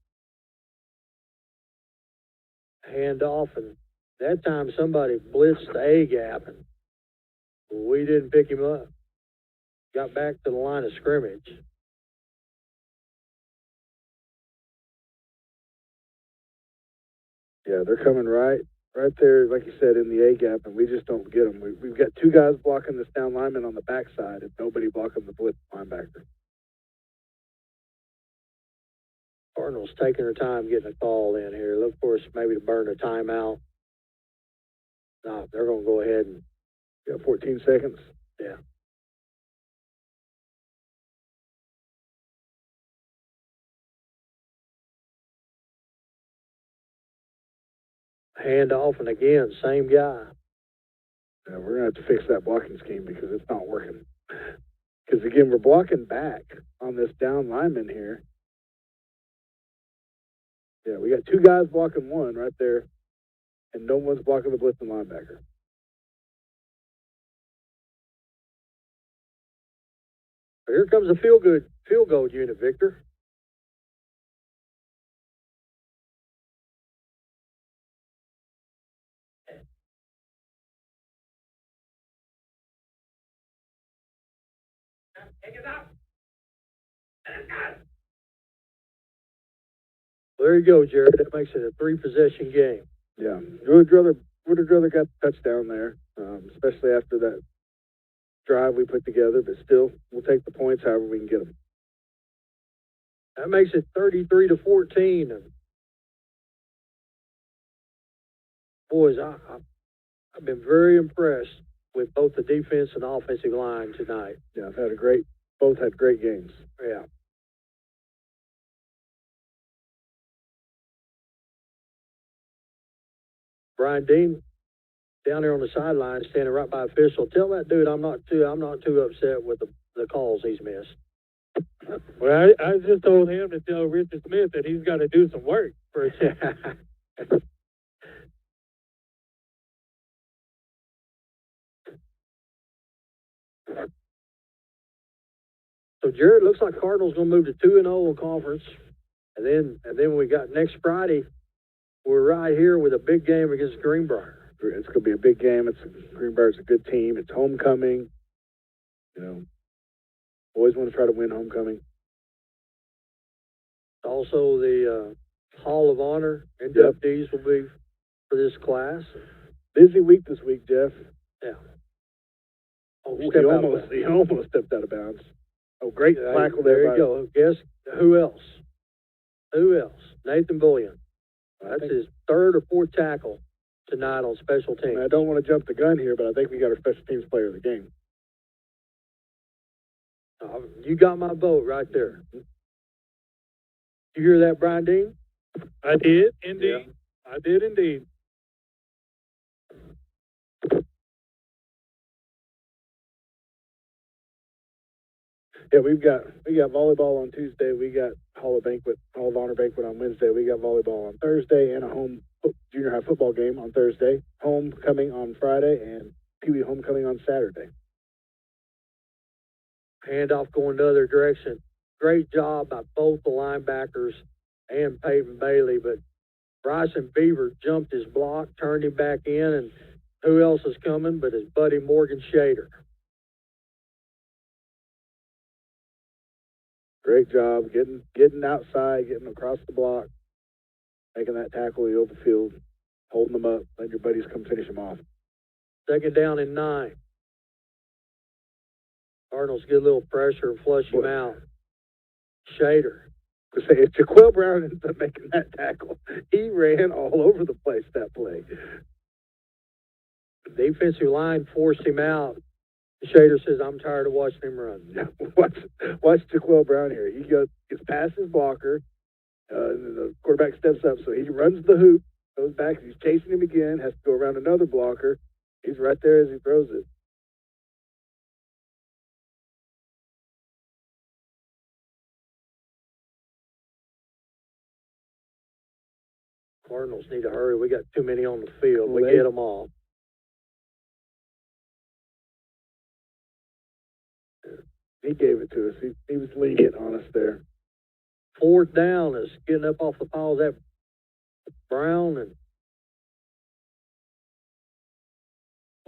Speaker 1: Hand off, and that time somebody blitzed the A gap, and we didn't pick him up. Got back to the line of scrimmage.
Speaker 2: Yeah, they're coming right there, like you said, in the A gap, and we just don't get them. We've got 2 guys blocking this down lineman on the backside, and nobody blocking the blitz linebacker.
Speaker 1: Cardinals taking their time getting a call in here. Look for us maybe to burn a timeout. No, they're going to go ahead and...
Speaker 2: You got 14 seconds?
Speaker 1: Yeah. Hand off, and again, same guy.
Speaker 2: Yeah, we're going to have to fix that blocking scheme because it's not working. Because, again, we're blocking back on this down lineman here. Yeah, we got 2 guys blocking one right there, and no one's blocking the blitzing linebacker.
Speaker 1: Here comes a field goal unit, Victor. There you go, Jared. That makes it a 3-possession game.
Speaker 2: Yeah, would have rather got the touchdown there, especially after that drive we put together. But still, we'll take the points however we can get them.
Speaker 1: That makes it 33-14. And boys, I've been very impressed with both the defense and offensive line tonight.
Speaker 2: Yeah, I've had a great Both had great games.
Speaker 1: Yeah. Brian Dean down there on the sideline, standing right by official. Tell that dude I'm not too upset with the calls he's missed.
Speaker 3: Well, I just told him to tell Richard Smith that he's got to do some work for a change.
Speaker 1: So Jared, looks like Cardinals gonna move to 2-0 in conference, and then we got next Friday. We're right here with a big game against Greenbrier.
Speaker 2: It's going to be a big game. Greenbrier's a good team. It's homecoming. You know, always want to try to win homecoming.
Speaker 1: Also, the Hall of Honor inductees will be for this class.
Speaker 2: Busy week this week, Jeff.
Speaker 1: Yeah.
Speaker 2: Oh, he almost stepped out of bounds. Oh, great tackle there.
Speaker 1: There you go. Guess who else? Nathan Bullion. That's his third or fourth tackle tonight on special teams.
Speaker 2: I don't want to jump the gun here, but I think we got our special teams player of the game.
Speaker 1: You got my vote right there. You hear that, Brian Dean?
Speaker 3: I did, indeed.
Speaker 1: Yeah.
Speaker 3: I did, indeed.
Speaker 2: Yeah, we got volleyball on Tuesday. We got Hall of Honor banquet on Wednesday. We got volleyball on Thursday and a home junior high football game on Thursday. Homecoming on Friday and Pee Wee homecoming on Saturday.
Speaker 1: Handoff going the other direction. Great job by both the linebackers and Peyton Bailey, but Bryson Beaver jumped his block, turned him back in, and who else is coming but his buddy Morgan Shader.
Speaker 2: Great job getting outside, getting across the block, making that tackle in the open field, holding them up, letting your buddies come finish them off.
Speaker 1: 2nd down and 9. Cardinals get a little pressure and flush him out. Shader.
Speaker 2: If Jaquil Brown ends up making that tackle, he ran all over the place that play.
Speaker 1: The defensive line forced him out. Shader says, I'm tired of watching him run.
Speaker 2: Watch Jaquil Brown here. He gets past his blocker. The quarterback steps up, so he runs the hoop, goes back. He's chasing him again, has to go around another blocker. He's right there as he throws it.
Speaker 1: Cardinals need to hurry. We got too many on the field. We get them all.
Speaker 2: He gave it to us. He was lenient on us there.
Speaker 1: 4th down is getting up off the pile of that Brown, and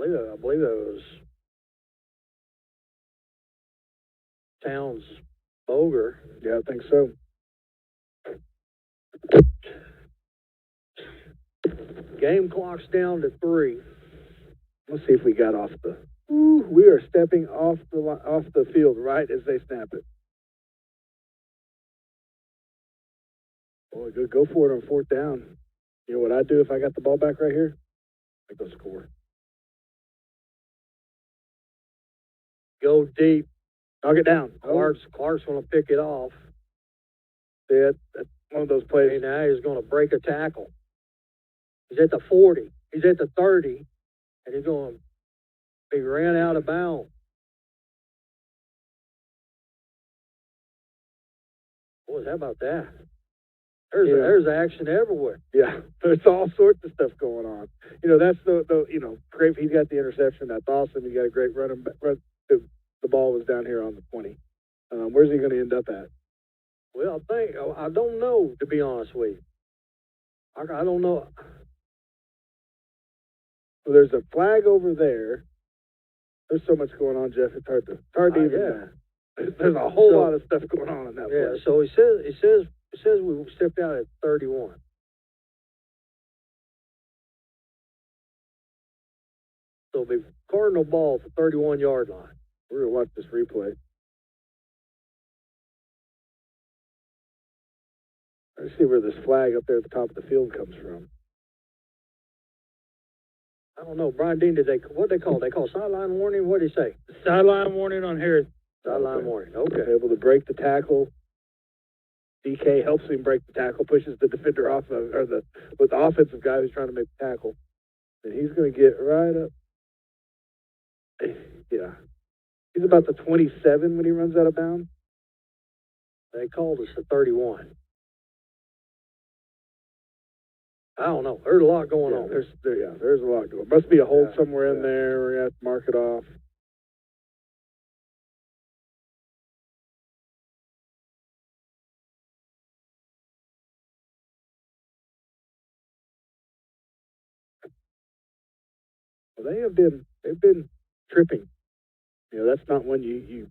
Speaker 1: I believe it was Towns Boger.
Speaker 2: Yeah, I think so.
Speaker 1: Game clock's down to 3.
Speaker 2: Let's see if we got off the. We are stepping off the field right as they snap it. Boy, go for it on 4th down. You know what I'd do if I got the ball back right here? I'd go score.
Speaker 1: Go deep.
Speaker 2: Knock it down.
Speaker 1: Clark's going to pick it off.
Speaker 2: Yeah, that's one of those plays.
Speaker 1: And now he's going to break a tackle. He's at the 40. He's at the 30. And he's going to be ran out of bounds. Boy, how about that? There's action everywhere.
Speaker 2: Yeah, there's all sorts of stuff going on. You know, that's the great. He's got the interception. That's awesome. He got a great run. The ball was down here on the 20. Where's he going to end up at?
Speaker 1: Well, I don't know, to be honest with you. I don't know.
Speaker 2: Well, there's a flag over there. There's so much going on, Jeff. It's hard to even know. There's a whole lot of stuff going on in that play.
Speaker 1: Yeah, so it says we stepped out at 31. So it'll be Cardinal ball for 31-yard line.
Speaker 2: We're going to watch this replay. Let's see where this flag up there at the top of the field comes from.
Speaker 1: I don't know. Brian Dean, what they call? They call sideline warning? What did he say?
Speaker 3: Sideline warning on Harris.
Speaker 1: Sideline warning. Okay.
Speaker 2: Able to break the tackle. DK helps him break the tackle, pushes the defender off of, or the offensive guy who's trying to make the tackle. And he's going to get right up. Yeah. He's about the 27 when he runs out of bounds.
Speaker 1: They called us a 31. I don't know. There's a lot going on.
Speaker 2: There's a lot going on. Must be a hold somewhere in there. We're going to have to mark it off. Well, they've been tripping. You know, that's not one you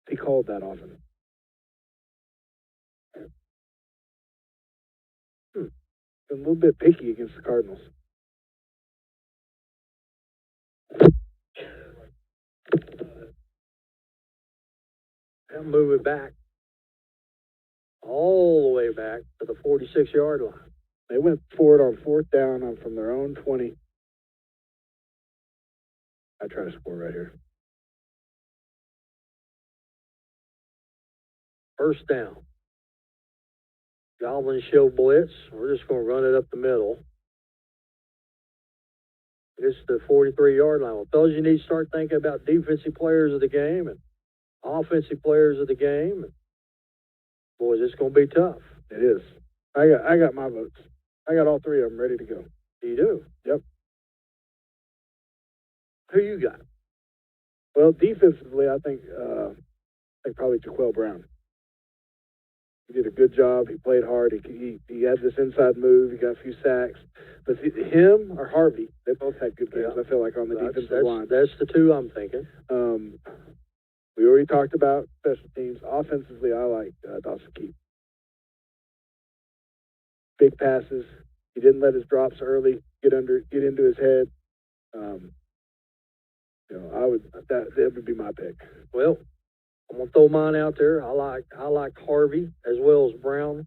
Speaker 2: see called that often. Been a little bit picky against the Cardinals.
Speaker 1: And move it back. All the way back to the 46-yard line.
Speaker 2: They went for it on 4th down from their own 20. I try to score right here.
Speaker 1: First down. Goblins show blitz. We're just going to run it up the middle. It's the 43-yard line. Well, fellas, you need to start thinking about defensive players of the game and offensive players of the game. Boys, it's going to be tough.
Speaker 2: It is. I got my votes. I got all three of them ready to go.
Speaker 1: You do?
Speaker 2: Yep.
Speaker 1: Who you got?
Speaker 2: Well, defensively, I think probably Jaquel Brown. He did a good job. He played hard. He had this inside move. He got a few sacks. But him or Harvey, they both had good games, I feel like, on the defensive line.
Speaker 1: That's the two I'm thinking.
Speaker 2: We already talked about special teams. Offensively, I like Dawson Keep. Big passes. He didn't let his drops early get into his head. That would be my pick.
Speaker 1: Well, I'm gonna throw mine out there. I like Harvey as well as Brown.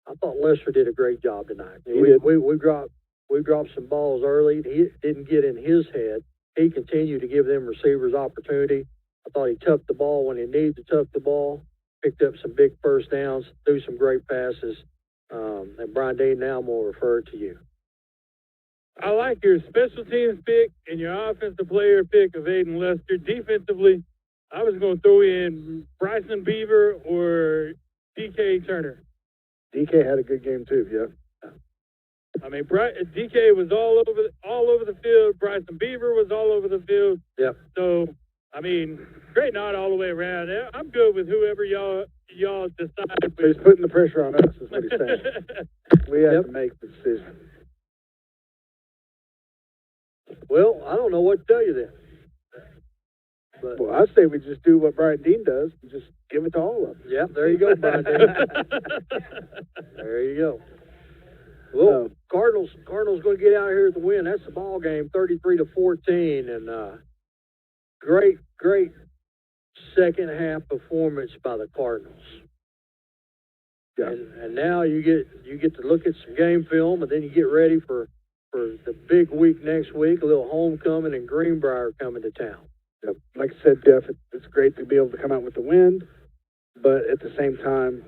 Speaker 1: I thought Lester did a great job tonight. We dropped some balls early. He didn't get in his head. He continued to give them receivers opportunity. I thought he tucked the ball when he needed to tuck the ball. Picked up some big first downs. Threw some great passes. And Brian Dean, now I'm gonna refer it to you.
Speaker 3: I like your special teams pick and your offensive player pick of Aiden Lester. Defensively, I was going to throw in Bryson Beaver or DK Turner.
Speaker 2: DK had a good game too, yeah.
Speaker 3: I mean, DK was all over the field. Bryson Beaver was all over the field.
Speaker 1: Yep.
Speaker 3: So, I mean, great night all the way around. I'm good with whoever y'all decide.
Speaker 2: So he's putting the pressure on us, is what he's saying. We have to make the decision.
Speaker 1: Well, I don't know what to tell you then. But,
Speaker 2: well, I say we just do what Brian Dean does and just give it to all of them.
Speaker 1: Yep, there you go, Brian Dean. There you go. Well, Cardinals going to get out here with the win. That's the ball game, 33-14, and great second half performance by the Cardinals.
Speaker 2: Yeah.
Speaker 1: And now you get to look at some game film, and then you get ready for the big week next week, a little homecoming and Greenbrier coming to town.
Speaker 2: Yep. Like I said, Jeff, it's great to be able to come out with the win, but at the same time,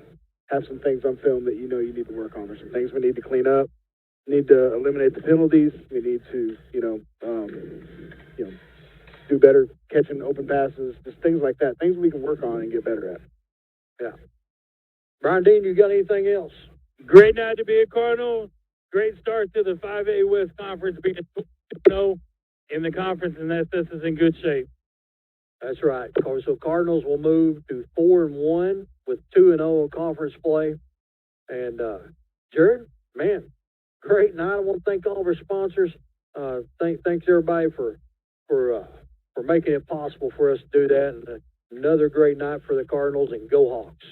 Speaker 2: have some things on film that you know you need to work on. There's some things we need to clean up. We need to eliminate the penalties. We need to, do better catching open passes, just things like that. Things we can work on and get better at.
Speaker 1: Yeah. Brian Dean, you got anything else?
Speaker 3: Great night to be a Cardinal. Great start to the 5A West Conference, being 2-0 in the conference, and that sets us in good shape.
Speaker 1: That's right. So Cardinals will move to 4-1 with 2-0 in conference play. And Jared, man, great night. I want to thank all of our sponsors. Thanks everybody for making it possible for us to do that. And another great night for the Cardinals, and go Hawks.